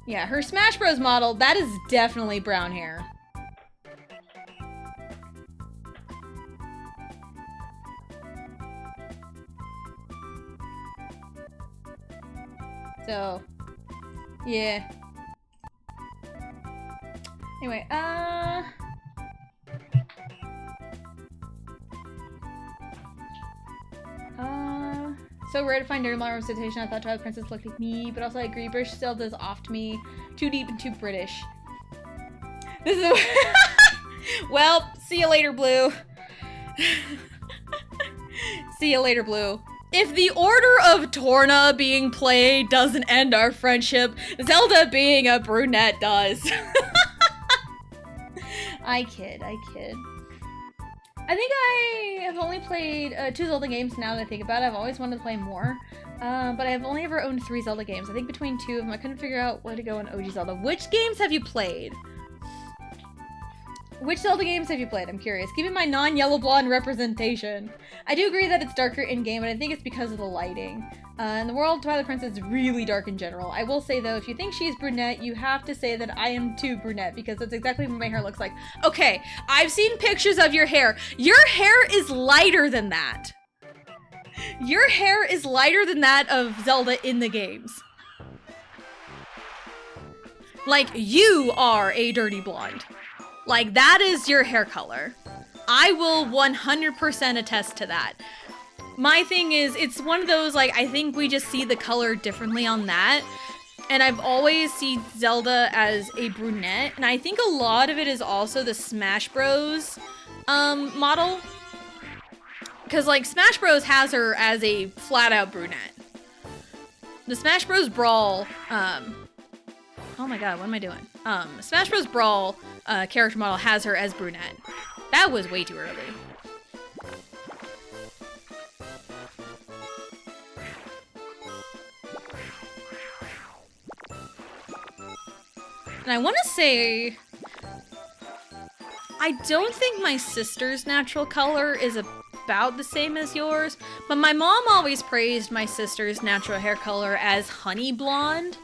Yeah, her Smash Bros. Model, that is definitely brown hair. So, yeah. Anyway, so rare to find dirty blonde representation. I thought Twilight Princess looked like me, but also I agree, British still does off to me. Too deep and too British. This is well, see you later, Blue. See you later, Blue. If the Order of Torna being played doesn't end our friendship, Zelda being a brunette does. I kid. I think I have only played 2 Zelda games now that I think about it. I've always wanted to play more, but I've only ever owned 3 Zelda games. I think between 2 of them, I couldn't figure out where to go in OG Zelda. Which games have you played? Which Zelda games have you played? I'm curious. Give me my non-yellow blonde representation. I do agree that it's darker in-game, but I think it's because of the lighting. In the world, Twilight Princess is really dark in general. I will say, though, if you think she's brunette, you have to say that I am too brunette, because that's exactly what my hair looks like. Okay, I've seen pictures of your hair. Your hair is lighter than that. Your hair is lighter than that of Zelda in the games. Like, you are a dirty blonde. Like, that is your hair color. I will 100% attest to that. My thing is, it's one of those, like, I think we just see the color differently on that. And I've always seen Zelda as a brunette. And I think a lot of it is also the Smash Bros. Model. Because, like, Smash Bros. Has her as a flat-out brunette. The Smash Bros. Brawl, oh my god, what am I doing? Smash Bros. Brawl character model has her as brunette. That was way too early. And I want to say, I don't think my sister's natural color is about the same as yours, but my mom always praised my sister's natural hair color as honey blonde.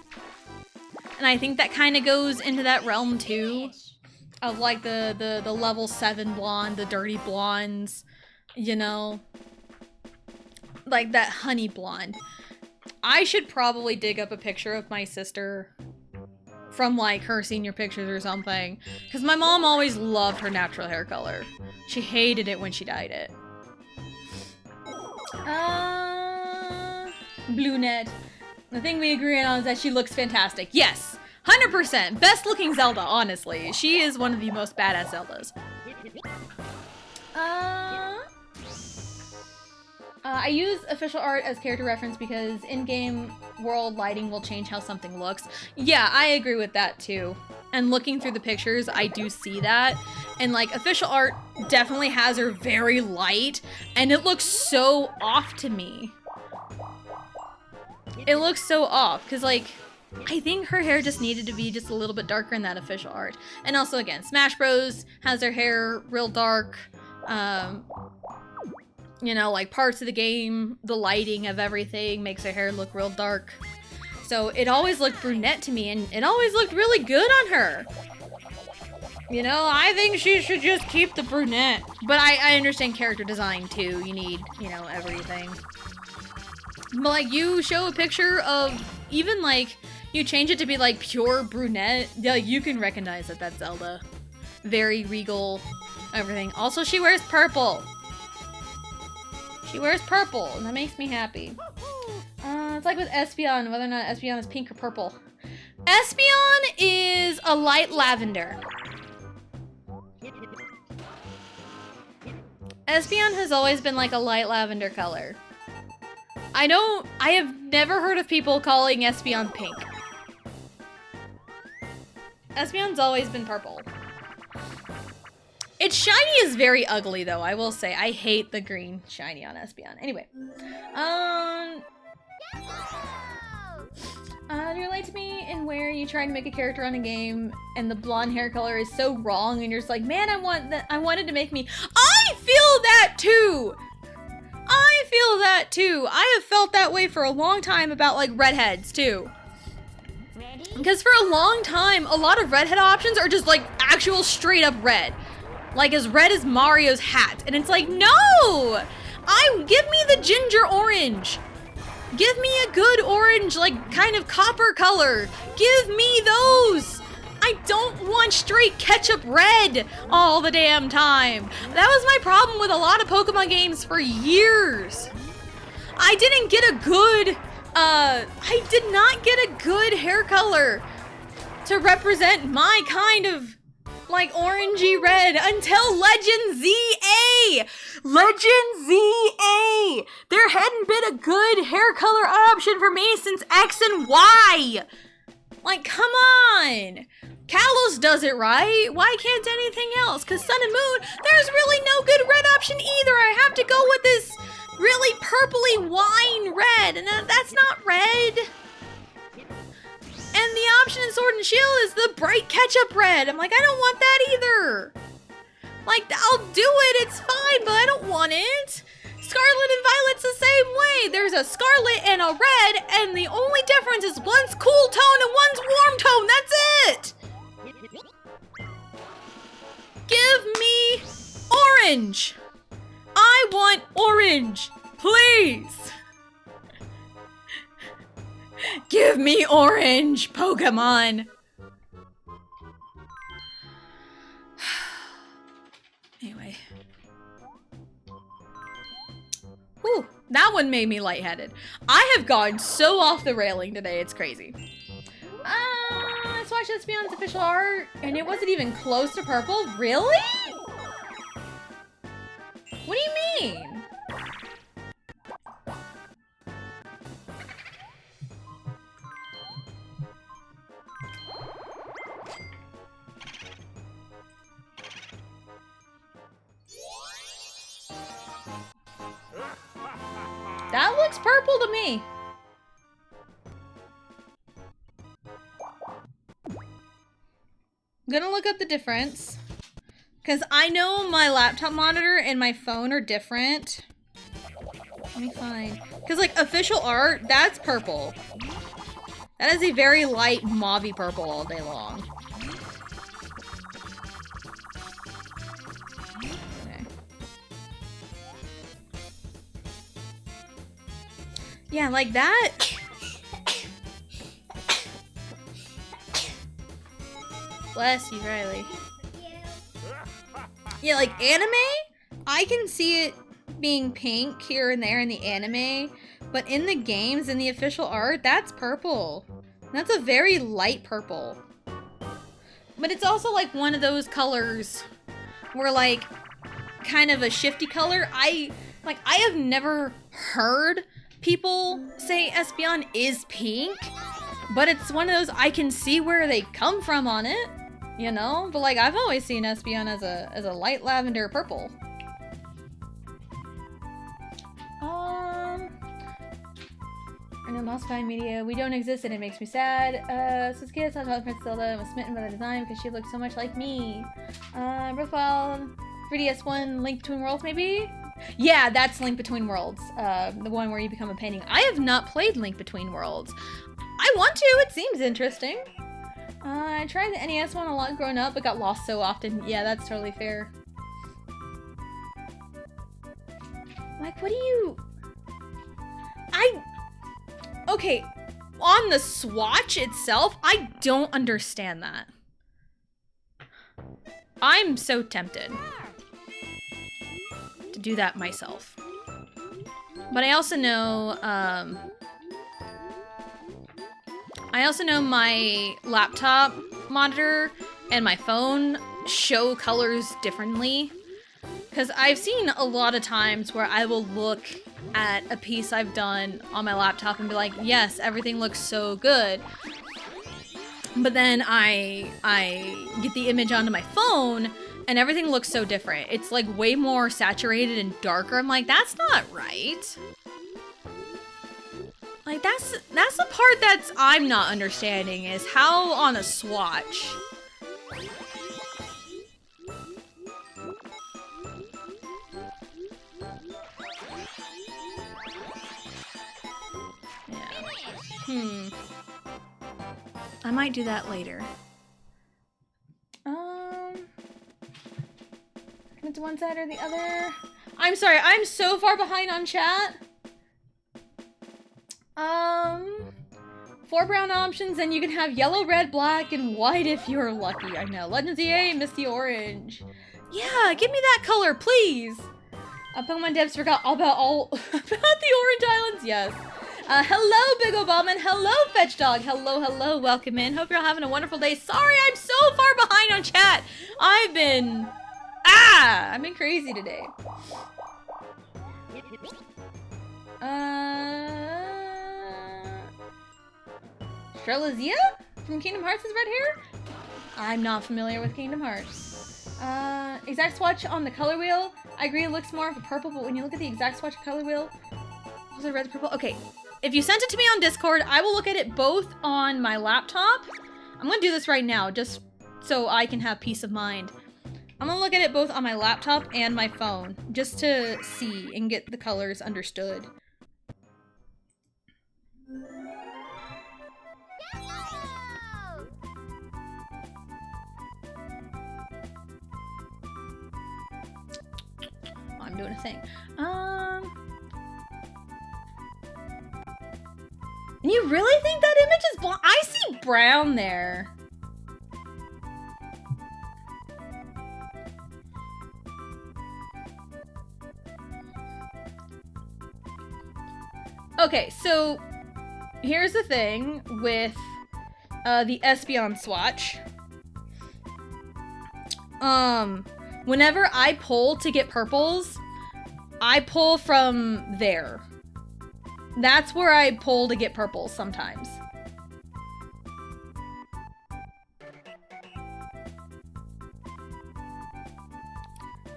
And I think that kind of goes into that realm too, of like the level 7 blonde, the dirty blondes, you know, like that honey blonde. I should probably dig up a picture of my sister from like her senior pictures or something, because my mom always loved her natural hair color. She hated it when she dyed it. Bluenet. The thing we agree on is that she looks fantastic. Yes, 100%. Best looking Zelda, honestly. She is one of the most badass Zeldas. I use official art as character reference because in-game world lighting will change how something looks. Yeah, I agree with that too. And looking through the pictures, I do see that. And like, official art definitely has her very light, and it looks so off to me. it looks so off. Because, like, I think her hair just needed to be just a little bit darker in that official art. And also, again, Smash Bros. Has their hair real dark. You know, like, parts of the game, the lighting of everything makes her hair look real dark. So it always looked brunette to me, and it always looked really good on her. You know, I think she should just keep the brunette. But I understand character design, too. You need, you know, everything. But, like, you show a picture of, even, like, you change it to be, like, pure brunette, yeah, you can recognize that that's Zelda. Very regal, everything. Also, she wears purple. She wears purple, and that makes me happy. It's like with Espeon, whether or not Espeon is pink or purple. Espeon is a light lavender. Espeon has always been like a light lavender color. I have never heard of people calling Espeon pink. Espeon's always been purple. Its shiny is very ugly, though, I will say. I hate the green shiny on Espeon. Anyway. You relate to me in where you try to make a character on a game and the blonde hair color is so wrong and you're just like, man, I wanted to make me. I feel that too! I feel that too. I have felt that way for a long time about, like, redheads, too. Because for a long time, a lot of redhead options are just, like, actual straight up red. Like, as red as Mario's hat. And it's like, no! Give me the ginger orange. Give me a good orange, like, kind of copper color. Give me those. I don't want straight ketchup red all the damn time. That was my problem with a lot of Pokemon games for years. I did not get a good hair color to represent my kind of, like, orangey red until Legend ZA! Legend ZA! There hadn't been a good hair color option for me since X and Y! Like, come on! Kalos does it right. Why can't anything else? Because Sun and Moon, there's really no good red option either. I have to go with this really purpley wine red, and that's not red. And the option in Sword and Shield is the bright ketchup red. I'm like, I don't want that either. Like, I'll do it, it's fine, but I don't want it. Scarlet and Violet's the same way. There's a scarlet and a red, and the only difference is one's cool tone and one's warm tone. That's it. Give me orange. I want orange, please. Give me orange, Pokemon. Anyway. Ooh, that one made me lightheaded. I have gone so off the railing today, it's crazy. Let's watch Espeon's official art, and it wasn't even close to purple? Really? What do you mean? That looks purple to me. I'm gonna look up the difference. Because I know my laptop monitor and my phone are different. Let me find. Because, like, official art, that's purple. That is a very light mauvey purple all day long. Okay. Yeah, like that. Bless you, Riley. Yeah, like anime, I can see it being pink here and there in the anime, but in the games, in the official art, that's purple. That's a very light purple. But it's also like one of those colors where, like, kind of a shifty color. I have never heard people say Espeon is pink, but it's one of those I can see where they come from on it. You know, but like I've always seen Espeon as a light lavender purple. And then Lost Vine Media, we don't exist and it makes me sad. So kids, I taught Princess Zelda and was smitten by the design because she looked so much like me. Profile, 3DS1, Link Between Worlds maybe? Yeah, that's Link Between Worlds. The one where you become a painting. I have not played Link Between Worlds. I want to, it seems interesting. I tried the NES one a lot growing up, but got lost so often. Yeah, that's totally fair. Like, what do you... Okay, on the Swatch itself, I don't understand that. I'm so tempted to do that myself. But I also know, my laptop monitor and my phone show colors differently. Because I've seen a lot of times where I will look at a piece I've done on my laptop and be like, yes, everything looks so good. But then I get the image onto my phone and everything looks so different. It's like way more saturated and darker. I'm like, that's not right. Like that's the part that's I'm not understanding is how on a Swatch. I might do that later. It's one side or the other. I'm sorry, I'm so far behind on chat. 4 brown options, and you can have yellow, red, black, and white if you're lucky. I know. Legends EA, Misty Orange. Yeah, give me that color, please. Pokemon devs forgot all about the Orange Islands. Yes. Hello, Big Obama, and hello, Fetch Dog. Hello, hello, welcome in. Hope you're all having a wonderful day. Sorry, I'm so far behind on chat. I've been crazy today. Strelizia from Kingdom Hearts is red hair? I'm not familiar with Kingdom Hearts. Exact swatch on the color wheel. I agree it looks more of a purple, but when you look at the exact swatch color wheel, was it red, purple? Okay. If you sent it to me on Discord, I will look at it both on my laptop. I'm gonna do this right now, just so I can have peace of mind. I'm gonna look at it both on my laptop and my phone, just to see and get the colors understood. Oh, I'm doing a thing. And you really think that image is blonde? I see brown there. Okay, so here's the thing with the Espeon swatch. Whenever I pull to get purples, I pull from there. That's where I pull to get purples sometimes.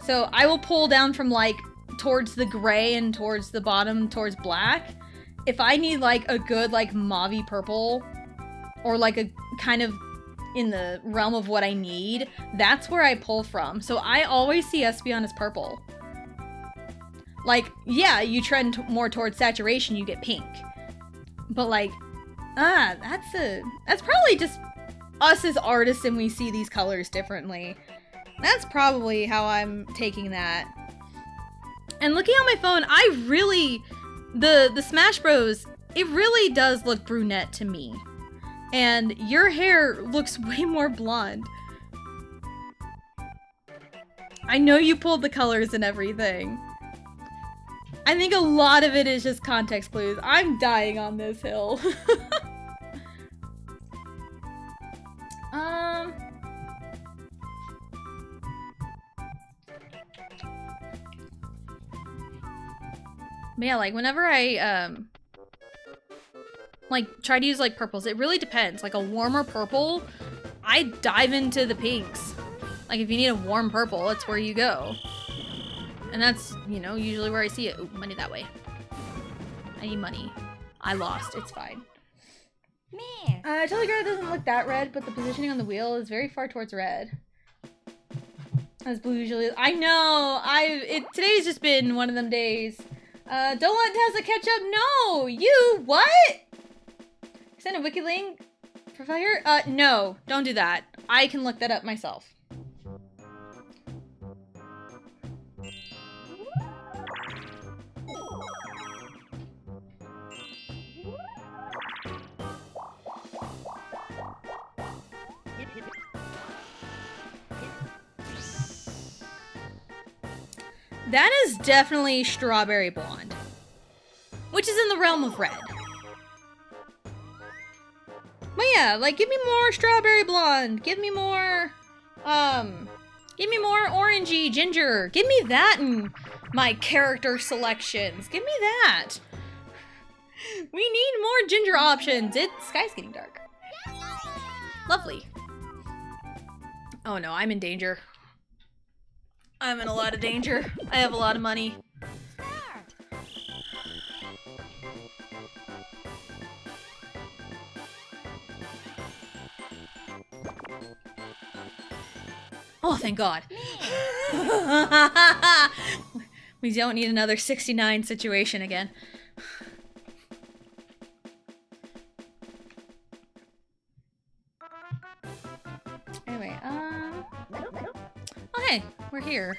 So I will pull down from like towards the gray and towards the bottom towards black. If I need like a good like mauve-y purple or like a kind of in the realm of what I need, that's where I pull from. So I always see Espeon as purple. Like, yeah, you trend more towards saturation, you get pink. But like, that's probably just us as artists and we see these colors differently. That's probably how I'm taking that. And looking on my phone, I really, the Smash Bros, it really does look brunette to me. And your hair looks way more blonde. I know you pulled the colors and everything. I think a lot of it is just context clues. I'm dying on this hill. But yeah, like whenever I like try to use like purples, it really depends. Like a warmer purple, I dive into the pinks. Like if you need a warm purple, that's where you go. And that's, you know, usually where I see it. Ooh, money that way. I need money. I lost. It's fine. Man. Telegraph doesn't look that red, but the positioning on the wheel is very far towards red. As blue usually is. I know! Today's just been one of them days. Don't let Tessa catch up. No! You! What? Send a wiki link for fire? No. Don't do that. I can look that up myself. That is definitely strawberry blonde, which is in the realm of red. But yeah, like, give me more strawberry blonde. Give me more orangey ginger. Give me that in my character selections. Give me that. We need more ginger options. Sky's getting dark. Lovely. Oh no, I'm in danger. I'm in a lot of danger. I have a lot of money. Oh, thank God. We don't need another 69 situation again. Anyway, oh hey, we're here.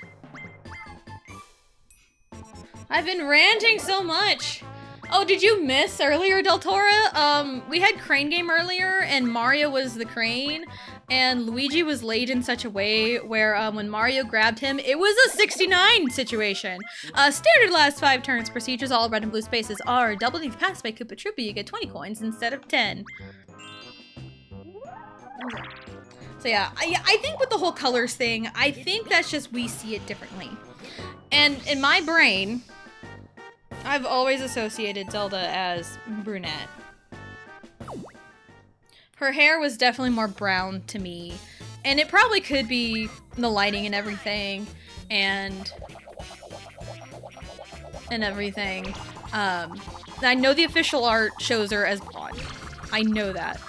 I've been ranting so much. Oh, did you miss earlier, Deltora? We had Crane Game earlier, and Mario was the crane, and Luigi was laid in such a way where when Mario grabbed him, it was a 69 situation. Standard last 5 turns procedures, all red and blue spaces are double if passed by Koopa Troopa, you get 20 coins instead of 10. So yeah, I think with the whole colors thing, I think that's just we see it differently. And in my brain, I've always associated Zelda as brunette. Her hair was definitely more brown to me. And it probably could be the lighting and everything. And everything. I know the official art shows her as blonde. I know that.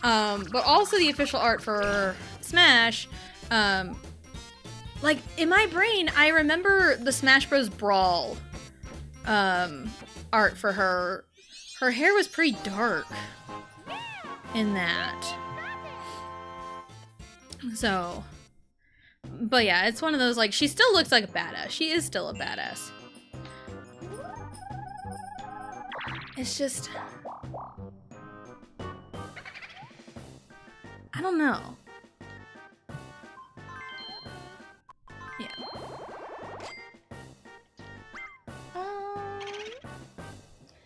But also the official art for Smash, like, in my brain, I remember the Smash Bros. Brawl art for her. Her hair was pretty dark in that. So, but yeah, it's one of those, like, she still looks like a badass. She is still a badass. It's just, I don't know. Yeah.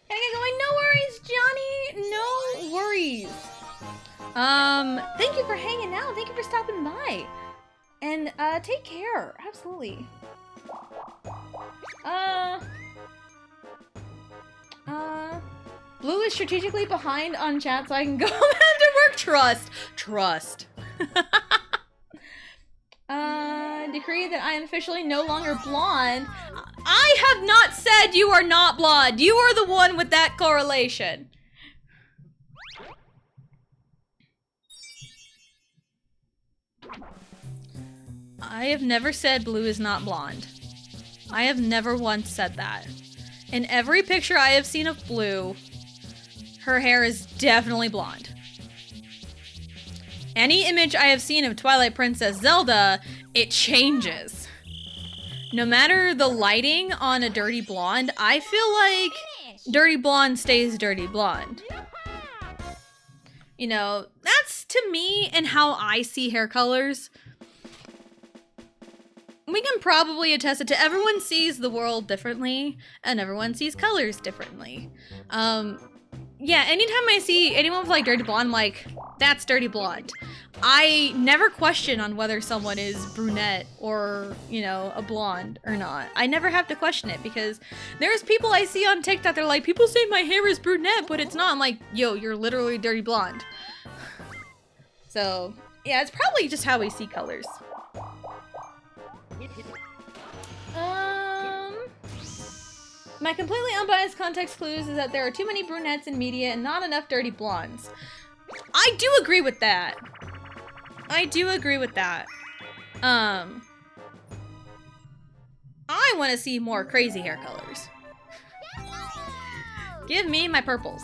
Can I get going? No worries, Johnny. No worries. Thank you for hanging out. Thank you for stopping by. And, take care. Absolutely. Blue is strategically behind on chat so I can go home after work. Trust. Trust. Decree that I am officially no longer blonde. I have not said you are not blonde. You are the one with that correlation. I have never said Blue is not blonde. I have never once said that. In every picture I have seen of Blue, her hair is definitely blonde. Any image I have seen of Twilight Princess Zelda, it changes. No matter the lighting on a dirty blonde, I feel like dirty blonde stays dirty blonde. You know, that's to me and how I see hair colors. We can probably attest it to everyone sees the world differently and everyone sees colors differently. Yeah, anytime I see anyone with like dirty blonde, I'm like, that's dirty blonde. I never question on whether someone is brunette or, you know, a blonde or not. I never have to question it because there's people I see on TikTok, they're like, people say my hair is brunette, but it's not. I'm like, yo, you're literally dirty blonde. So, yeah, it's probably just how we see colors. My completely unbiased context clues is that there are too many brunettes in media and not enough dirty blondes. I do agree with that. I do agree with that. I want to see more crazy hair colors. Give me my purples.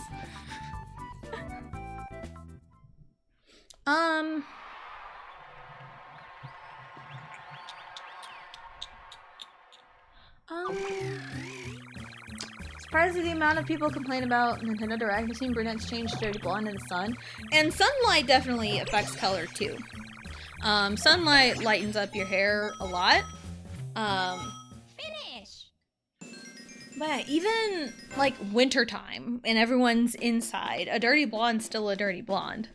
Surprised at the amount of people complain about Nintendo Direct. I've seen brunettes change to dirty blonde in the sun. And sunlight definitely affects color too. Sunlight lightens up your hair a lot. Finish. But yeah, even like wintertime and everyone's inside, a dirty blonde's still a dirty blonde.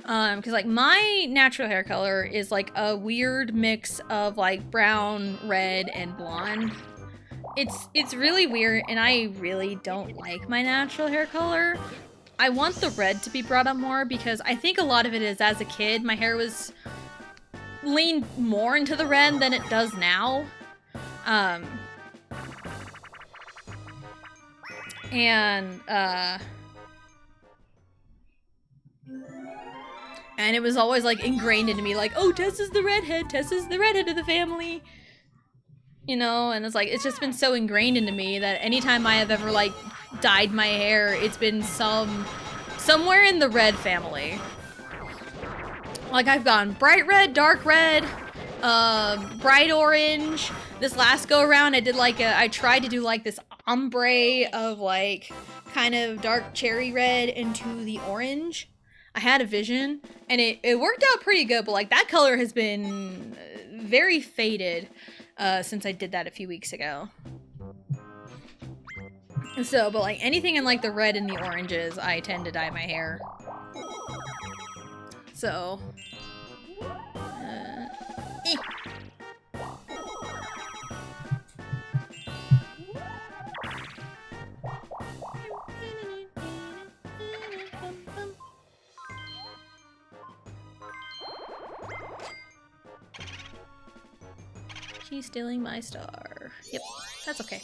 Cause like my natural hair color is like a weird mix of like brown, red, and blonde. It's really weird, and I really don't like my natural hair color. I want the red to be brought up more because I think a lot of it is as a kid, my hair was leaned more into the red than it does now. And it was always like ingrained into me, like, oh, Tessa's the redhead of the family. You know, and it's like, it's just been so ingrained into me that anytime I have ever like dyed my hair, it's been somewhere in the red family. Like I've gone bright red, dark red, bright orange. This last go around, I tried to do like this ombre of like kind of dark cherry red into the orange. I had a vision and it worked out pretty good, but like that color has been very faded since I did that a few weeks ago. So, but like anything in like the red and the oranges, I tend to dye my hair. So, She's stealing my star. Yep, that's okay.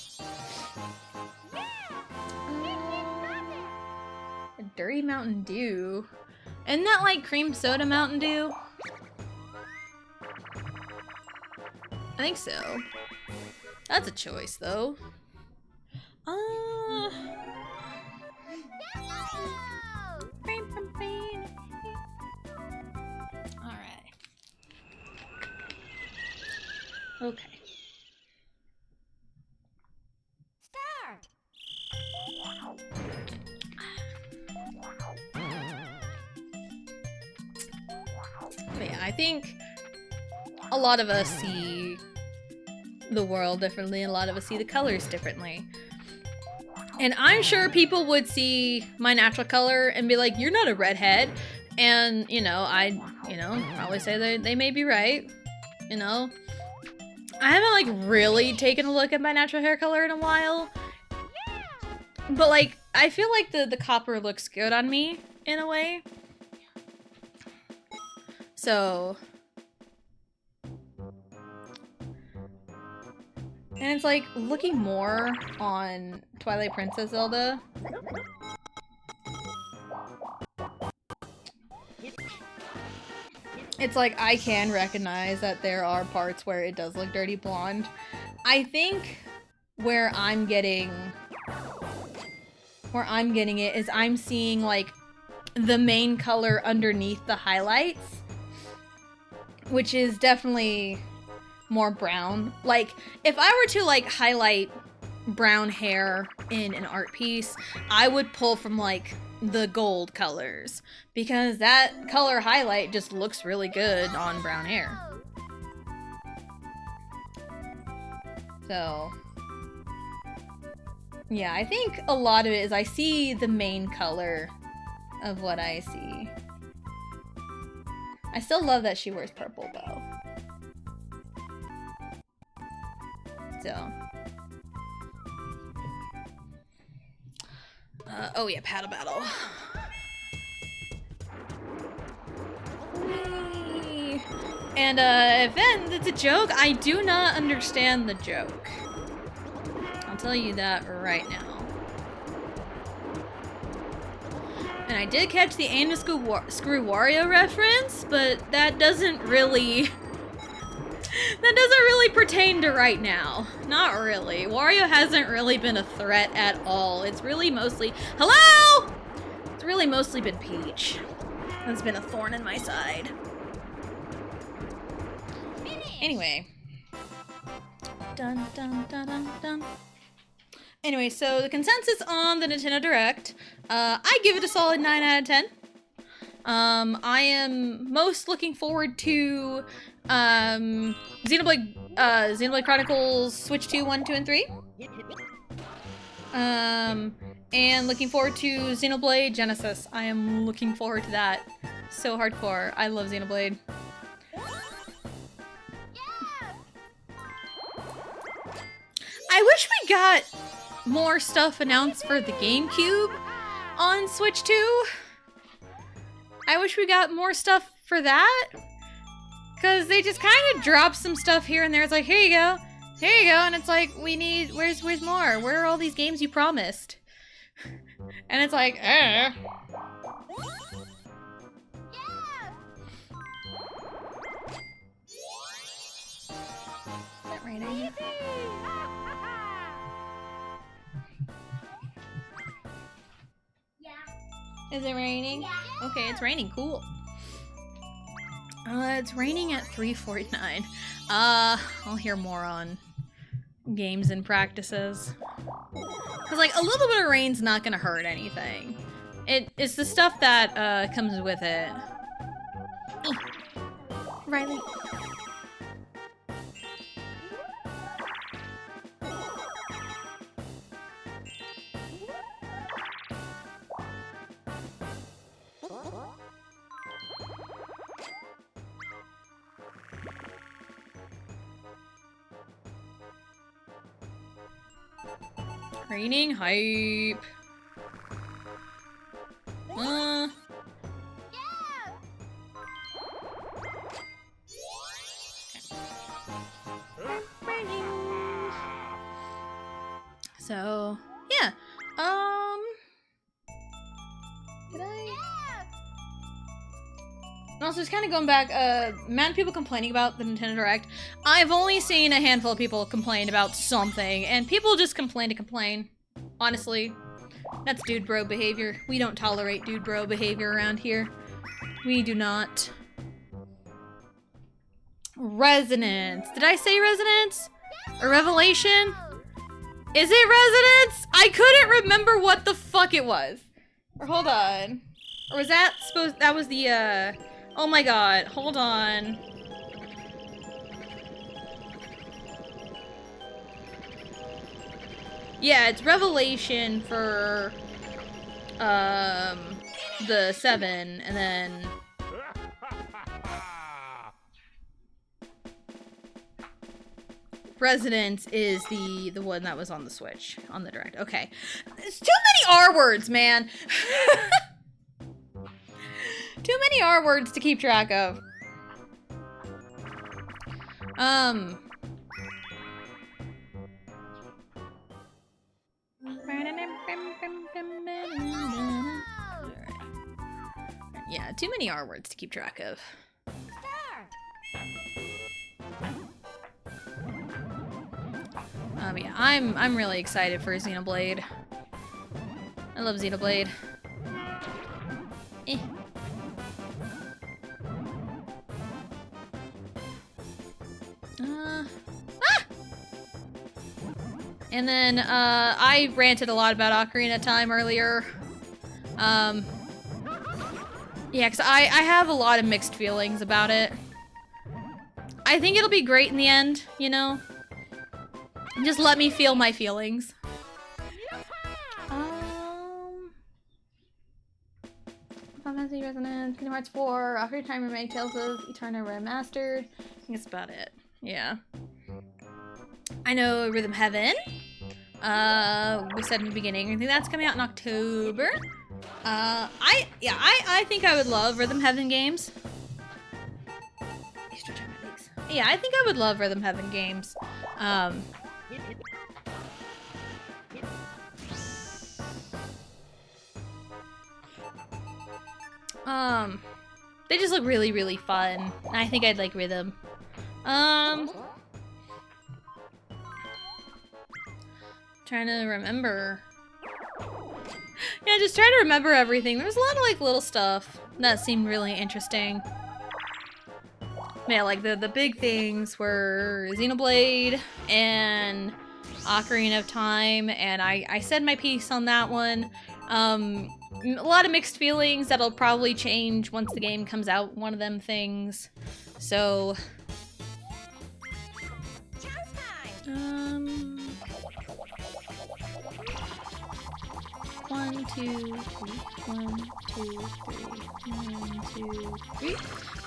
A dirty Mountain Dew. Isn't that like cream soda Mountain Dew? I think so. That's a choice though. Alright. Okay. Start. But yeah, I think a lot of us see the world differently, and a lot of us see the colors differently. And I'm sure people would see my natural color and be like, you're not a redhead. And, you know, probably say they may be right. You know? I haven't, like, really taken a look at my natural hair color in a while. But, like, I feel like the copper looks good on me, in a way. So... And it's like looking more on Twilight Princess Zelda. It's like I can recognize that there are parts where it does look dirty blonde. I think where I'm getting it is I'm seeing like the main color underneath the highlights, which is definitely more brown. Like, if I were to, like, highlight brown hair in an art piece, I would pull from, like, the gold colors. Because that color highlight just looks really good on brown hair. So, yeah, I think a lot of it is I see the main color of what I see. I still love that she wears purple, though. So. Oh yeah, paddle battle. Whee! And if then it's a joke, I do not understand the joke. tell you that right now. And I did catch the Aim to Screw Wario reference, but that doesn't really... that doesn't really pertain to right now. Not really. Wario hasn't really been a threat at all. It's really mostly... Hello?! It's really mostly been Peach. That's been a thorn in my side. Anyway. Dun dun dun dun dun. Anyway, so the consensus on the Nintendo Direct, I give it a solid 9 out of 10. I am most looking forward to Xenoblade Chronicles Switch 2, 1, 2, and 3. And looking forward to Xenoblade Genesis. I am looking forward to that. So hardcore. I love Xenoblade. I wish we got more stuff announced for the GameCube on Switch 2. I wish we got more stuff for that. Because they just kind of drop some stuff here and there. It's like, here you go. Here you go. And it's like, we need, where's more? Where are all these games you promised? And it's like, Is that raining? Is it raining? Yeah. Okay, it's raining. Cool. It's raining at 3:49. I'll hear more on games and practices. Cause like a little bit of rain's not gonna hurt anything. It's the stuff that comes with it. Riley. Raining hype. So, yeah. Did I? And also, just kind of going back, amount of people complaining about the Nintendo Direct. I've only seen a handful of people complain about something, and people just complain to complain. Honestly, that's dude bro behavior. We don't tolerate dude bro behavior around here. We do not. Resonance. Did I say Resonance? Or Revelation? Is it Resonance? I couldn't remember what the fuck it was. Or hold on. Or was that supposed, that was the, oh my god, hold on. Yeah, it's Revelation for, the 7, and then... Resonance is the one that was on the Switch, on the Direct. Okay. It's too many R words, man! Too many R words to keep track of. Yeah, too many R words to keep track of. Yeah, I'm really excited for Xenoblade. I love Xenoblade. Eh. And then, I ranted a lot about Ocarina of Time earlier. Yeah, because I have a lot of mixed feelings about it. I think it'll be great in the end, you know? Just let me feel my feelings. Final Fantasy Resonance, Kingdom Hearts 4, Ocarina of Time Remake, Tales of Eterna Remastered. I think that's about it. Yeah. I know Rhythm Heaven. We said in the beginning. I think that's coming out in October. I think I would love Rhythm Heaven games. Yeah, I think I would love Rhythm Heaven games. They just look really, really fun. I think I'd like Rhythm. Trying to remember. Yeah, just trying to remember everything. There was a lot of like little stuff that seemed really interesting. Yeah, like the big things were Xenoblade and Ocarina of Time, and I said my piece on that one. A lot of mixed feelings that'll probably change once the game comes out, one of them things. So, 1, 2, 3, 1, 2, 3, 1, 2, 3.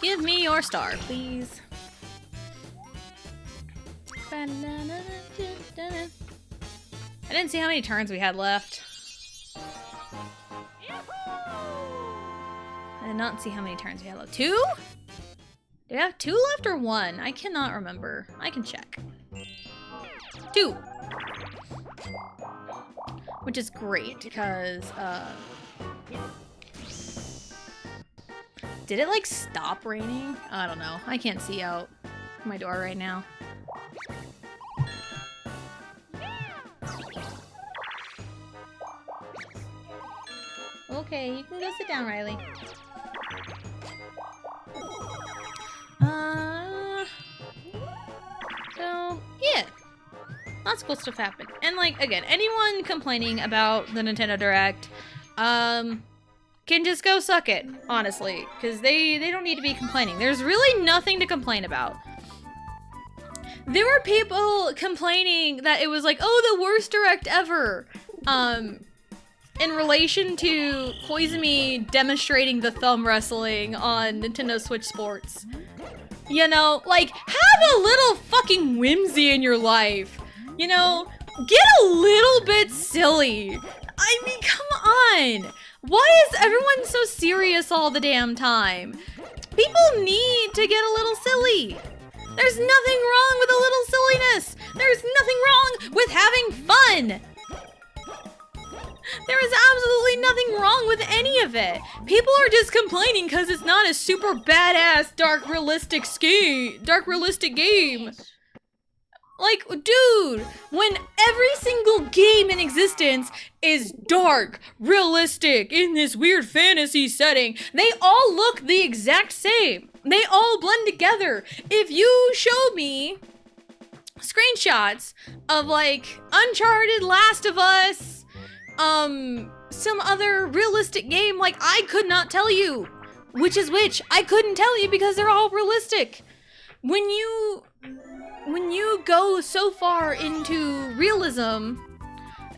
Give me your star, please. I didn't see how many turns we had left. I did not see how many turns we had left. 2? Did I have 2 left or 1? I cannot remember. I can check. 2. Which is great because, did it like stop raining? I don't know. I can't see out my door right now. Okay, you can go sit down, Riley. So, yeah. Lots of cool stuff happened. And, like, again, anyone complaining about the Nintendo Direct, can just go suck it, honestly. Because they don't need to be complaining. There's really nothing to complain about. There were people complaining that it was like, oh, the worst Direct ever. In relation to Koizumi demonstrating the thumb wrestling on Nintendo Switch Sports. You know, like, have a little fucking whimsy in your life. You know, get a little bit silly. I mean, come on. Why is everyone so serious all the damn time? People need to get a little silly. There's nothing wrong with a little silliness. There's nothing wrong with having fun. There is absolutely nothing wrong with any of it. People are just complaining because it's not a super badass dark realistic game. Like, dude, when every single game in existence is dark, realistic, in this weird fantasy setting, they all look the exact same. They all blend together. If you show me screenshots of, like, Uncharted, Last of Us, some other realistic game, like, I could not tell you which is which. I couldn't tell you because they're all realistic. When you go so far into realism,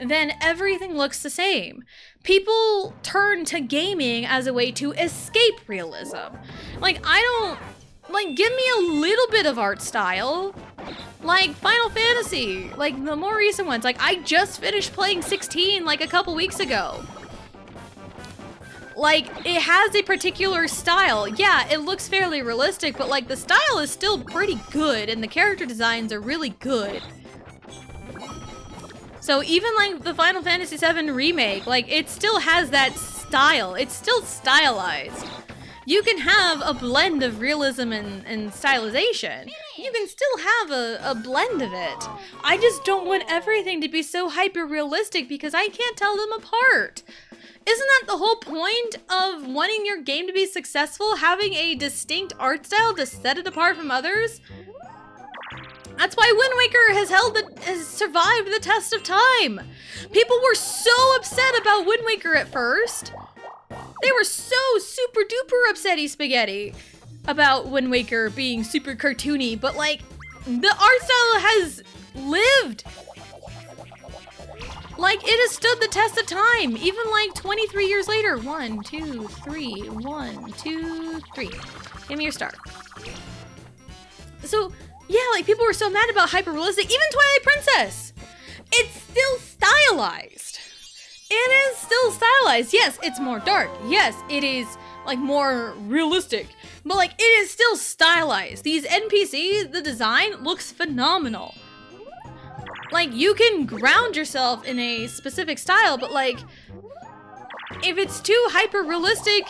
then everything looks the same. People turn to gaming as a way to escape realism. Like, give me a little bit of art style. Like Final Fantasy, like the more recent ones. Like, I just finished playing 16 like a couple weeks ago. Like, it has a particular style. Yeah, it looks fairly realistic, but like the style is still pretty good and the character designs are really good. So even like the Final Fantasy VII remake, like it still has that style. It's still stylized. You can have a blend of realism and stylization. You can still have a blend of it. I just don't want everything to be so hyper-realistic because I can't tell them apart. Isn't that the whole point of wanting your game to be successful? Having a distinct art style to set it apart from others? That's why Wind Waker has survived the test of time. People were so upset about Wind Waker at first. They were so super duper upsetty spaghetti about Wind Waker being super cartoony, but like, the art style has lived. Like, it has stood the test of time, even like 23 years later. 1, 2, 3, 1, 2, 3. Give me your star. So, yeah, like, people were so mad about hyper-realistic, even Twilight Princess. It's still stylized. It is still stylized. Yes, it's more dark. Yes, it is, like, more realistic. But, like, it is still stylized. These NPCs, the design looks phenomenal. Like, you can ground yourself in a specific style, but, like, if it's too hyper-realistic,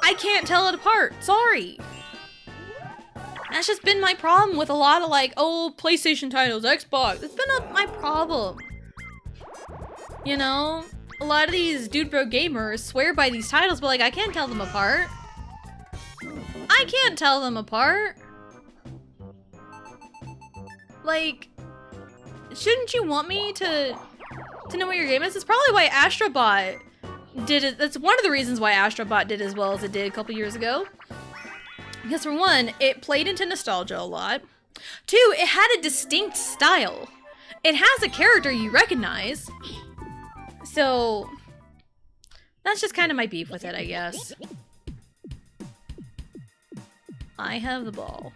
I can't tell it apart. Sorry. That's just been my problem with a lot of like old PlayStation titles, Xbox. It's been my problem. You know? A lot of these dude bro gamers swear by these titles, but like I can't tell them apart. I can't tell them apart. Like, shouldn't you want me to know what your game is? It's probably why Astrobot did it. That's one of the reasons why Astrobot did as well as it did a couple years ago. Because for one, it played into nostalgia a lot. Two, it had a distinct style. It has a character you recognize. So, that's just kind of my beef with it, I guess. I have the ball.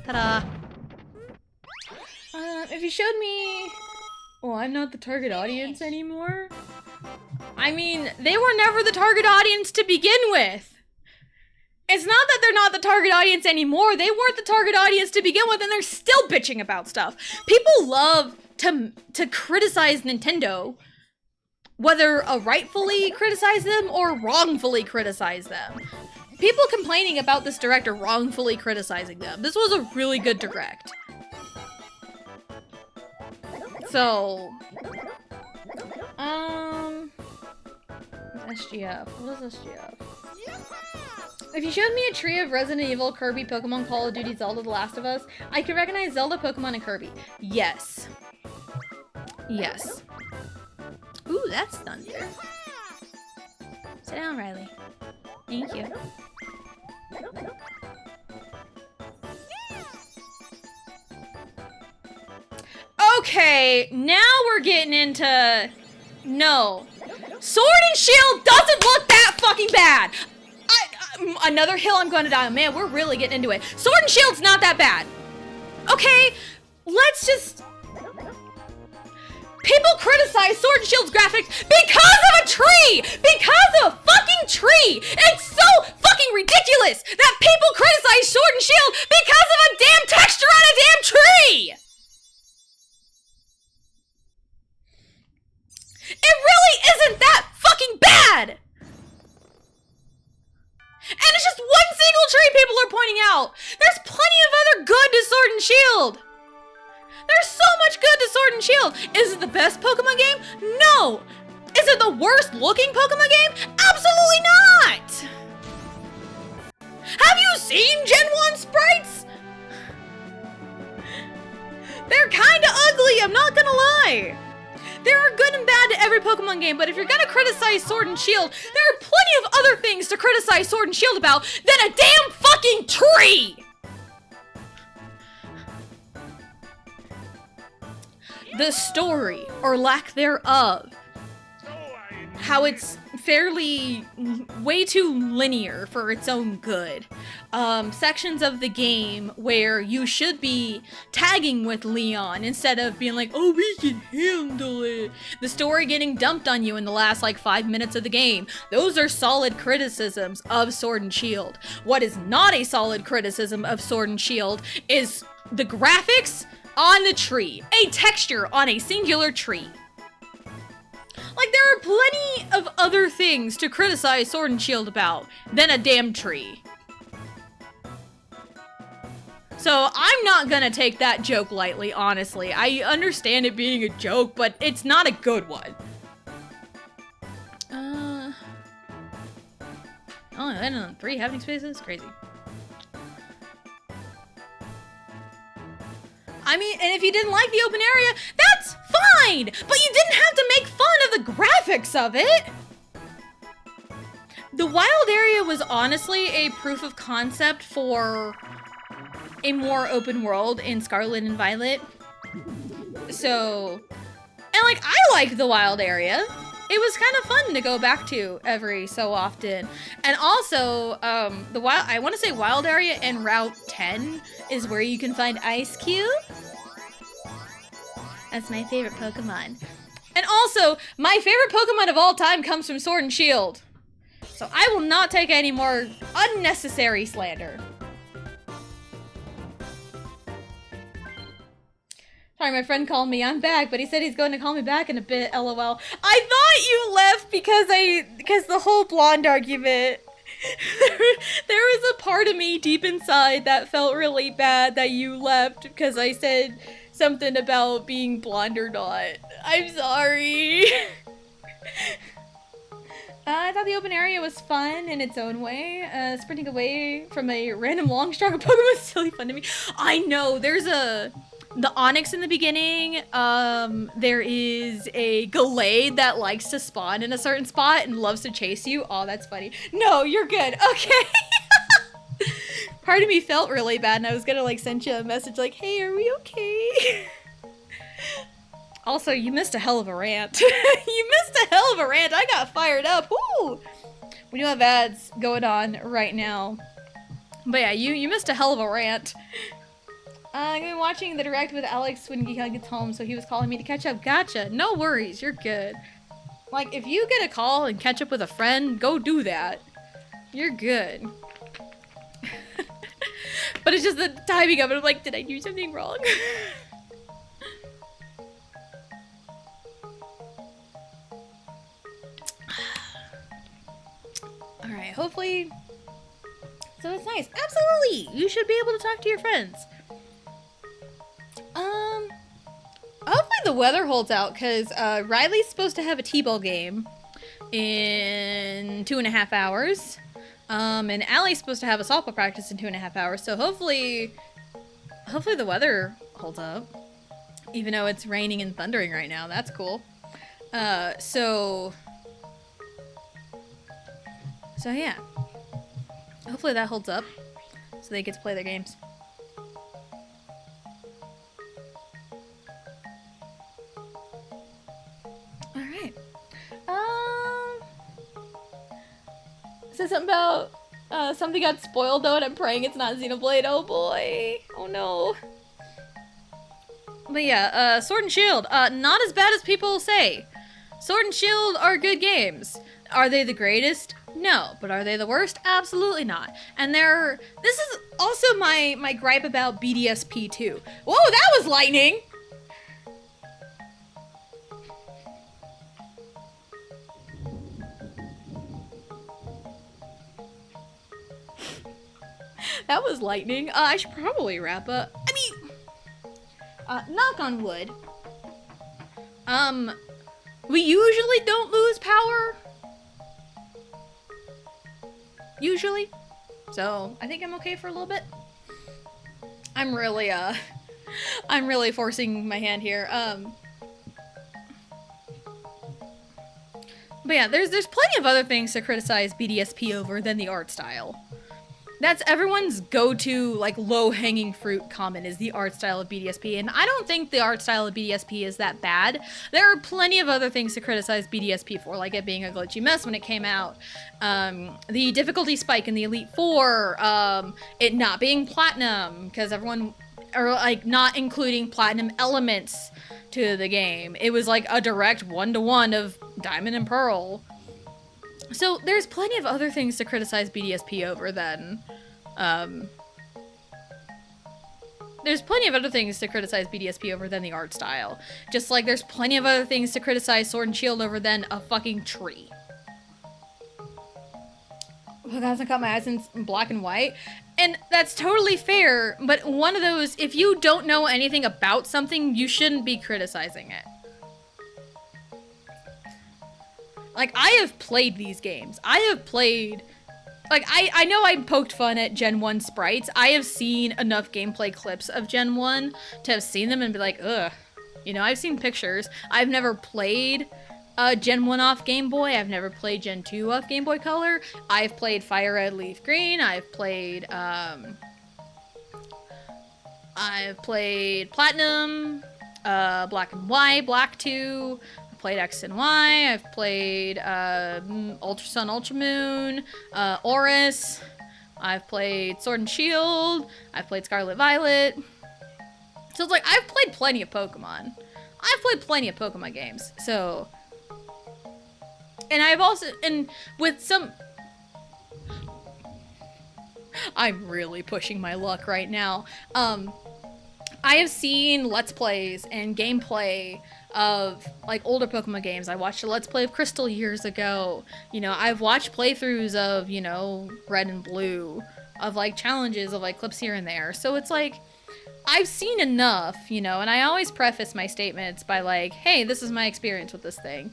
Ta-da! If you showed me... Oh, I'm not the target audience anymore? I mean, they were never the target audience to begin with! It's not that they're not the target audience anymore, they weren't the target audience to begin with and they're still bitching about stuff. People love to criticize Nintendo, whether rightfully criticize them or wrongfully criticize them. People complaining about this direct are wrongfully criticizing them. This was a really good direct. So, SGF. What is SGF? If you showed me a tree of Resident Evil, Kirby, Pokemon, Call of Duty, Zelda, The Last of Us, I could recognize Zelda, Pokemon, and Kirby. Yes. Yes. Ooh, that's thunder. Sit down, Riley. Thank you. Okay, now we're getting into... No. Sword and Shield doesn't look that fucking bad! Another hill I'm going to die on. Man, we're really getting into it. Sword and Shield's not that bad. Okay, let's just... People criticize Sword and Shield's graphics because of a tree! Because of a fucking tree! It's so fucking ridiculous that people criticize Sword and Shield because of a damn texture on a damn tree! It really isn't that fucking bad! And it's just one single tree people are pointing out! There's plenty of other good to Sword and Shield! There's so much good to Sword and Shield! Is it the best Pokemon game? No! Is it the worst looking Pokemon game? Absolutely not! Have you seen Gen 1 sprites? They're kinda ugly, I'm not gonna lie! There are good and bad to every Pokemon game, but if you're gonna criticize Sword and Shield, there are plenty of other things to criticize Sword and Shield about than a damn fucking tree! The story, or lack thereof, how it's fairly way too linear for its own good. Sections of the game where you should be tagging with Leon instead of being like, oh, we can handle it. The story getting dumped on you in the last like 5 minutes of the game. Those are solid criticisms of Sword and Shield. What is not a solid criticism of Sword and Shield is the graphics on the tree. A texture on a singular tree. Like, there are plenty of other things to criticize Sword and Shield about than a damn tree. So, I'm not gonna take that joke lightly, honestly. I understand it being a joke, but it's not a good one. Oh, I landed on 3 happening spaces? Crazy. I mean, and if you didn't like the open area, that's fine! But you didn't have to make fun of the graphics of it! The wild area was honestly a proof of concept for a more open world in Scarlet and Violet. So, and like, I liked the wild area. It was kind of fun to go back to every so often. And also, I want to say wild area and Route 10 is where you can find Ice Cube. That's my favorite Pokemon. And also, my favorite Pokemon of all time comes from Sword and Shield. So I will not take any more unnecessary slander. Sorry, my friend called me. I'm back, but he said he's going to call me back in a bit. LOL. I thought you left because the whole blonde argument. There was a part of me deep inside that felt really bad that you left because I said something about being blonde or not. I'm sorry. I thought the open area was fun in its own way. Sprinting away from a random long strong Pokemon was silly fun to me. I know, there's the Onyx in the beginning. There is a Gallade that likes to spawn in a certain spot and loves to chase you. Oh, that's funny. No, you're good. Okay. Part of me felt really bad and I was gonna like send you a message like, hey, are we okay? Also, you missed a hell of a rant. You missed a hell of a rant. I got fired up. Woo! We do have ads going on right now. But yeah, you missed a hell of a rant. I've been watching the direct with Alex when Geekon gets home, so he was calling me to catch up. Gotcha. No worries. You're good. Like, if you get a call and catch up with a friend, go do that. You're good. But it's just the timing of it. I'm like, did I do something wrong? Alright, hopefully... So it's nice. Absolutely! You should be able to talk to your friends. Hopefully the weather holds out, because Riley's supposed to have a T-ball game in 2.5 hours. And Allie's supposed to have a softball practice in 2.5 hours, so hopefully the weather holds up. Even though it's raining and thundering right now, that's cool. So yeah. Hopefully that holds up, so they get to play their games. Alright. Said something about something got spoiled though, and I'm praying it's not Xenoblade. Oh boy. Oh no. But yeah, Sword and Shield, not as bad as people say. Sword and Shield are good games. Are they the greatest? No. But are they the worst? Absolutely not. And this is also my gripe about BDSP 2. Whoa, that was lightning! That was lightning. I should probably wrap up. I mean, knock on wood. We usually don't lose power. Usually. So, I think I'm okay for a little bit. I'm really forcing my hand here. But yeah, there's plenty of other things to criticize BDSP over than the art style. That's everyone's go-to, like, low-hanging fruit comment is the art style of BDSP, and I don't think the art style of BDSP is that bad. There are plenty of other things to criticize BDSP for, like it being a glitchy mess when it came out, the difficulty spike in the Elite Four, it not being platinum, because everyone, or, like, not including platinum elements to the game. It was, like, a direct one-to-one of Diamond and Pearl. So, there's plenty of other things to criticize BDSP over than, there's plenty of other things to criticize BDSP over than the art style. Just like there's plenty of other things to criticize Sword and Shield over than a fucking tree. Well, that hasn't caught my eyes in black and white. And that's totally fair, but one of those, if you don't know anything about something, you shouldn't be criticizing it. Like, I have played these games. I have played... Like, I know I poked fun at Gen 1 sprites. I have seen enough gameplay clips of Gen 1 to have seen them and be like, ugh. You know, I've seen pictures. I've never played Gen 1 off Game Boy. I've never played Gen 2 off Game Boy Color. I've played Fire Red, Leaf Green. I've played Platinum, Black and White, Black 2... played X and Y, I've played Ultra Sun, Ultra Moon, Oris, I've played Sword and Shield, I've played Scarlet Violet. So it's like, I've played plenty of Pokemon. I've played plenty of Pokemon games, so... And I've also, and with some... I'm really pushing my luck right now. I have seen Let's Plays and gameplay of like older Pokemon games. I watched a Let's Play of Crystal years ago. You know, I've watched playthroughs of, you know, Red and Blue, of like challenges, of like clips here and there. So it's like, I've seen enough, you know, and I always preface my statements by like, hey, this is my experience with this thing.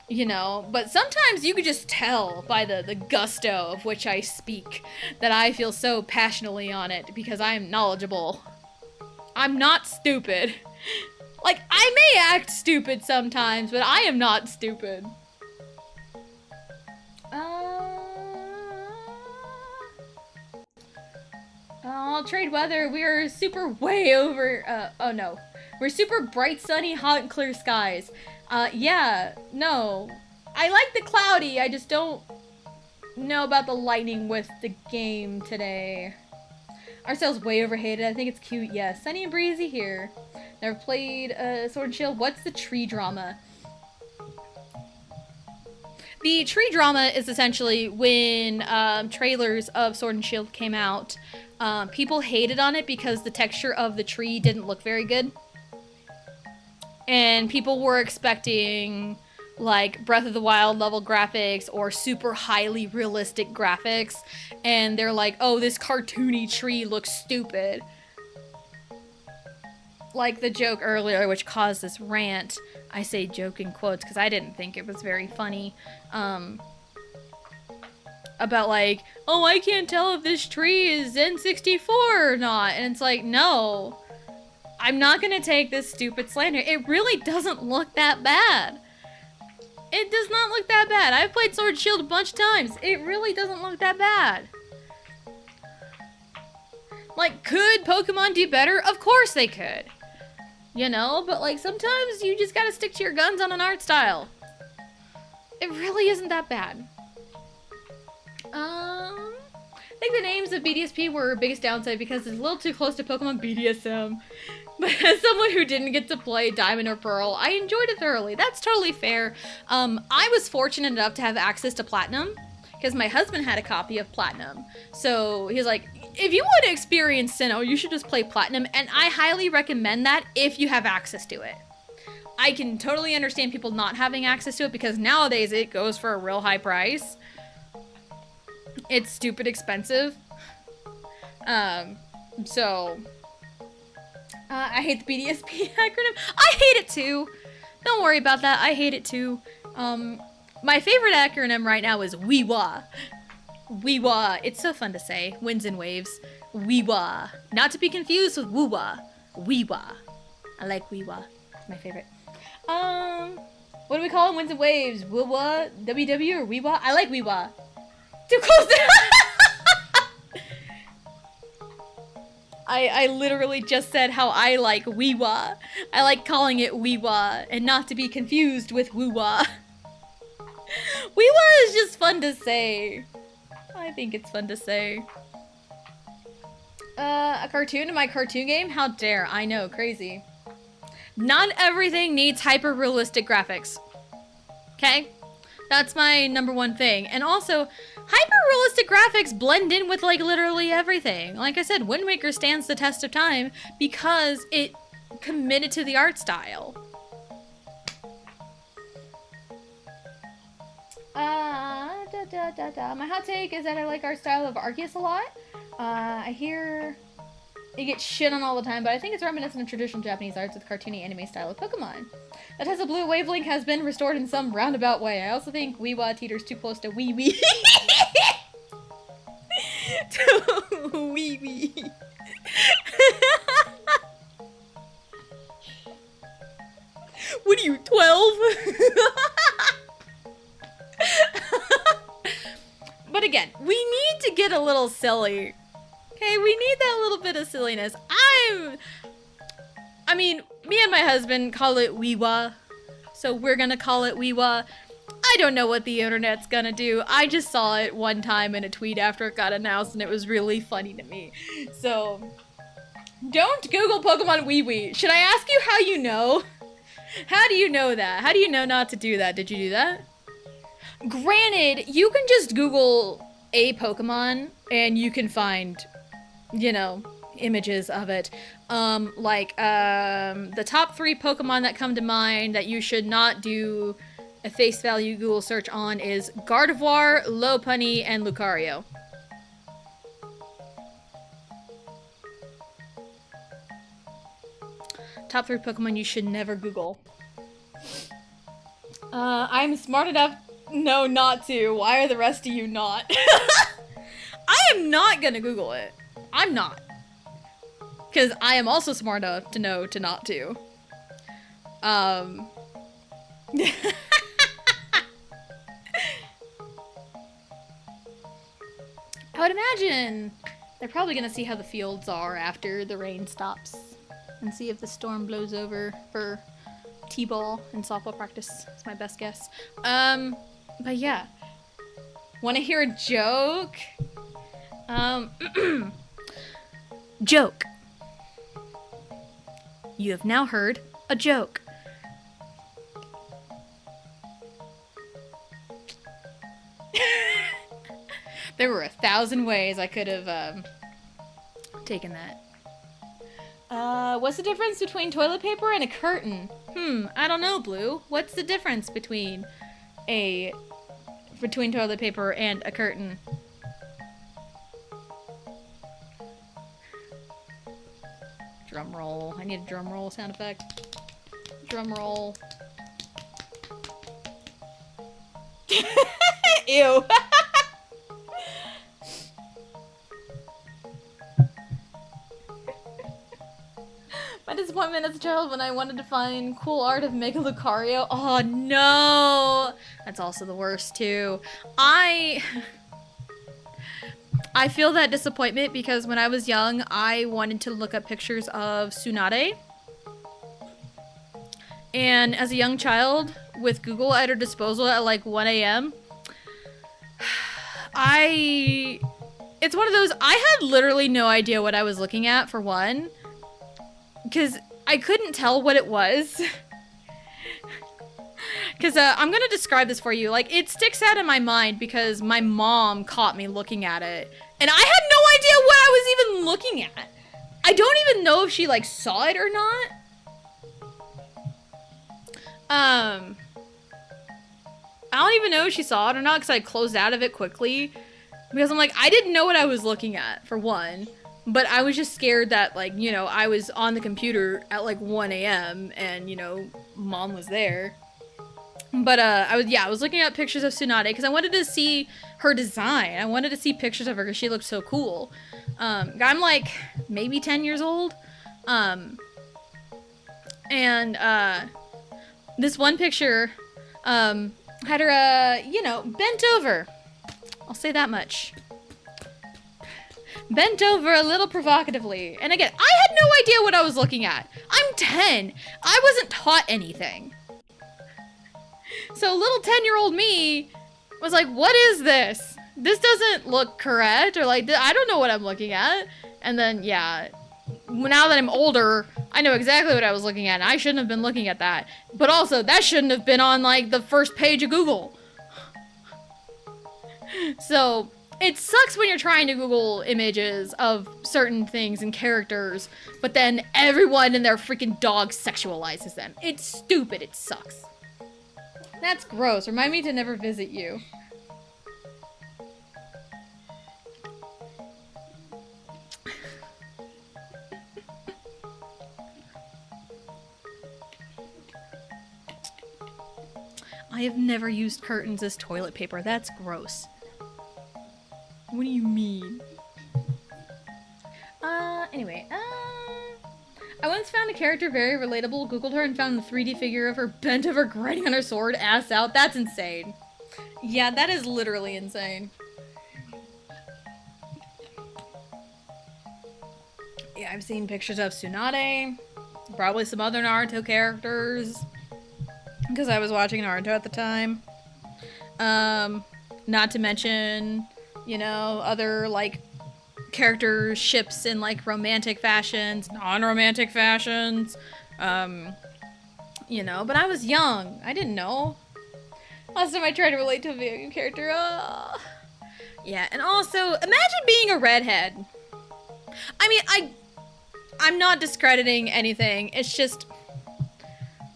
You know, but sometimes you could just tell by the gusto of which I speak that I feel so passionately on it because I am knowledgeable. I'm not stupid. Like, I may act stupid sometimes, but I am not stupid. Oh, trade weather. We're super way over, oh no. We're super bright, sunny, hot, and clear skies. Yeah, no. I like the cloudy, I just don't know about the lightning with the game today. Our style's way overhated. I think it's cute, yes. Sunny and breezy here. Never played Sword and Shield. What's the tree drama? The tree drama is essentially when trailers of Sword and Shield came out. People hated on it because the texture of the tree didn't look very good. And people were expecting like Breath of the Wild level graphics or super highly realistic graphics, and they're like, oh, this cartoony tree looks stupid. Like the joke earlier, which caused this rant. I say joke in quotes because I didn't think it was very funny. About like, oh, I can't tell if this tree is N64 or not. And it's like, no, I'm not gonna take this stupid slander. It really doesn't look that bad. It does not look that bad. I've played Sword and Shield a bunch of times. It really doesn't look that bad. Like, could Pokemon do better? Of course they could. You know, but like sometimes you just gotta stick to your guns on an art style. It really isn't that bad. I think the names of BDSP were biggest downside because it's a little too close to Pokemon BDSM. But as someone who didn't get to play Diamond or Pearl, I enjoyed it thoroughly. That's totally fair. I was fortunate enough to have access to Platinum because my husband had a copy of Platinum. So he was like, if you want to experience Sinnoh, you should just play Platinum. And I highly recommend that if you have access to it. I can totally understand people not having access to it because nowadays it goes for a real high price. It's stupid expensive. I hate the BDSP acronym. I hate it too. Don't worry about that. I hate it too. My favorite acronym right now is WEWA. WEWA. It's so fun to say. Winds and waves. WEWA. Not to be confused with WOOWA. WEWA. I like WEWA. It's my favorite. What do we call them? Winds and waves. WOOWA, WW, or WEWA? I like WEWA. Too close to I literally just said how I like WEWA. I like calling it WEWA and not to be confused with WOOWA. WEWA is just fun to say. I think it's fun to say. A cartoon in my cartoon game? How dare. I know, crazy. Not everything needs hyper-realistic graphics. Okay? That's my number one thing. And also, hyper-realistic graphics blend in with, like, literally everything. Like I said, Wind Waker stands the test of time because it committed to the art style. My hot take is that I like art style of Arceus a lot. I hear it gets shit on all the time, but I think it's reminiscent of traditional Japanese arts with cartoony anime style of Pokemon. That Tesla Blue Wavelink has been restored in some roundabout way. I also think WeeWa teeters too close to Wee Wee. To Wee Wee. What are you, 12? But again, we need to get a little silly. Okay, we need that little bit of silliness. I mean, me and my husband call it WeeWa, so we're gonna call it WeeWa. I don't know what the internet's gonna do. I just saw it one time in a tweet after it got announced, and it was really funny to me. So, don't Google Pokemon Wee Wee. Should I ask you how you know? How do you know that? How do you know not to do that? Did you do that? Granted, you can just Google a Pokemon, and you can find, you know, images of it. The top 3 Pokemon that come to mind that you should not do a face value Google search on is Gardevoir, Lopunny, and Lucario. Top 3 Pokemon you should never Google. I'm smart enough not to. Why are the rest of you not? I am not gonna Google it. I'm not. Because I am also smart enough to know to not to. I would imagine they're probably gonna see how the fields are after the rain stops. And see if the storm blows over for t-ball and softball practice. That's my best guess. But yeah. Wanna hear a joke? Joke. You have now heard a joke. There were 1,000 ways I could have taken that. What's the difference between toilet paper and a curtain? I don't know, Blue. What's the difference between toilet paper and a curtain? Drum roll. I need a drum roll sound effect. Drum roll. Ew. My disappointment as a child when I wanted to find cool art of Mega Lucario. Oh no! That's also the worst too. I feel that disappointment because when I was young, I wanted to look up pictures of Tsunade. And as a young child, with Google at her disposal at like 1 a.m., it's one of those, I had literally no idea what I was looking at, for one. Because I couldn't tell what it was. Because I'm going to describe this for you. Like, it sticks out in my mind because my mom caught me looking at it. And I had no idea what I was even looking at. I don't even know if she, like, saw it or not. I don't even know if she saw it or not because I closed out of it quickly. Because I'm like, I didn't know what I was looking at, for one. But I was just scared that, like, you know, I was on the computer at, like, 1 a.m. and, you know, mom was there. But, I was looking at pictures of Tsunade because I wanted to see her design. I wanted to see pictures of her because she looked so cool. I'm, like, maybe 10 years old. This one picture, had her, you know, bent over. I'll say that much. Bent over a little provocatively. And again, I had no idea what I was looking at. I'm 10. I wasn't taught anything. So little 10-year-old me was like, what is this? This doesn't look correct. Or like, I don't know what I'm looking at. And then, yeah, now that I'm older, I know exactly what I was looking at. And I shouldn't have been looking at that. But also, that shouldn't have been on like the first page of Google. So it sucks when you're trying to Google images of certain things and characters, but then everyone and their freaking dog sexualizes them. It's stupid. It sucks. That's gross. Remind me to never visit you. I have never used curtains as toilet paper. That's gross. What do you mean? Anyway, I once found a character very relatable, googled her, and found the 3D figure of her bent over grinding on her sword, ass out. That's insane. Yeah, that is literally insane. Yeah, I've seen pictures of Tsunade, probably some other Naruto characters, because I was watching Naruto at the time. Not to mention, you know, other, like, characters, ships in, like, romantic fashions, non-romantic fashions, you know, but I was young. I didn't know. Last time I tried to relate to a video game character, yeah, and also, imagine being a redhead. I mean, I'm not discrediting anything. It's just,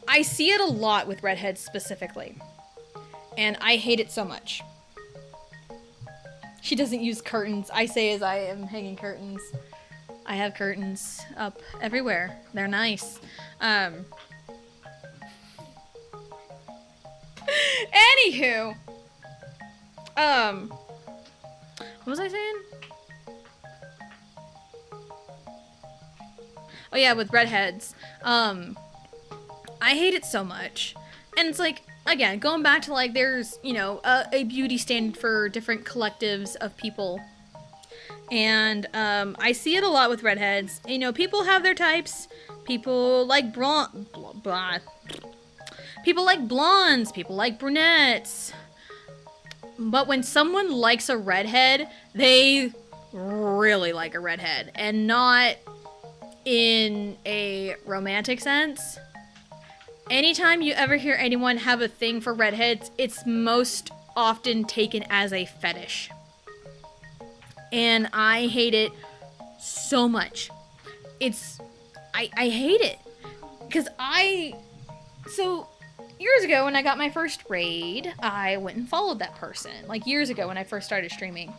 I see it a lot with redheads specifically. And I hate it so much. She doesn't use curtains. I say as I am hanging curtains. I have curtains up everywhere. They're nice. Anywho. What was I saying? Oh yeah, with redheads. I hate it so much. And it's like, again, going back to like, there's, you know, a beauty standard for different collectives of people. And I see it a lot with redheads. You know, people have their types. People like people like blondes. People like brunettes. But when someone likes a redhead, they really like a redhead. And not in a romantic sense. Anytime you ever hear anyone have a thing for redheads, it's most often taken as a fetish. And I hate it so much. I hate it. Because so years ago when I got my first raid, I went and followed that person. Like years ago when I first started streaming.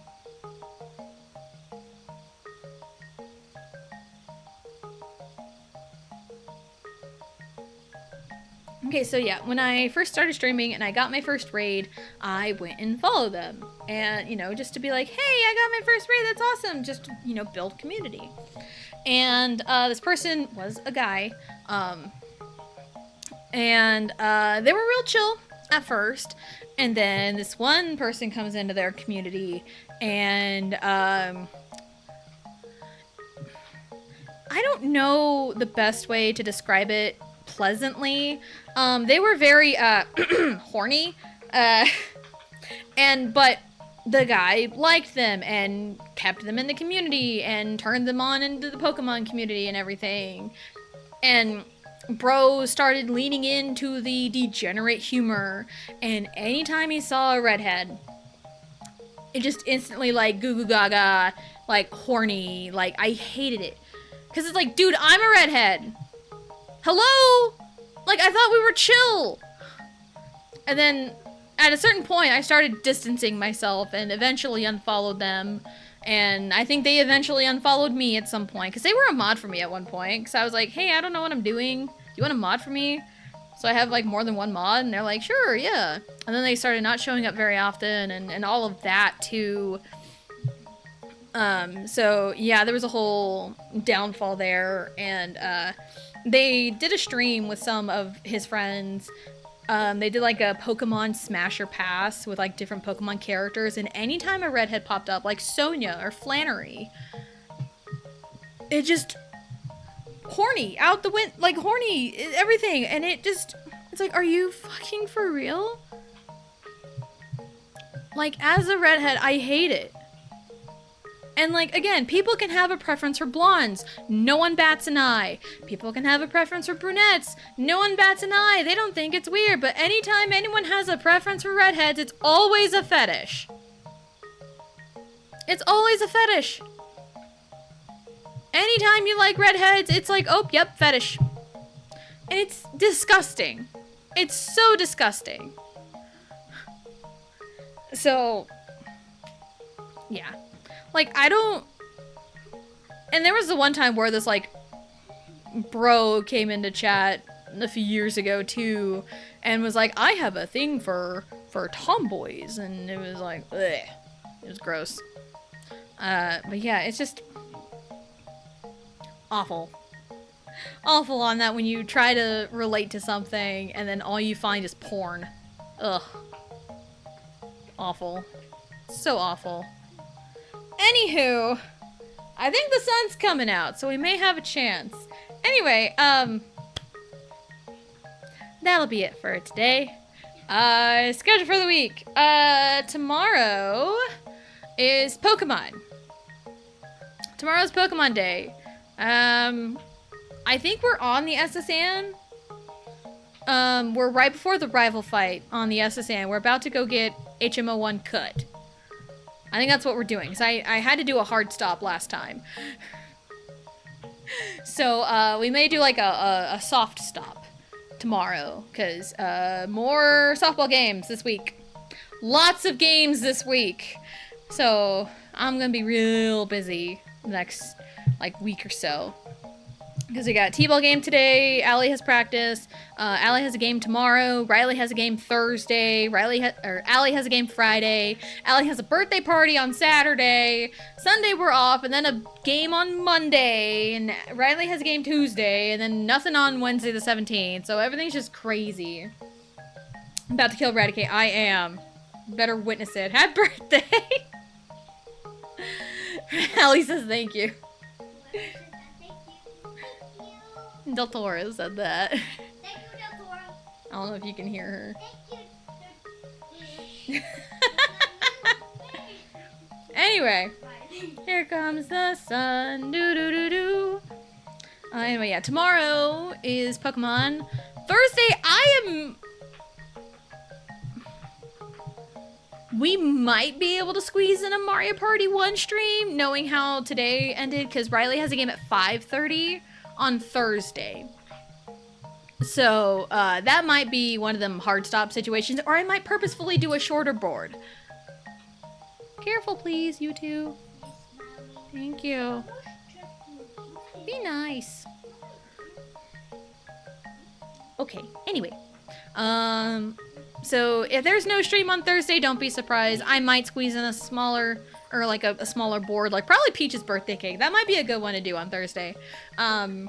Okay, so yeah, when I first started streaming and I got my first raid, I went and followed them. And, you know, just to be like, hey, I got my first raid, that's awesome. Just to, you know, build community. And this person was a guy. And they were real chill at first. And then this one person comes into their community and I don't know the best way to describe it pleasantly. They were very horny, but the guy liked them and kept them in the community and turned them on into the Pokemon community and everything. And bro started leaning into the degenerate humor, and anytime he saw a redhead, it just instantly like goo goo gaga, like horny, like I hated it. Cause it's like, dude, I'm a redhead. Hello? Like, I thought we were chill. And then, at a certain point, I started distancing myself and eventually unfollowed them. And I think they eventually unfollowed me at some point. Because they were a mod for me at one point. Because I was like, hey, I don't know what I'm doing. Do you want a mod for me? So I have, like, more than one mod. And they're like, sure, yeah. And then they started not showing up very often and all of that, too. So, yeah, there was a whole downfall there. And, they did a stream with some of his friends. They did like a Pokemon Smasher Pass with like different Pokemon characters, and anytime a redhead popped up, like Sonia or Flannery, it just horny out the wind, like horny everything, and it's like, are you fucking for real? Like, as a redhead, I hate it. And, like, again, people can have a preference for blondes. No one bats an eye. People can have a preference for brunettes. No one bats an eye. They don't think it's weird. But anytime anyone has a preference for redheads, it's always a fetish. It's always a fetish. Anytime you like redheads, it's like, oh, yep, fetish. And it's disgusting. It's so disgusting. So, yeah. Like, I don't... And there was the one time where this, like, bro came into chat a few years ago, too, and was like, I have a thing for tomboys, and it was like, ugh. It was gross. But yeah, it's just... awful. Awful on that when you try to relate to something, and then all you find is porn. Ugh. Awful. So awful. Anywho, I think the sun's coming out, so we may have a chance. Anyway, that'll be it for today. Schedule for the week. Tomorrow is Pokemon. Tomorrow's Pokemon Day. I think we're on the SSN. We're right before the rival fight on the SSN. We're about to go get HMO1 cut. I think that's what we're doing, because I had to do a hard stop last time. So we may do like a soft stop tomorrow, because more softball games this week. Lots of games this week. So I'm gonna be real busy the next like week or so. Because we got T-ball game today, Allie has practice, Allie has a game tomorrow, Riley has a game Thursday, Allie has a game Friday, Allie has a birthday party on Saturday, Sunday we're off, and then a game on Monday, and Riley has a game Tuesday, and then nothing on Wednesday the 17th, so everything's just crazy. I'm about to kill Eradicate, I am. Better witness it. Happy birthday! Allie says thank you. Del Toro said that. Thank you, Del Toro. I don't know if you can hear her. Thank you. Anyway, here comes the sun. Doo doo doo doo. Anyway, yeah, tomorrow is Pokemon. Thursday, we might be able to squeeze in a Mario Party 1 stream, knowing how today ended, because Riley has a game at 5:30 on Thursday. So that might be one of them hard stop situations, or I might purposefully do a shorter board. Careful, please, you two. Thank you. Be nice. Okay, anyway. So if there's no stream on Thursday, don't be surprised. I might squeeze in a smaller, or like a smaller board, like probably Peach's birthday cake. That might be a good one to do on Thursday. And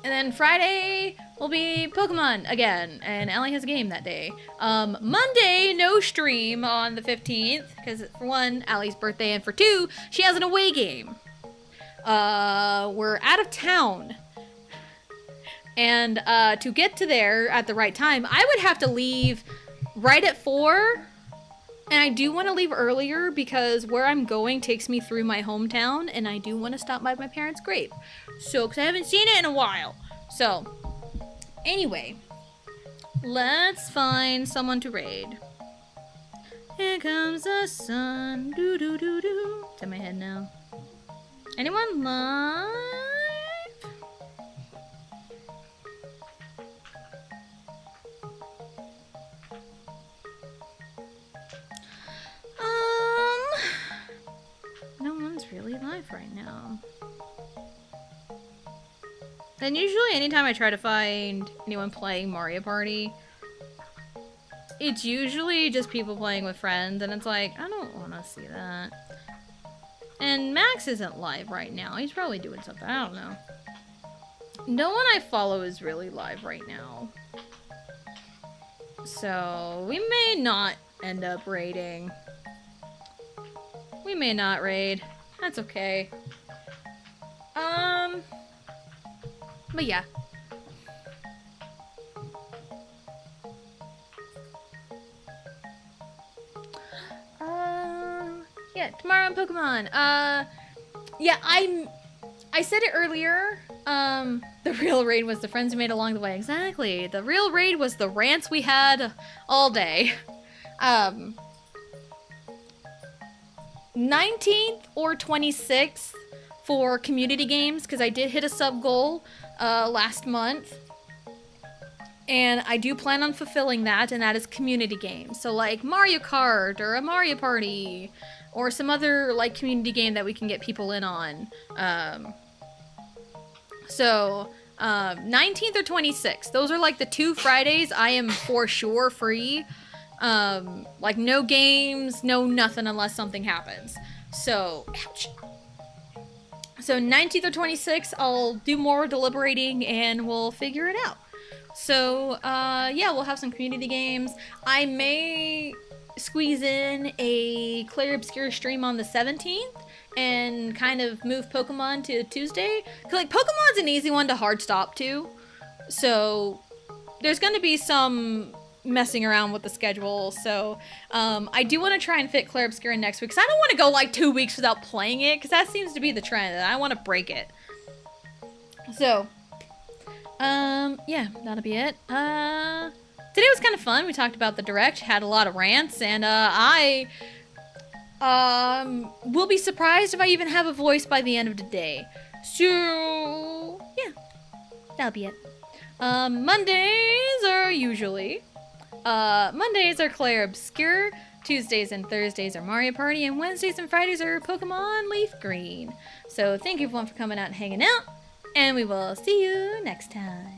then Friday will be Pokemon again, and Allie has a game that day. Monday, no stream on the 15th, because for one, Allie's birthday, and for two, she has an away game. We're out of town. And to get to there at the right time, I would have to leave right at 4. And I do want to leave earlier because where I'm going takes me through my hometown, and I do want to stop by my parents' grave. So, because I haven't seen it in a while. So, anyway, let's find someone to raid. Here comes the sun. Doo doo doo doo. It's in my head now. Anyone live? No one's really live right now. And usually anytime I try to find anyone playing Mario Party, it's usually just people playing with friends, and it's like, I don't want to see that. And Max isn't live right now. He's probably doing something. I don't know. No one I follow is really live right now. So, we may not end up raiding. We may not raid. That's okay. But yeah. Yeah, tomorrow on Pokemon. Yeah, I said it earlier. The real raid was the friends we made along the way. Exactly. The real raid was the rants we had all day. 19th or 26th for community games, because I did hit a sub goal last month. And I do plan on fulfilling that, and that is community games. So like Mario Kart or a Mario Party or some other like community game that we can get people in on. 19th or 26th. Those are like the 2 Fridays I am for sure free. Like no games, no nothing unless something happens. So, ouch. So 19th or 26th, I'll do more deliberating and we'll figure it out. So, yeah, we'll have some community games. I may squeeze in a Clair Obscure stream on the 17th and kind of move Pokemon to Tuesday. 'Cause, like, Pokemon's an easy one to hard stop to. So, there's going to be some messing around with the schedule. So, I do want to try and fit Clair Obscure in next week. Because I don't want to go, like, 2 weeks without playing it. Because that seems to be the trend. And I want to break it. So, yeah, that'll be it. Today was kind of fun. We talked about the Direct, had a lot of rants, and, I will be surprised if I even have a voice by the end of the day. So, yeah, that'll be it. Mondays are usually. Mondays are Claire Obscure, Tuesdays and Thursdays are Mario Party, and Wednesdays and Fridays are Pokemon Leaf Green. So thank you everyone for coming out and hanging out, and we will see you next time.